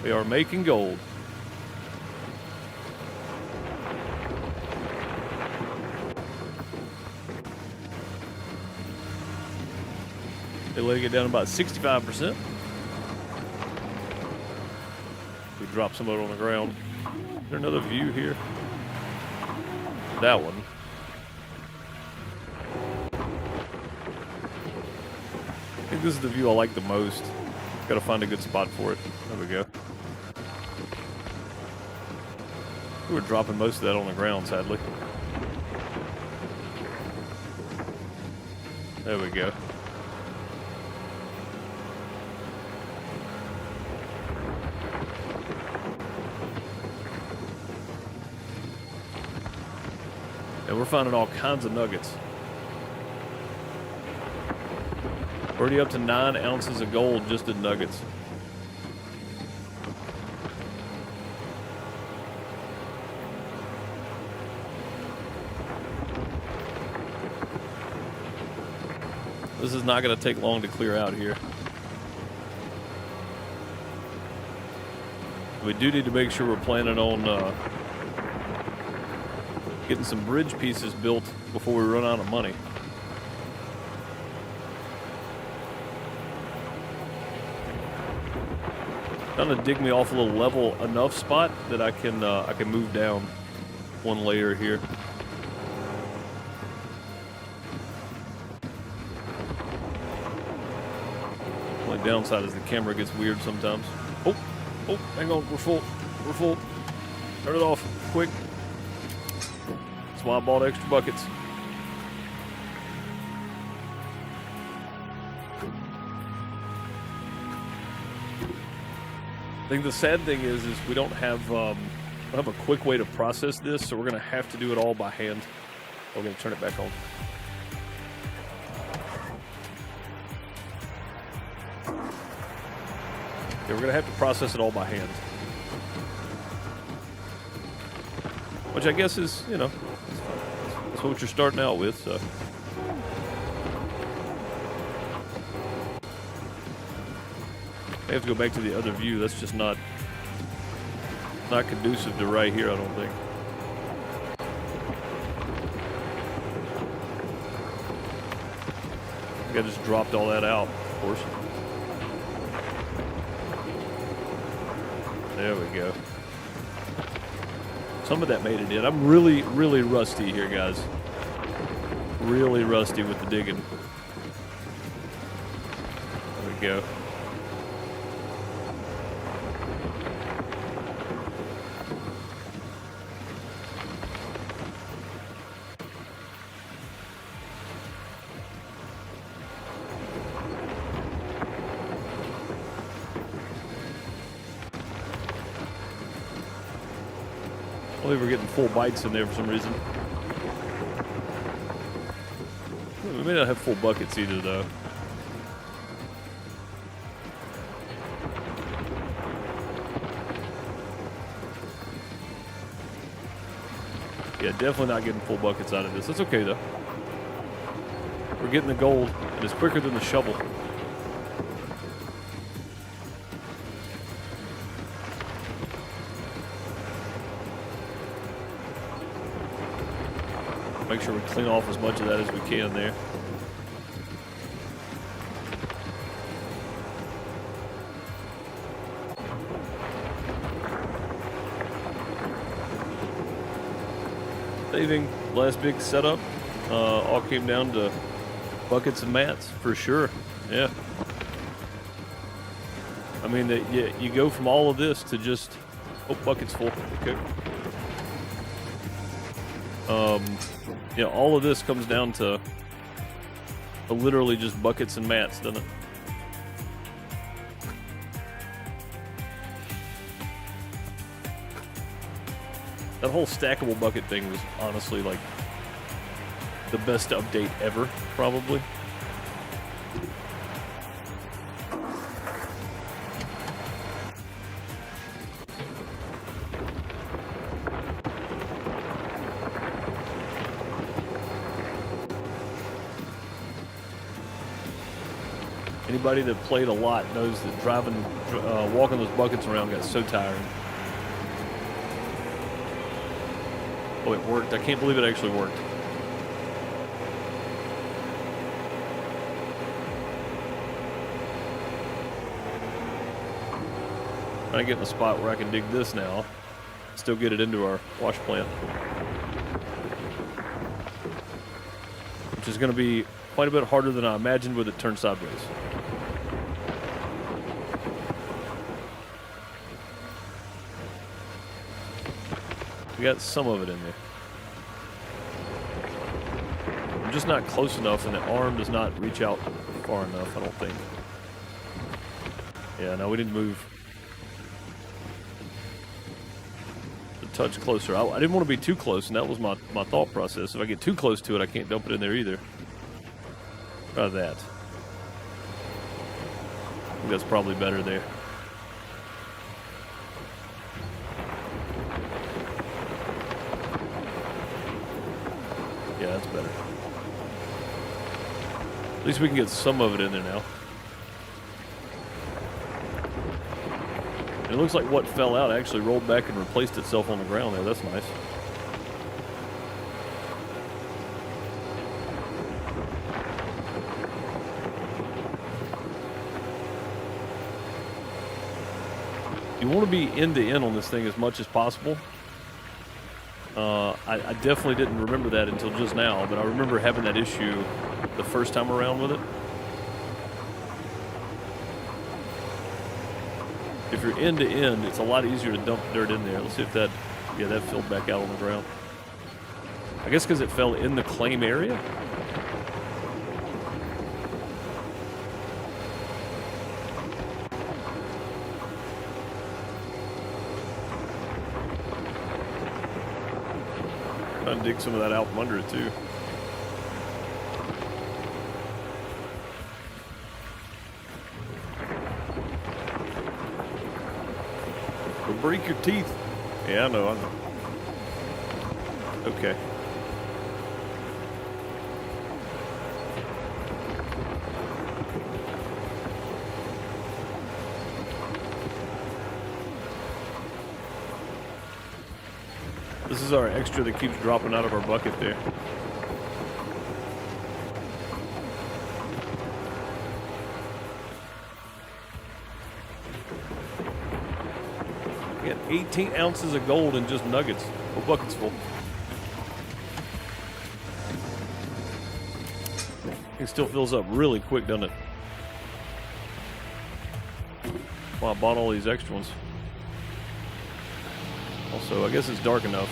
We are making gold. They let it get down about 65%. We drop some of it on the ground. Is there another view here? That one. I think this is the view I like the most. Gotta find a good spot for it. There we go. We're dropping most of that on the ground, sadly. There we go. And we're finding all kinds of nuggets. Already up to 9 ounces of gold just in nuggets. This is not going to take long to clear out here. We do need to make sure we're planning on getting some bridge pieces built before we run out of money. Trying to dig me off a little level enough spot that I can move down one layer here. Only downside is the camera gets weird sometimes. Oh, hang on, we're full. We're full. Turn it off, quick. That's why I bought extra buckets. I think the sad thing is we don't have a quick way to process this, so we're gonna have to do it all by hand. We're gonna turn it back on. Yeah, we're gonna have to process it all by hand, which I guess is, you know, that's what you're starting out with. So. I have to go back to the other view. That's just not conducive to right here, I don't think. I think I just dropped all that out, of course. There we go. Some of that made it in. I'm really, really rusty here, guys. Really rusty with the digging. There we go. I believe we're getting full bites in there for some reason. We may not have full buckets either, though. Yeah, definitely not getting full buckets out of this. That's okay, though. We're getting the gold, and it's quicker than the shovel. Make sure we clean off as much of that as we can there. Saving, last big setup, all came down to buckets and mats, for sure. Yeah. I mean, you go from all of this to just, oh, bucket's full. Okay. Yeah, all of this comes down to literally just buckets and mats, doesn't it? That whole stackable bucket thing was honestly like the best update ever, probably. Anybody that played a lot knows that walking those buckets around got so tiring. Oh, it worked. I can't believe it actually worked. I get in a spot where I can dig this now, still get it into our wash plant, which is going to be quite a bit harder than I imagined with it turned sideways. We got some of it in there. I'm just not close enough, and the arm does not reach out far enough, I don't think. Yeah, no, we didn't move a touch closer. I didn't want to be too close, and that was my thought process. If I get too close to it, I can't dump it in there either. Try that. think that's probably better there. Yeah, that's better. At least we can get some of it in there now. It looks like what fell out actually rolled back and replaced itself on the ground there. That's nice. You want to be end to end on this thing as much as possible. I definitely didn't remember that until just now, but I remember having that issue the first time around with it. If you're end to end, it's a lot easier to dump dirt in there. Let's see if that, yeah, that filled back out on the ground. I guess because it fell in the claim area. Trying to dig some of that out from under it too. It'll break your teeth. Yeah, I know. Okay. This is our extra that keeps dropping out of our bucket there. We got 18 ounces of gold in just nuggets. The bucket's full. It still fills up really quick, doesn't it? Well, I bought all these extra ones. Also, I guess it's dark enough.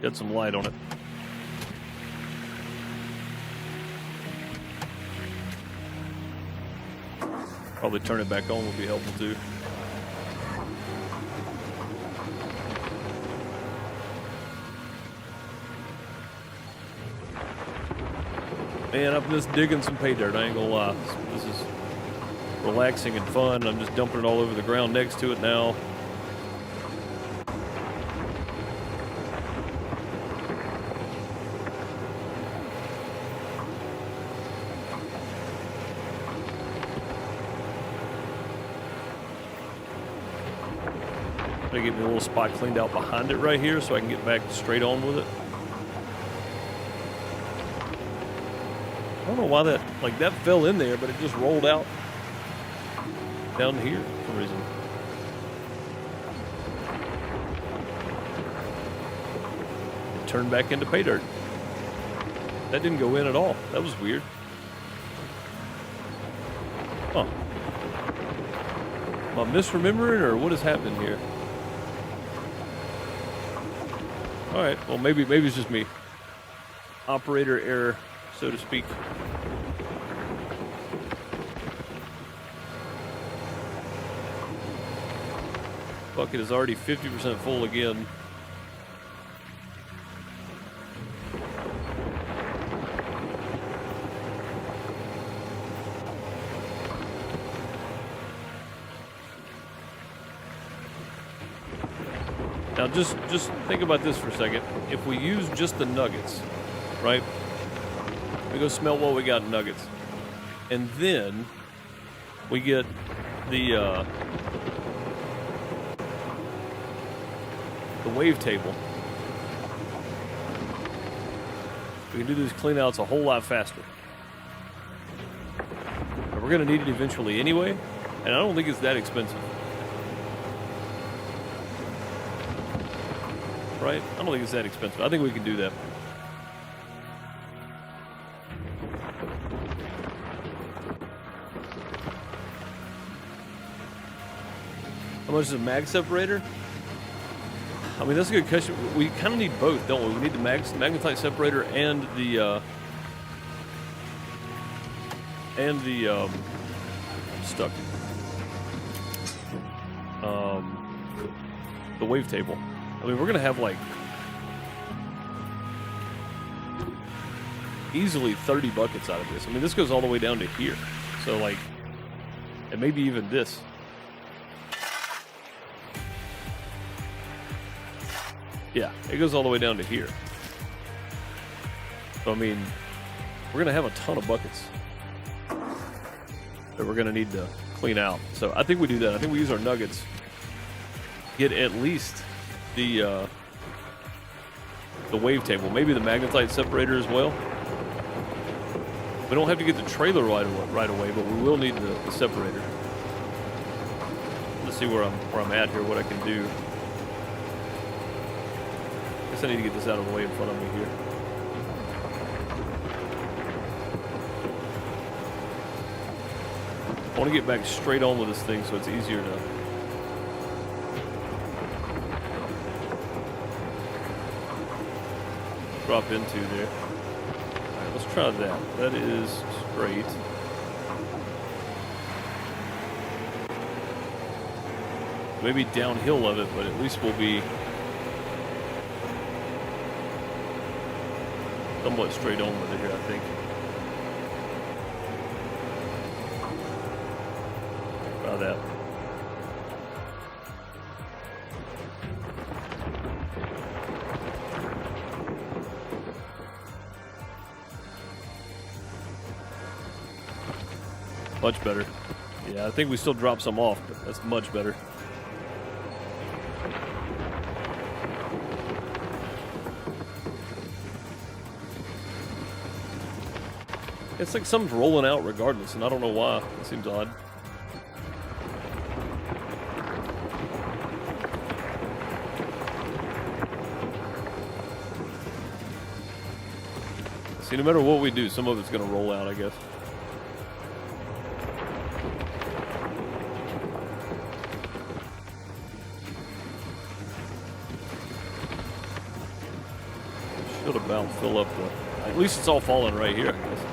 Get some light on it. Probably turn it back on would be helpful too. Man, I'm just digging some pay dirt, I ain't gonna lie. This is relaxing and fun. I'm just dumping it all over the ground next to it now. I'm gonna get me a little spot cleaned out behind it right here so I can get back straight on with it. I don't know why that, like that fell in there, but it just rolled out down here for some reason. It turned back into pay dirt. That didn't go in at all. That was weird. Huh. Am I misremembering or what is happening here? All right, well maybe it's just me. Operator error, so to speak. Bucket is already 50% full again. Now just think about this for a second. If we use just the nuggets, right? We go smell what we got in nuggets. And then we get the wave table. We can do these cleanouts a whole lot faster. And we're going to need it eventually anyway, and I don't think it's that expensive. Right? I don't think it's that expensive. I think we can do that. How much is a mag separator? I mean, that's a good question. We kind of need both, don't we? We need the magnetite separator and the stuck. The wave table. I mean, we're gonna have like easily 30 buckets out of this. I mean, this goes all the way down to here. So, like, and maybe even this. Yeah, it goes all the way down to here. So, I mean, we're going to have a ton of buckets that we're going to need to clean out. So, I think we do that. I think we use our nuggets. Get at least the wavetable. Maybe the magnetite separator as well. We don't have to get the trailer right away, but we will need the separator. Let's see where I'm at here, what I can do. I guess I need to get this out of the way in front of me here. I want to get back straight on with this thing so it's easier to drop into there. Alright, let's try that. That is straight. Maybe downhill of it, but at least we'll be somewhat straight on with it here, I think. Try that. Much better. Yeah, I think we still drop some off, but that's much better. It's like something's rolling out regardless, and I don't know why. It seems odd. See, no matter what we do, some of it's going to roll out, I guess. Should about fill up the... At least it's all falling right here, I guess.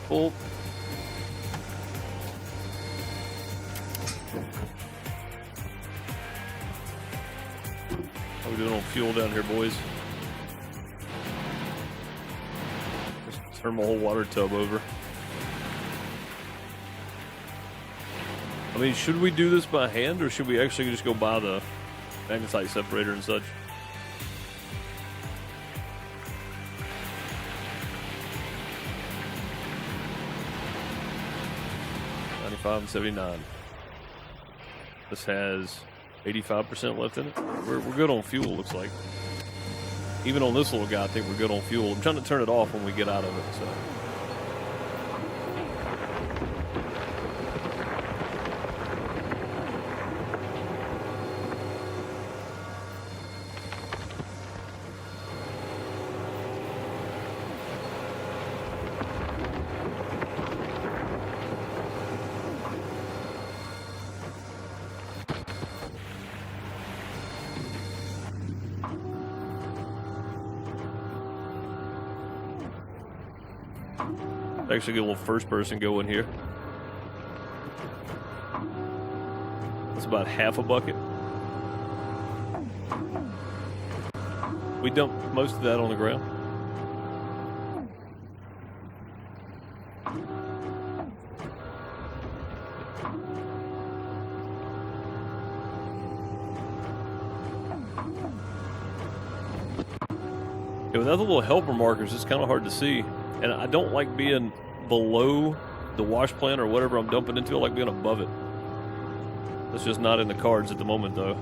Full. How we doing on fuel down here, boys? Just turn my whole water tub over. I mean, should we do this by hand, or should we actually just go buy the magnetite separator and such? 95 and 79. This has 85% left in it. We're good on fuel, looks like. Even on this little guy, I think we're good on fuel. I'm trying to turn it off when we get out of it, so. Actually get a little first person going here. That's about half a bucket. We dumped most of that on the ground. Yeah, without the little helper markers, it's kind of hard to see. And I don't like being below the wash plant or whatever I'm dumping into. I like being above it. That's just not in the cards at the moment, though.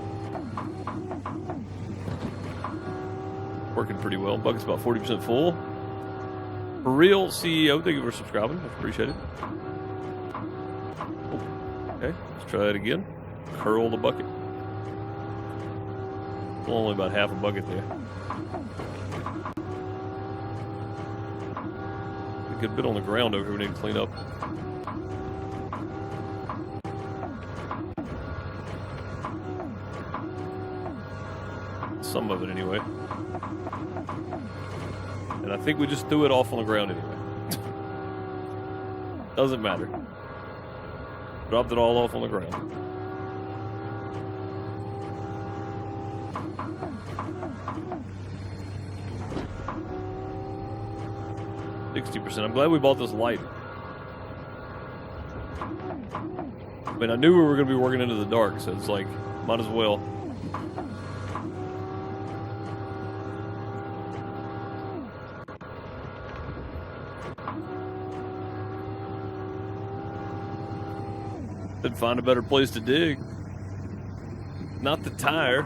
Working pretty well. Bucket's about 40% full. For real, CEO, thank you for subscribing. I appreciate it. Okay, let's try that again. Curl the bucket. Only about half a bucket there. Good bit on the ground over here we need to clean up. Some of it anyway. And I think we just threw it off on the ground anyway. Doesn't matter. Dropped it all off on the ground. %. I'm glad we bought this light. I mean, I knew we were going to be working into the dark, so it's like, might as well. Didn't find a better place to dig. Not the tire.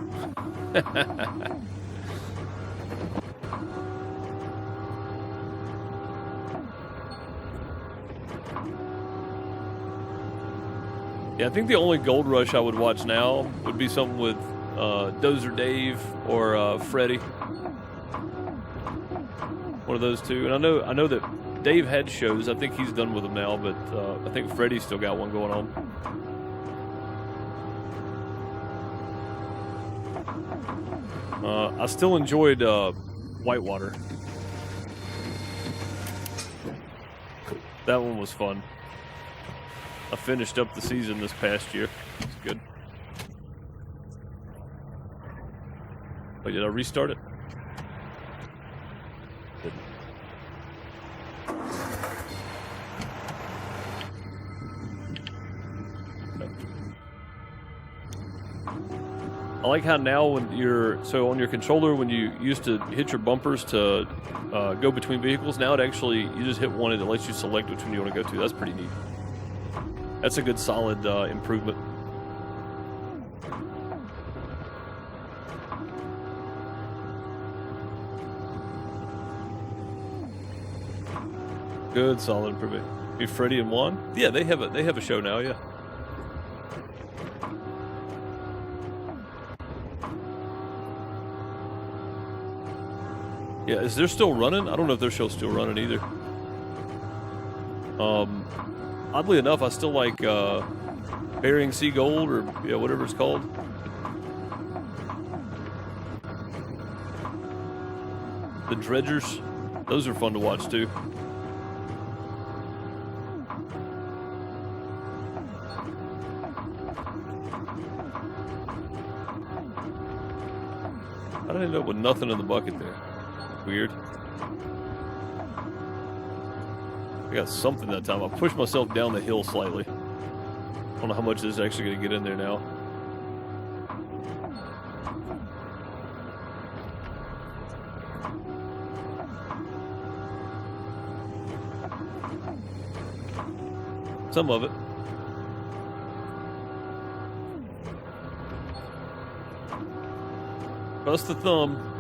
Yeah, I think the only gold rush I would watch now would be something with Dozer Dave or Freddy. One of those two. And I know that Dave had shows. I think he's done with them now, but I think Freddy's still got one going on. I still enjoyed Whitewater. That one was fun. I finished up the season this past year. It's good. Wait, did I restart it? Didn't. No. I like how now when you're, so on your controller, when you used to hit your bumpers to go between vehicles, now it actually, you just hit one and it lets you select which one you want to go to. That's pretty neat. That's a good solid improvement. Good solid improvement. Be Freddy and Juan? Yeah, they have a show now, yeah. Yeah, is there still running? I don't know if their show's still running either. Oddly enough, I still like Burying Sea Gold, or yeah, whatever it's called. The Dredgers, those are fun to watch too. I didn't end up with nothing in the bucket there. Weird. I got something that time. I pushed myself down the hill slightly. I don't know how much this is actually going to get in there now. Some of it. Bust the thumb.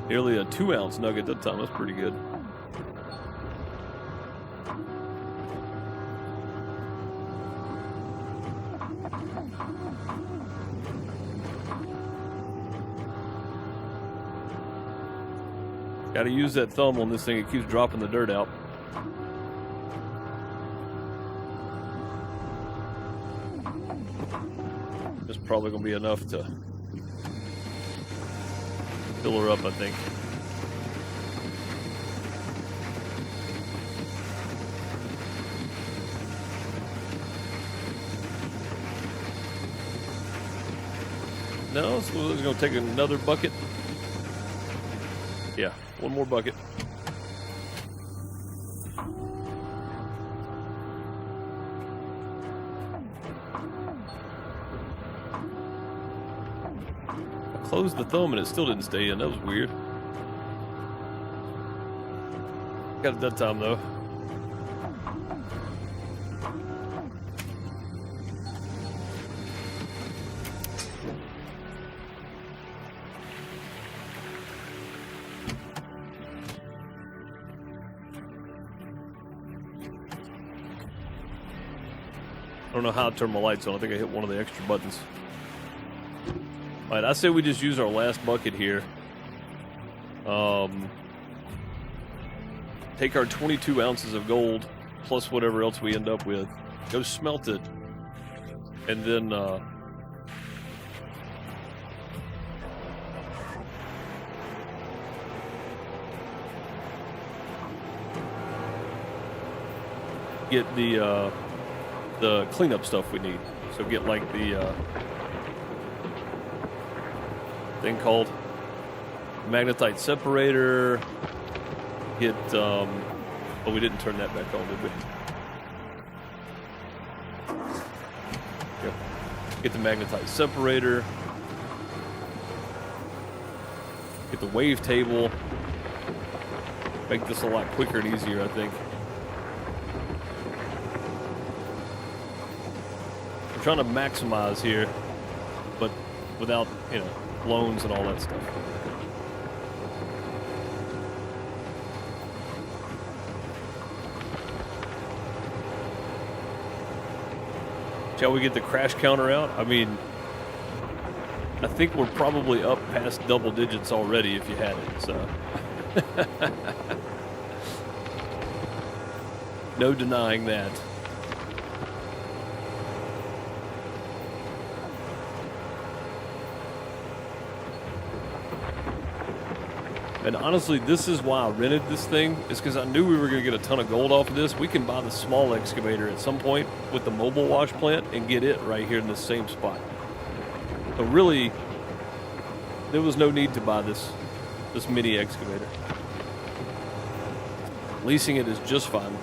Nearly a 2-ounce nugget that time. That's pretty good. Got to use that thumb on this thing. It keeps dropping the dirt out. It's probably going to be enough to fill her up, I think. No, so we're going to take another bucket. Yeah, one more bucket. Closed the thumb and it still didn't stay in. That was weird. Got it that time though. I don't know how to turn my lights on. I think I hit one of the extra buttons. Alright, I say we just use our last bucket here. Take our 22 ounces of gold, plus whatever else we end up with, go smelt it, and then get the cleanup stuff we need. So get like the thing called magnetite separator. Get oh, we didn't turn that back on, did we? Yep. Get the magnetite separator. Get the wave table. Make this a lot quicker and easier, I think. I'm trying to maximize here, but without, you know, loans and all that stuff. Shall we get the crash counter out? I mean, I think we're probably up past double digits already if you had it, so. No denying that. And honestly, this is why I rented this thing, is because I knew we were going to get a ton of gold off of this. We can buy the small excavator at some point with the mobile wash plant and get it right here in the same spot. So really, there was no need to buy this mini excavator. Leasing it is just fine.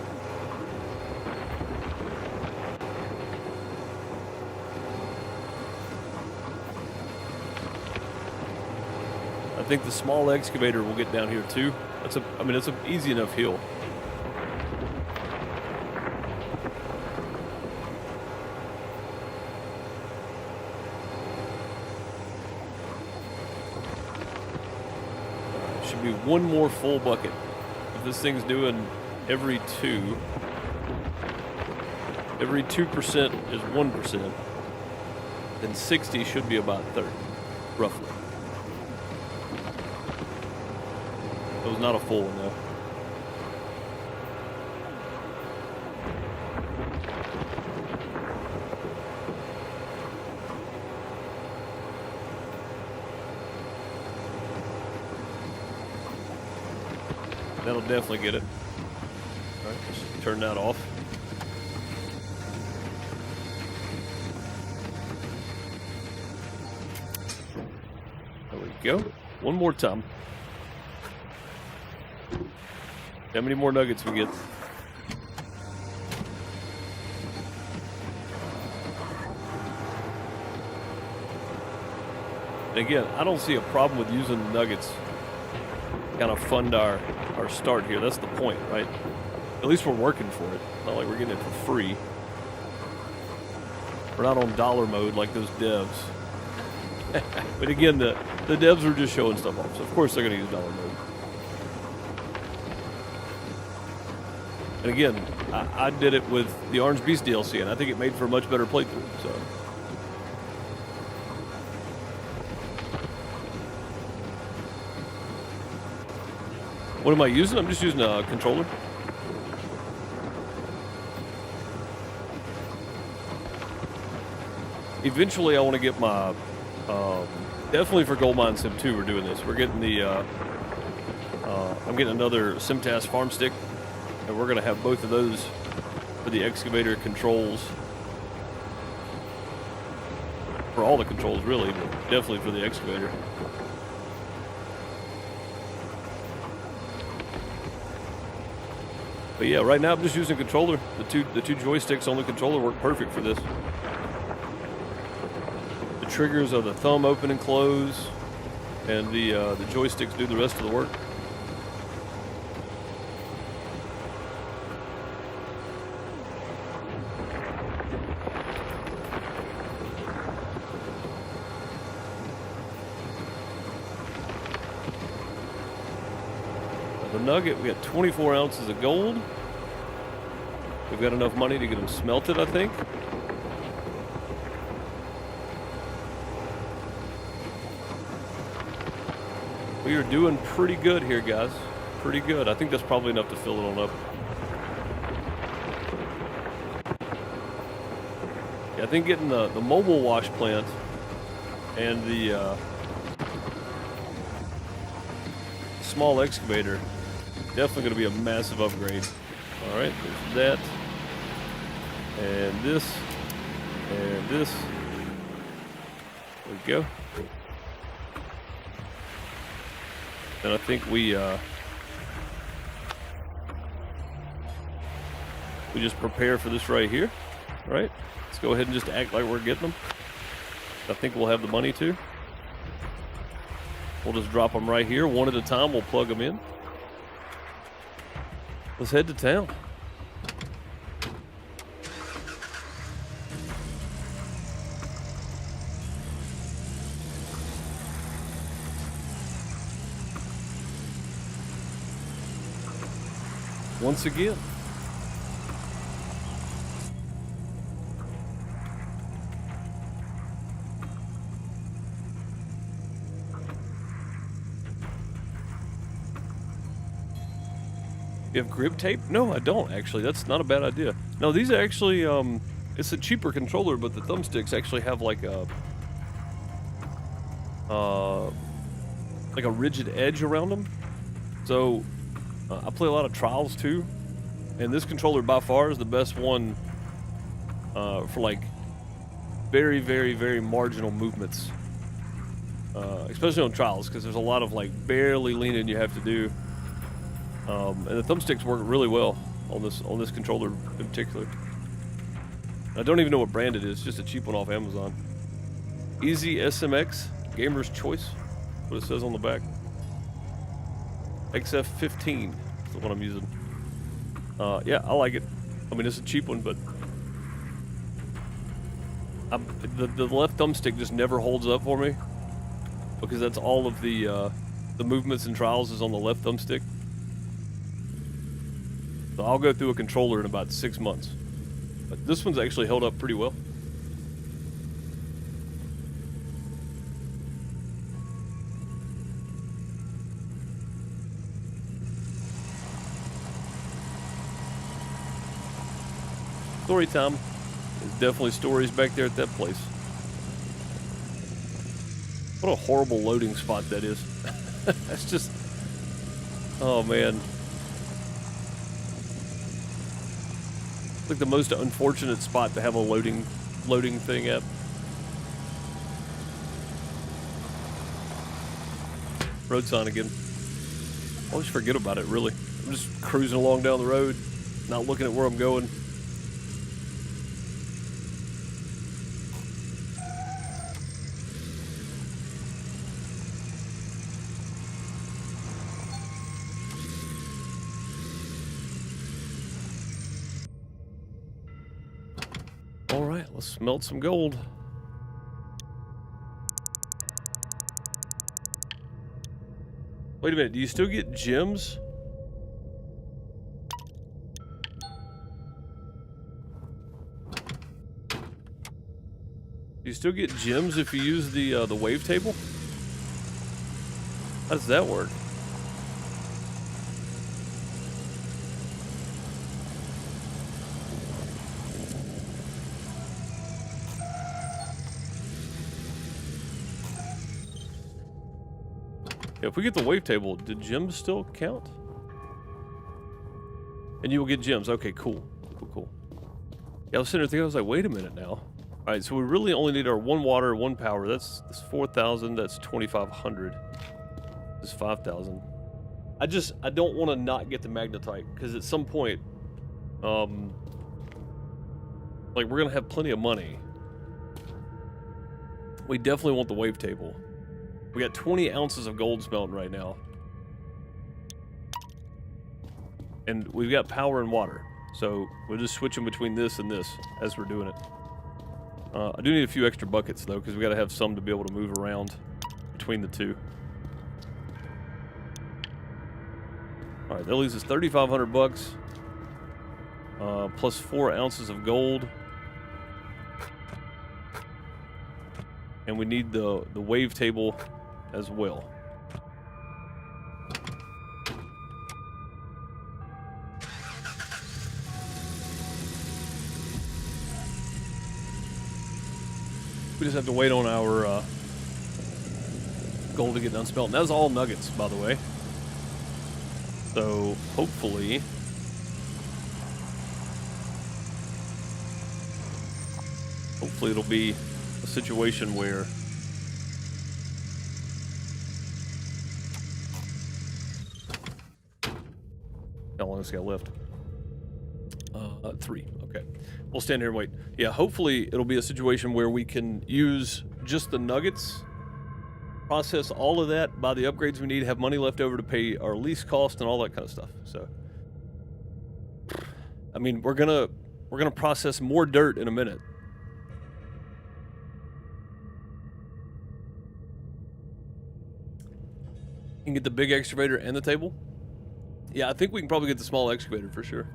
I think the small excavator will get down here too. I mean, it's an easy enough hill. Should be one more full bucket. If this thing's doing every 2% is 1%, then 60 should be about 30, roughly. It was not a full one though. That'll definitely get it. All right, just turn that off. There we go. One more time. How many more nuggets we get? And again, I don't see a problem with using the nuggets to kind of fund our start here. That's the point, right? At least we're working for it. Not like we're getting it for free. We're not on dollar mode like those devs. But again, the devs are just showing stuff off, so of course they're going to use dollar mode. And again, I did it with the Orange Beast DLC, and I think it made for a much better playthrough. So, what am I using? I'm just using a controller. Eventually, I want to get my definitely for Gold Mine Sim 2. We're doing this. We're getting the I'm getting another SimTask farm stick. And we're going to have both of those for the excavator controls. For all the controls, really, but definitely for the excavator. But yeah, right now I'm just using a controller. The two joysticks on the controller work perfect for this. The triggers are the thumb open and close, and the joysticks do the rest of the work. The nugget, we got 24 ounces of gold. We've got enough money to get them smelted, I think. We are doing pretty good here, guys. Pretty good. I think that's probably enough to fill it on up. Yeah, I think getting the mobile wash plant and the small excavator definitely going to be a massive upgrade. All right, there's that. and this, and this. There we go. And I think we just prepare for this right here, right? Let's go ahead and just act like we're getting them. I think we'll have the money to. We'll just drop them right here, one at a time. We'll plug them in. Let's head to town. Once again. You have grip tape? No, I don't actually. That's not a bad idea. No, these are actually, it's a cheaper controller, but the thumbsticks actually have like a rigid edge around them. So I play a lot of trials too, and this controller by far is the best one for like very, very, very marginal movements, especially on trials, because there's a lot of like barely leaning you have to do. And the thumbsticks work really well on this controller in particular. I don't even know what brand it is, just a cheap one off Amazon. Easy SMX, Gamer's Choice, what it says on the back. XF15 is the one I'm using. Yeah, I like it. I mean, it's a cheap one, but the left thumbstick just never holds up for me, because that's all of the movements and trials is on the left thumbstick. So I'll go through a controller in about 6 months. But this one's actually held up pretty well. Story time. There's definitely stories back there at that place. What a horrible loading spot that is. That's just... Oh, man. Like the most unfortunate spot to have a loading thing at. Road sign again. I always forget about it, really. I'm just cruising along down the road, not looking at where I'm going. Alright, let's smelt some gold. Wait a minute, do you still get gems? Do you still get gems if you use the wavetable? How does that work? Yeah, if we get the wavetable, do gems still count? And you will get gems. Okay, cool. Cool. Yeah, I was sitting there thinking, I was like, wait a minute now. Alright, so we really only need our 1 water, 1 power. That's 4,000, that's 2,500. This is 5,000. I don't want to not get the magnetite, because at some point, like, we're going to have plenty of money. We definitely want the wavetable. We got 20 ounces of gold smelting right now. And we've got power and water. So we're just switching between this and this as we're doing it. I do need a few extra buckets though, because we got to have some to be able to move around between the two. Alright, that leaves us 3,500 bucks. Plus 4 ounces of gold. And we need the wavetable as well. We just have to wait on our gold to get done smelting. That was all nuggets, by the way. So hopefully hopefully it'll be a situation where how long has it got left? 3. Okay. We'll stand here and wait. Yeah, hopefully it'll be a situation where we can use just the nuggets, process all of that, buy the upgrades we need, have money left over to pay our lease cost and all that kind of stuff. So, I mean, we're gonna process more dirt in a minute. You can get the big excavator and the table. Yeah, I think we can probably get the small excavator for sure.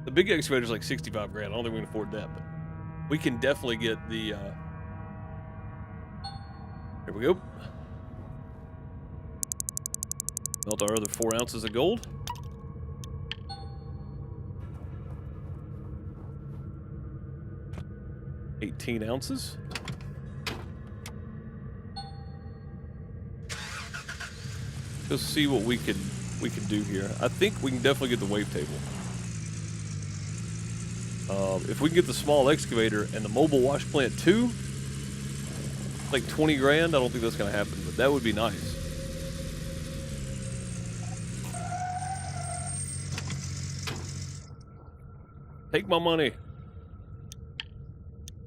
The big excavator's like 65 grand. I don't think we can afford that, but we can definitely get the, here we go. Melt our other 4 ounces of gold. $18 ounces. Let's see what we can do here. I think we can definitely get the wave table. If we can get the small excavator and the mobile wash plant too, like 20 grand, I don't think that's going to happen, but that would be nice. Take my money.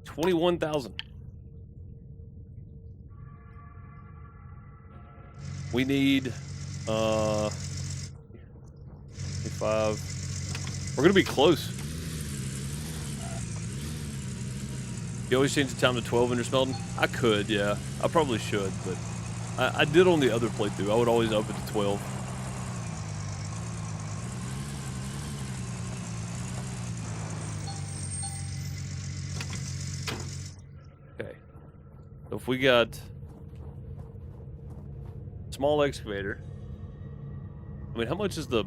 21,000. We need 25. We're going to be close. You always change the time to 12 when you're smelting? I could, yeah. I probably should, but I did on the other playthrough. I would always up it to 12. Okay. So if we got small excavator. I mean, how much is the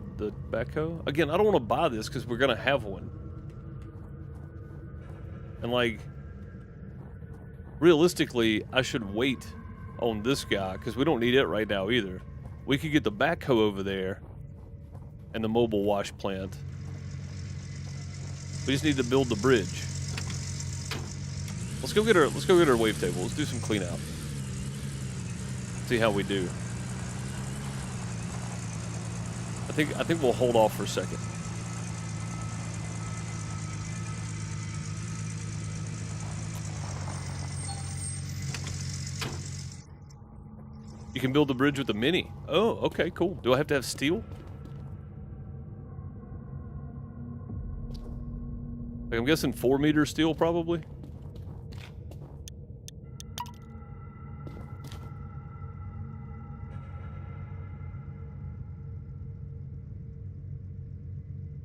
backhoe? Again, I don't want to buy this because we're going to have one. And like, realistically, I should wait on this guy because we don't need it right now either. We could get the backhoe over there and the mobile wash plant. We just need to build the bridge. Let's go get our wave table. Let's do some clean out. See how we do. I think we'll hold off for a second. You can build the bridge with the mini. Oh, okay, cool. Do I have to have steel? Like, I'm guessing 4 meter steel, probably.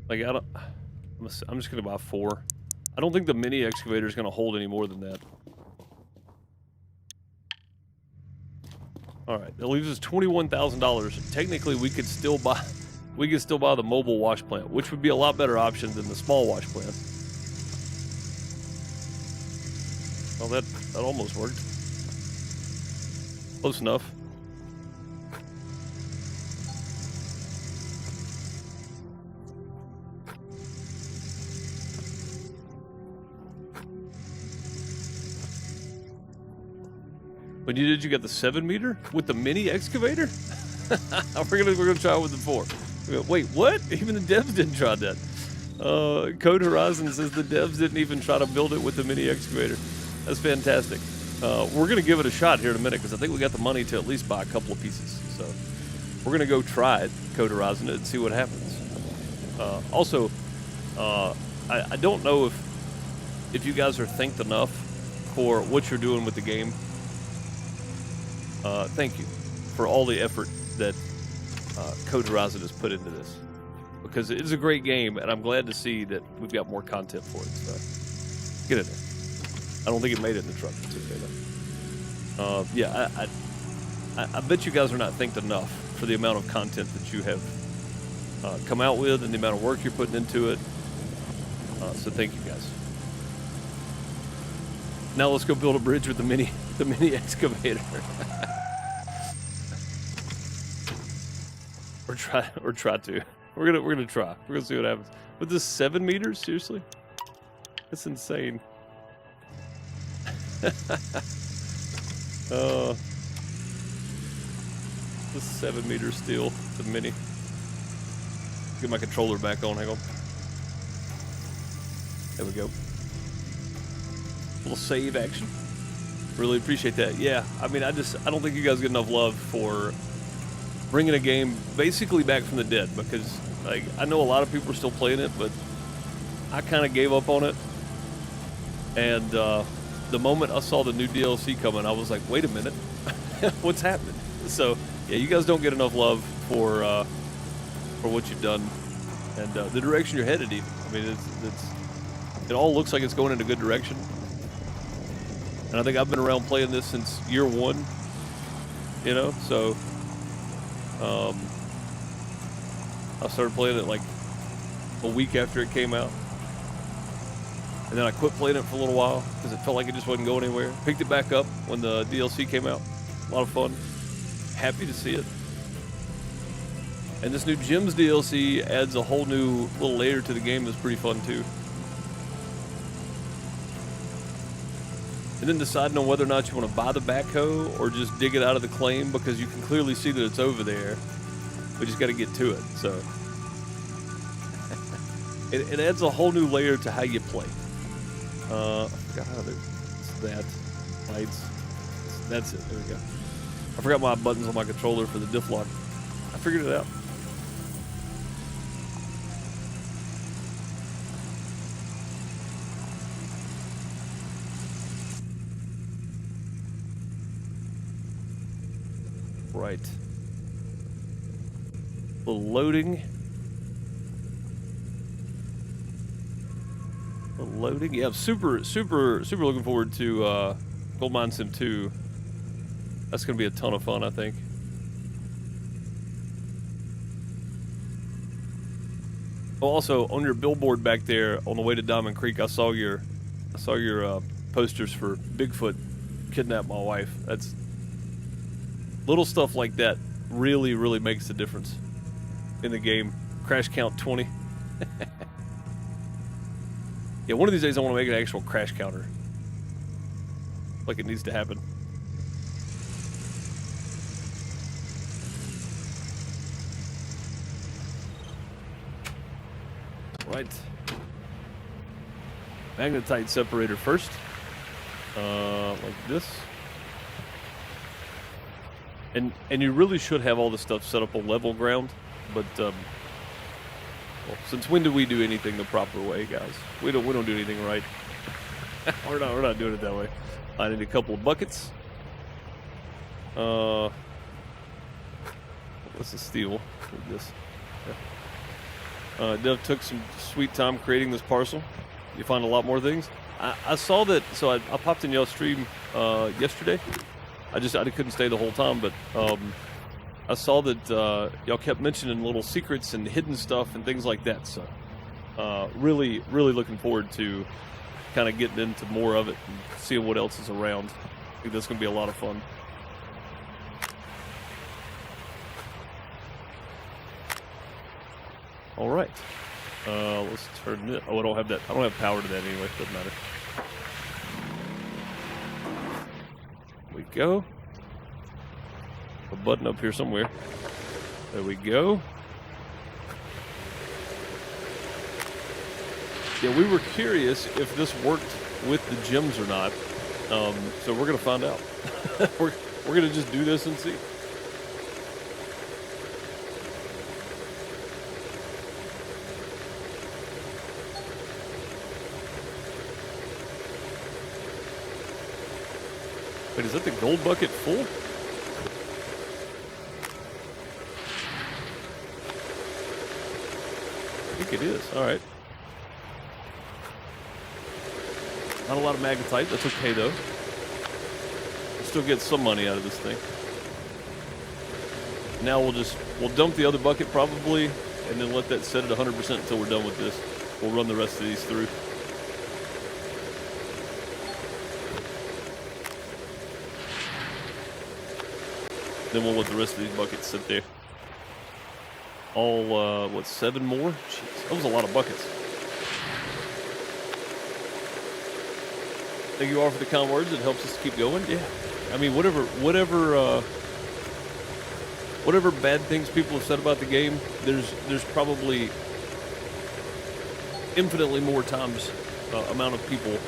Like, I'm just gonna buy 4. I don't think the mini excavator is gonna hold any more than that. All right, that leaves us $21,000. Technically, we could still buy the mobile wash plant, which would be a lot better option than the small wash plant. Well, that almost worked. Close enough. When you get the 7 meter with the mini excavator? we're gonna try it with the 4. Wait, what? Even the devs didn't try that. Code Horizon says the devs didn't even try to build it with the mini excavator. That's fantastic. We're gonna give it a shot here in a minute because I think we got the money to at least buy a couple of pieces. So we're gonna go try it, Code Horizon, and see what happens. Also, I don't know if you guys are thanked enough for what you're doing with the game. Thank you for all the effort that Code Horizon has put into this, because it is a great game, and I'm glad to see that we've got more content for it. So get in there. I don't think it made it in the truck. It's okay though. Yeah, I bet you guys are not thanked enough for the amount of content that you have come out with and the amount of work you're putting into it. So thank you guys. Now let's go build a bridge with the mini excavator. or try to. We're gonna try. We're gonna see what happens. With this 7 meters, seriously? That's insane. This 7-meter steel. It's a mini. Get my controller back on. Hang on. There we go. Little save action. Really appreciate that. Yeah, I mean, I don't think you guys get enough love for bringing a game basically back from the dead, because like I know a lot of people are still playing it, but I kind of gave up on it. And the moment I saw the new DLC coming, I was like, wait a minute, what's happening? So yeah, you guys don't get enough love for what you've done and the direction you're headed. Even, I mean, it all looks like it's going in a good direction. And I think I've been around playing this since year 1, you know, so I started playing it like a week after it came out. And then I quit playing it for a little while because it felt like it just wasn't going anywhere. Picked it back up when the DLC came out. A lot of fun. Happy to see it. And this new Gems DLC adds a whole new little layer to the game that's pretty fun too. And then deciding on whether or not you want to buy the backhoe or just dig it out of the claim, because you can clearly see that it's over there. We just got to get to it. So it adds a whole new layer to how you play. I forgot how it's that. Lights. That's it. There we go. I forgot my buttons on my controller for the diff lock. I figured it out. Right. A little loading. Loading. Yeah, I'm super looking forward to Gold Mine Sim 2. That's going to be a ton of fun, I think. Oh, also, on your billboard back there on the way to Diamond Creek, I saw your posters for Bigfoot kidnapped my wife. That's little stuff like that really makes a difference in the game. Crash count 20. Yeah, one of these days I want to make an actual crash counter. Like it needs to happen. Right. Magnetite separator first. Like this. And you really should have all this stuff set up on level ground, but well, since when do we do anything the proper way, guys? We don't do anything right. we're not doing it that way. I need a couple of buckets. What's the steel? This. Yeah. Dev took some sweet time creating this parcel. You find a lot more things. I saw that, so I popped in y'all's stream yesterday. I couldn't stay the whole time, but I saw that y'all kept mentioning little secrets and hidden stuff and things like that. So really looking forward to kind of getting into more of it and seeing what else is around. I think that's going to be a lot of fun. All right, let's turn it. Oh, I don't have that. I don't have power to that anyway. Doesn't matter. There we go. A button up here somewhere. There we go. Yeah, we were curious if this worked with the gems or not. So we're gonna find out. we're gonna just do this and see. Wait, is that the gold bucket full? I think it is. All right. Not a lot of magnetite. That's okay, though. We'll still get some money out of this thing. Now we'll dump the other bucket probably, and then let that set at 100% until we're done with this. We'll run the rest of these through. Then we'll let the rest of these buckets sit there. All, what, 7 more? Jeez, that was a lot of buckets. Thank you all for the kind words. It helps us keep going. Yeah. I mean, whatever bad things people have said about the game, there's probably infinitely more times amount of people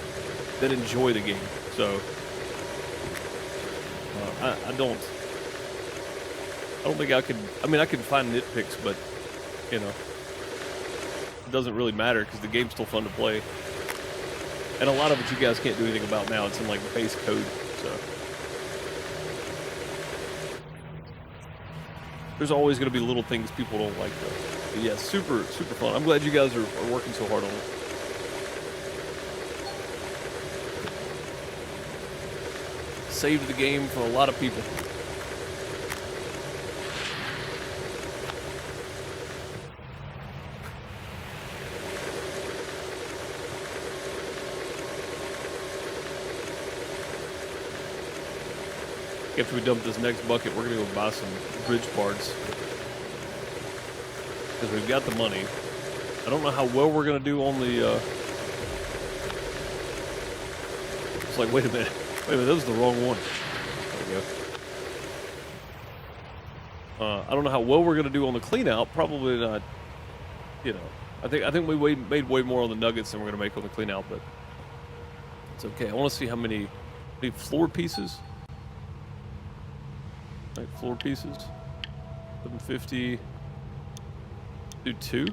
that enjoy the game. So I don't think I could. I mean, I can find nitpicks, but you know, it doesn't really matter because the game's still fun to play. And a lot of it you guys can't do anything about now. It's in like base code, so there's always going to be little things people don't like though. But yeah, super fun. I'm glad you guys are working so hard on it. Saved the game for a lot of people. After we dump this next bucket, we're going to go buy some bridge parts. Because we've got the money. I don't know how well we're going to do on the... It's like, wait a minute, that was the wrong one. There we go. I don't know how well we're going to do on the clean out. Probably not, you know. I think we made way more on the nuggets than we're going to make on the clean out, but it's okay. I want to see how many floor pieces. Right, floor pieces. 750. Do 2.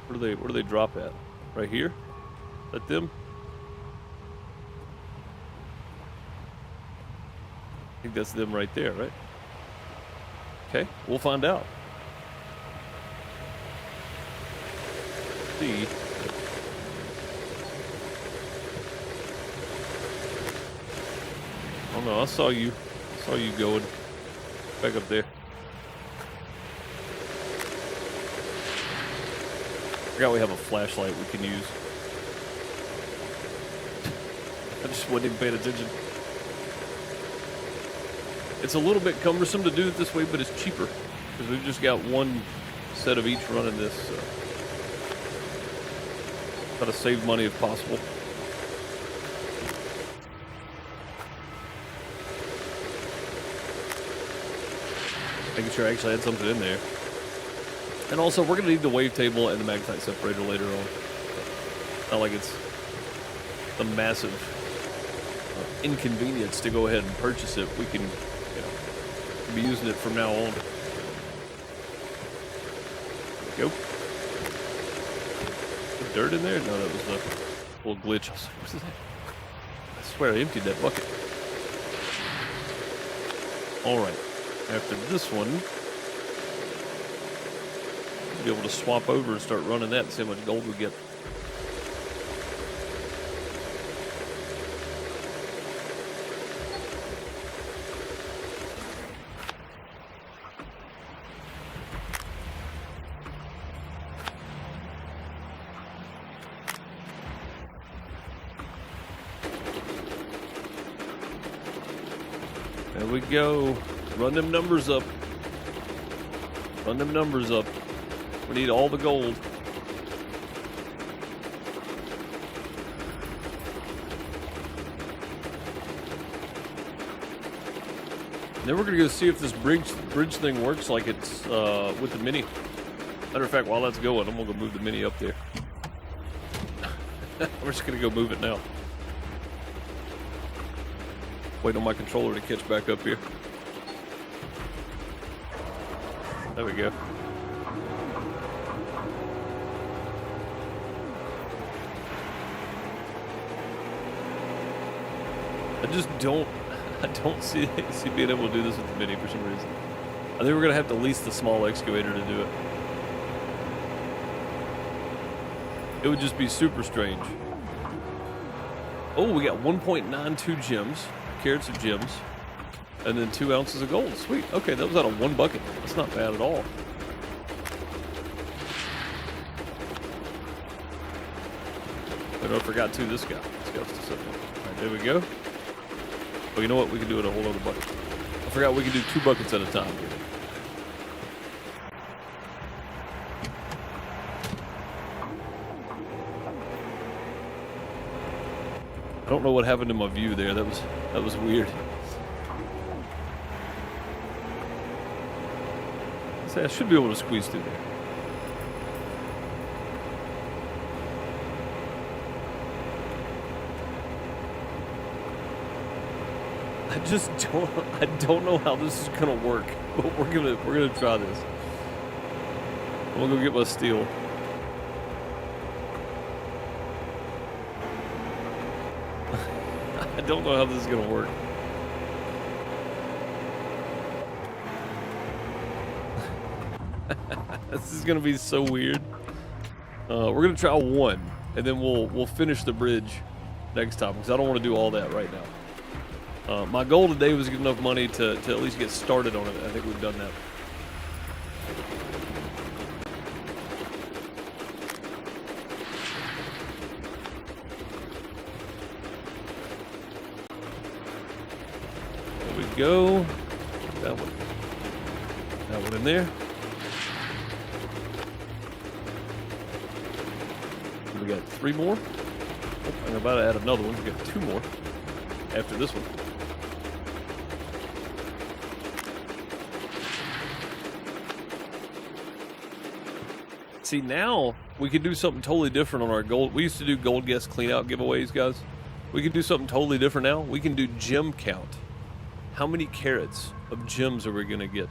Where do they drop at? Right here? Is that them? I think that's them right there, right? Okay, we'll find out. See. Oh no, I saw you going back up there. Forgot we have a flashlight we can use. I just wasn't even paying attention. It's a little bit cumbersome to do it this way, but it's cheaper because we've just got one set of each running this. So. Try to save money if possible. Making sure I actually had something in there. And also, we're going to need the wavetable and the magnetite separator later on. Not like it's a massive inconvenience to go ahead and purchase it. We can, you know, be using it from now on. There we go. The dirt in there? No, that was a little glitch. I was like, what's that? I swear I emptied that bucket. All right. After this one, we'll be able to swap over and start running that and see how much gold we get. There we go. Run them numbers up. Run them numbers up. We need all the gold. Then we're going to go see if this bridge thing works like it's with the Mini. Matter of fact, while that's going, I'm going to go move the Mini up there. We're just going to go move it now. Wait on my controller to catch back up here. There we go. I don't see being able to do this with the Mini for some reason. I think we're gonna have to lease the small excavator to do it. It would just be super strange. Oh, we got 1.92 gems, carats of gems. And then 2 ounces of gold. Sweet. Okay, that was out of 1 bucket. That's not bad at all. But I forgot too this guy. This guy's just sitting there. Alright, there we go. Well, you know what? We can do it a whole other bucket. I forgot we can do 2 buckets at a time. I don't know what happened to my view there. That was weird. I should be able to squeeze through there. I don't know how this is gonna work, but we're gonna try this. I'm gonna go get my steel. I don't know how this is gonna work. This is gonna be so weird. We're gonna try one, and then we'll finish the bridge next time because I don't want to do all that right now. My goal today was to get enough money to at least get started on it. I think we've done that. There we go. That one in there. We got 3 more. Oh, I'm about to add another one. We got 2 more after this one. See, now we can do something totally different on our gold. We used to do gold guest cleanout giveaways, guys. We can do something totally different now. We can do gem count. How many carats of gems are we going to get?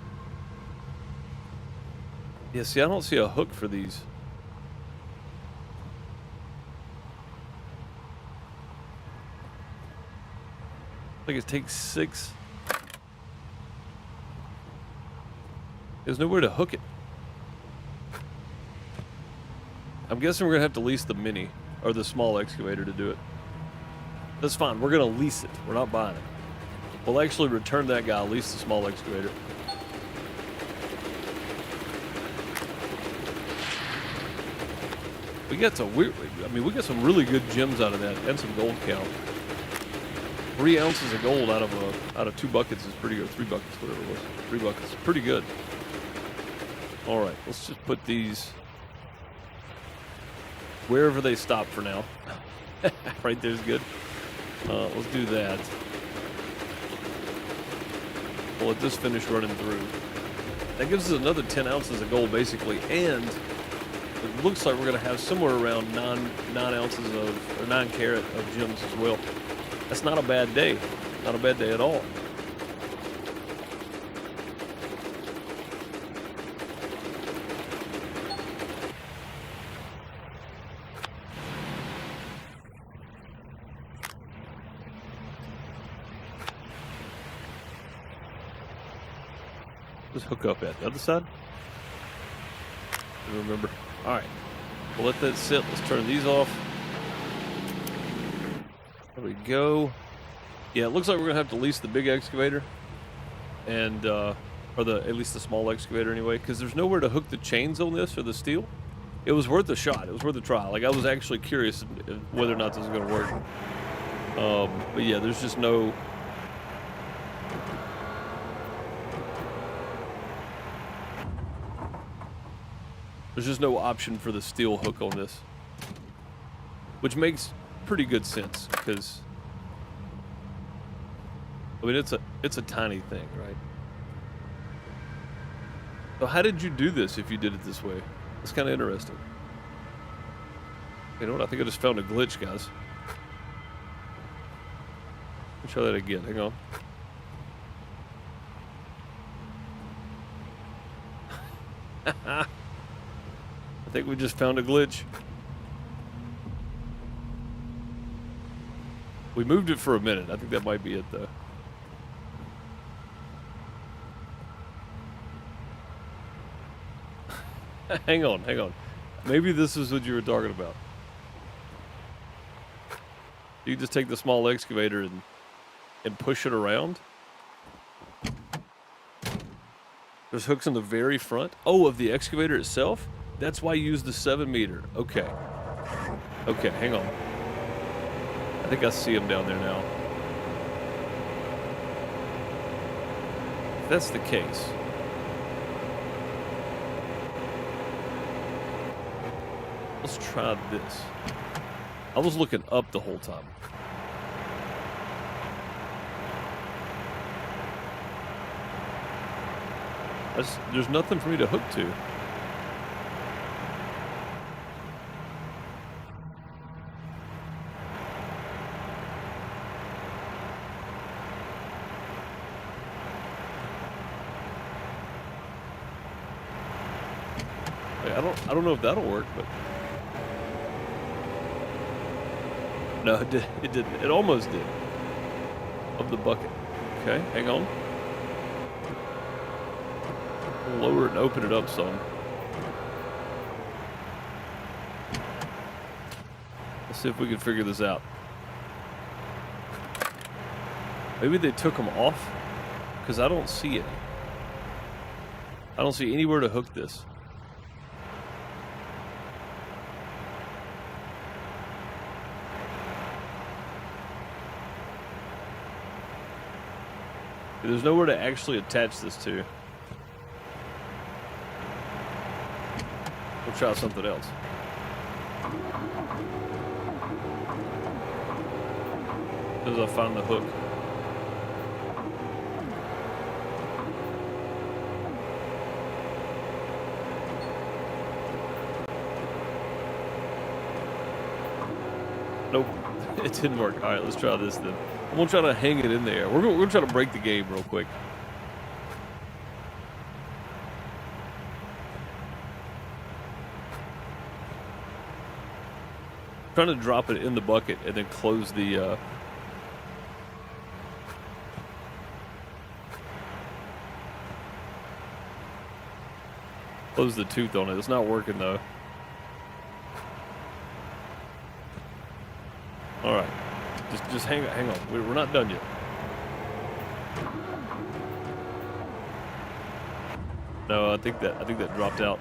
Yeah, see, I don't see a hook for these. I think it takes 6. There's nowhere to hook it. I'm guessing we're gonna have to lease the mini or the small excavator to do it. That's fine. We're gonna lease it. We're not buying it. We'll actually return that guy, lease the small excavator. We got some weird. I mean, we got some really good gems out of that, and some gold count. 3 ounces of gold out of 2 buckets is pretty good. 3 buckets, whatever it was. 3 buckets, pretty good. All right, let's just put these wherever they stop for now. Right there's good. Let's do that. We'll let this finish running through. That gives us another 10 ounces of gold, basically, and it looks like we're going to have somewhere around 9 ounces of, or 9 carat of gems as well. That's not a bad day. Not a bad day at all. Just hook up at the other side. Remember. All right. We'll let that sit. Let's turn these off. There we go. Yeah, it looks like we're gonna have to lease the big excavator, and or at least the small excavator anyway, because there's nowhere to hook the chains on this or the steel. It was worth a shot. It was worth a try. Like, I was actually curious whether or not this was gonna work. But yeah, there's just no. There's just no option for the steel hook on this, which makes pretty good sense because, I mean, it's a tiny thing, right? So how did you do this if you did it this way? It's kind of interesting. You know what? I think I just found a glitch, guys. Let me try that again. Hang on. I think we just found a glitch. We moved it for a minute. I think that might be it, though. Hang on, hang on. Maybe this is what you were talking about. You just take the small excavator and push it around. There's hooks in the very front. Oh, of the excavator itself? That's why you use the 7 meter. Okay. Okay, hang on. I think I see him down there now. If that's the case. Let's try this. I was looking up the whole time. There's nothing for me to hook to. I don't know if that'll work, but no, it didn't. It almost did. Of the bucket. Okay, hang on. We'll lower it and open it up some. Let's see if we can figure this out. Maybe they took them off, because I don't see it. I don't see anywhere to hook this. There's nowhere to actually attach this to. We'll try something else. As soon as I find the hook. Nope, it didn't work. All right, let's try this then. I'm gonna try to hang it in there. We're gonna try to break the game real quick. Trying to drop it in the bucket and then close the. Close the tooth on it. It's not working though. All right. Just hang on. We're not done yet. No, I think that dropped out.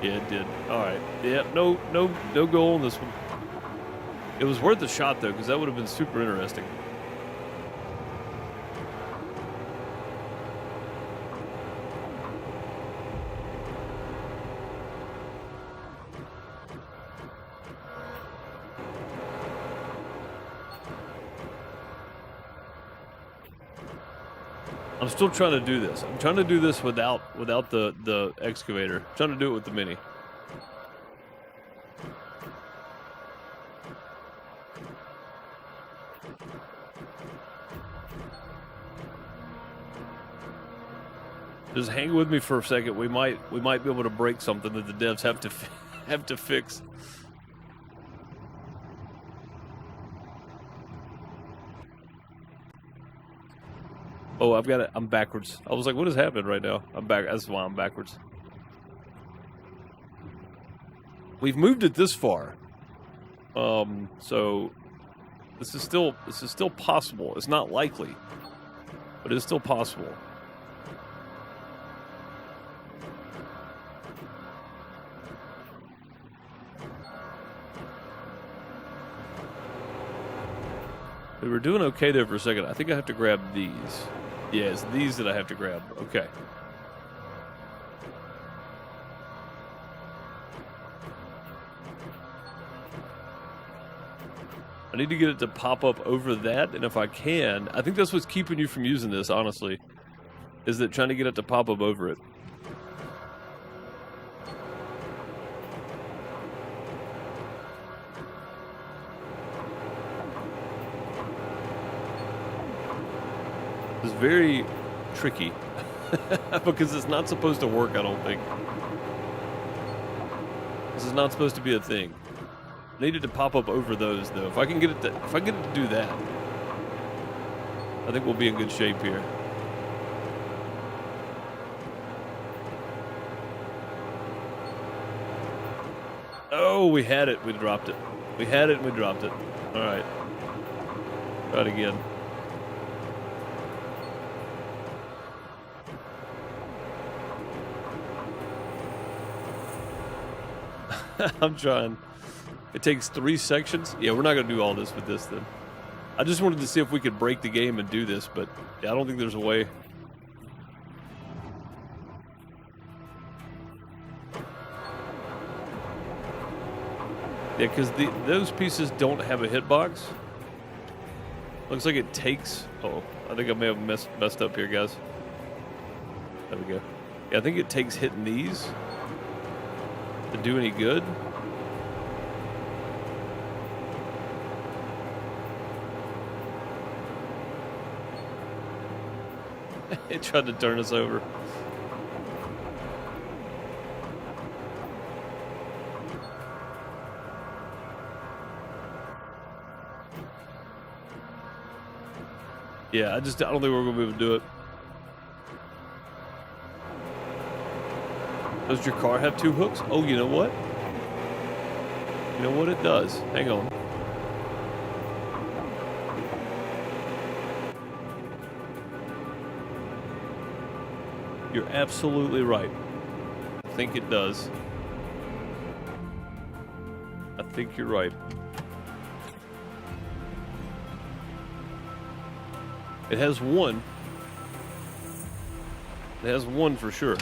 Yeah, it did. All right. Yeah, no goal on this one. It was worth a shot though, because that would have been super interesting. I'm still trying to do this. I'm trying to do this without the excavator. I'm trying to do it with the Mini. Just hang with me for a second. We might be able to break something that the devs have to fix. Oh, I've got it. I'm backwards. I was like, what is happening right now? I'm back. That's why I'm backwards. We've moved it this far. So this is still possible. It's not likely, but it's still possible. We were doing okay there for a second. I think I have to grab these. Yeah, it's these that I have to grab. Okay. I need to get it to pop up over that, and if I can, I think that's what's keeping you from using this, honestly, is that trying to get it to pop up over it. It's very tricky because it's not supposed to work, I don't think. This is not supposed to be a thing. I need it to pop up over those though. If I can get it to do that, I think we'll be in good shape here. Oh, we had it, we dropped it. We had it and we dropped it. All right. Try it again. I'm trying. It takes 3 sections. Yeah, we're not going to do all this with this then. I just wanted to see if we could break the game and do this, but yeah, I don't think there's a way. Yeah, because those pieces don't have a hitbox. Looks like it takes... Oh, I think I may have messed up here, guys. There we go. Yeah, I think it takes hitting these to do any good. It tried to turn us over. Yeah, I don't think we're gonna be able to do it. Does your car have 2 hooks? Oh, you know what? You know what it does? Hang on. You're absolutely right. I think it does. I think you're right. It has one. It has one for sure.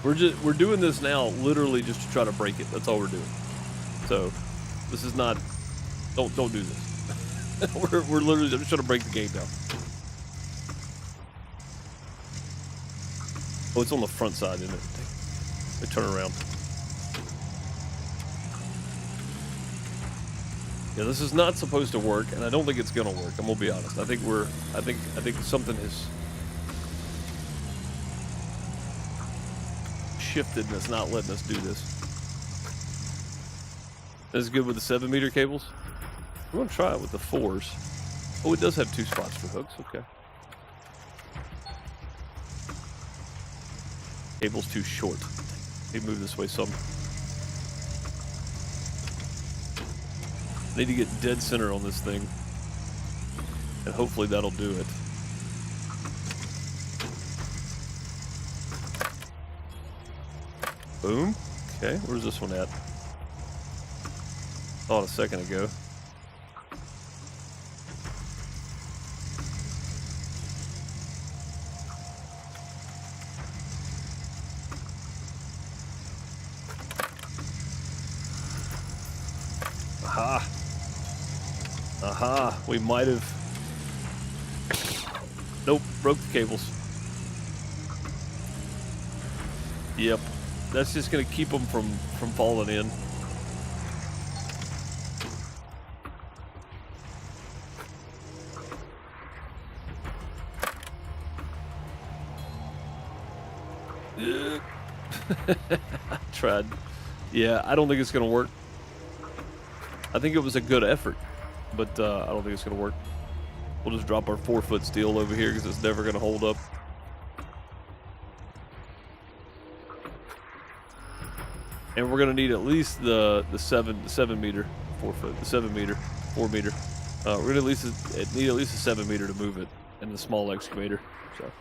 We're doing this now literally just to try to break it. That's all we're doing. So this is not, don't do this. we're literally just trying to break the game down. Oh, it's on the front side, isn't it? They turn around. Yeah, this is not supposed to work, and I don't think it's gonna work. I'm gonna be honest. I think something has shifted and it's not letting us do this. This is good with the 7-meter cables. I'm gonna try it with the 4s. Oh, it does have 2 spots for hooks. Okay. Cable's too short. Let me move this way some. I need to get dead center on this thing, and hopefully that'll do it. Boom. Okay, where's this one at? Thought a second ago. Aha. Aha. We might have. Nope, broke the cables. Yep. That's just gonna keep them from falling in. I tried. Yeah, I don't think it's gonna work. I think it was a good effort, but I don't think it's gonna work. We'll just drop our 4-foot steel over here because it's never gonna hold up. And we're gonna need at least the 7-meter, 4-foot, the 7-meter, 4-meter. We're gonna need at least a 7-meter to move it, and the small excavator. So,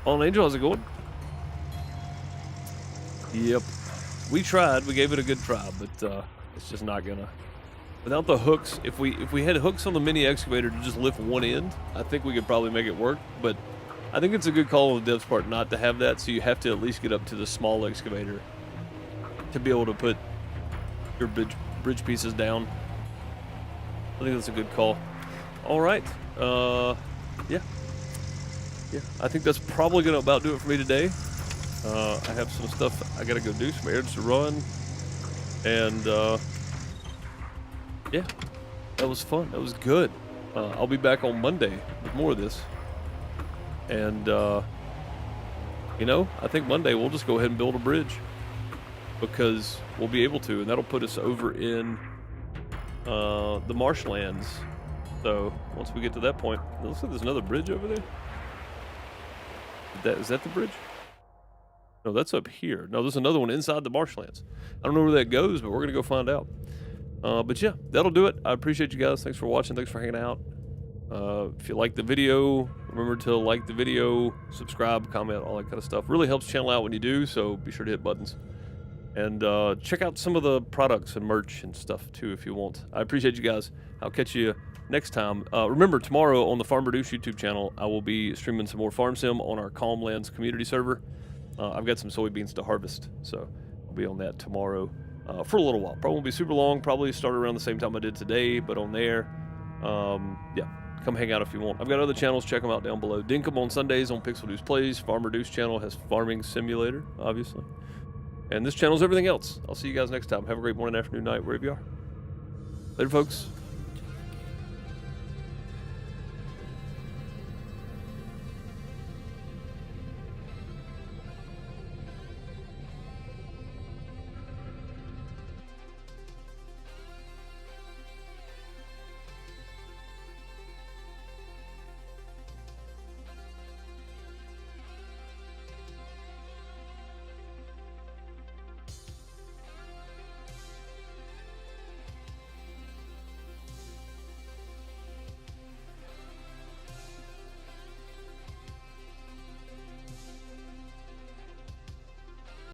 Fallen Angel, how's it going? Yep, we tried. We gave it a good try, but it's just not gonna. Without the hooks, if we had hooks on the mini excavator to just lift one end, I think we could probably make it work. But I think it's a good call on the dev's part not to have that. So you have to at least get up to the small excavator to be able to put your bridge pieces down. I think that's a good call. All right. Yeah. I think that's probably gonna about do it for me today. I have some stuff I gotta go do, some errands to run, and yeah, that was fun. That was good. I'll be back on Monday with more of this, and you know, I think Monday we'll just go ahead and build a bridge because we'll be able to, and that'll put us over in the marshlands. So once we get to that point, it looks like there's another bridge over there. Is that the bridge? No, that's up here. No, there's another one inside the marshlands. I don't know where that goes, but we're going to go find out. But yeah, that'll do it. I appreciate you guys. Thanks for watching. Thanks for hanging out. If you like the video, remember to like the video, subscribe, comment, all that kind of stuff. Really helps the channel out when you do, so be sure to hit buttons. And check out some of the products and merch and stuff too if you want. I appreciate you guys. I'll catch you next time. Remember, tomorrow on the FarmerDeuce YouTube channel, I will be streaming some more Farm Sim on our Calm Lands community server. I've got some soybeans to harvest, so I'll be on that tomorrow for a little while. Probably won't be super long. Probably start around the same time I did today, but on there. Yeah, come hang out if you want. I've got other channels. Check them out down below. Dinkum on Sundays on PixelDeucePlays. FarmerDeuce channel has Farming Simulator, obviously. And this channel's everything else. I'll see you guys next time. Have a great morning, afternoon, night, wherever you are. Later, folks.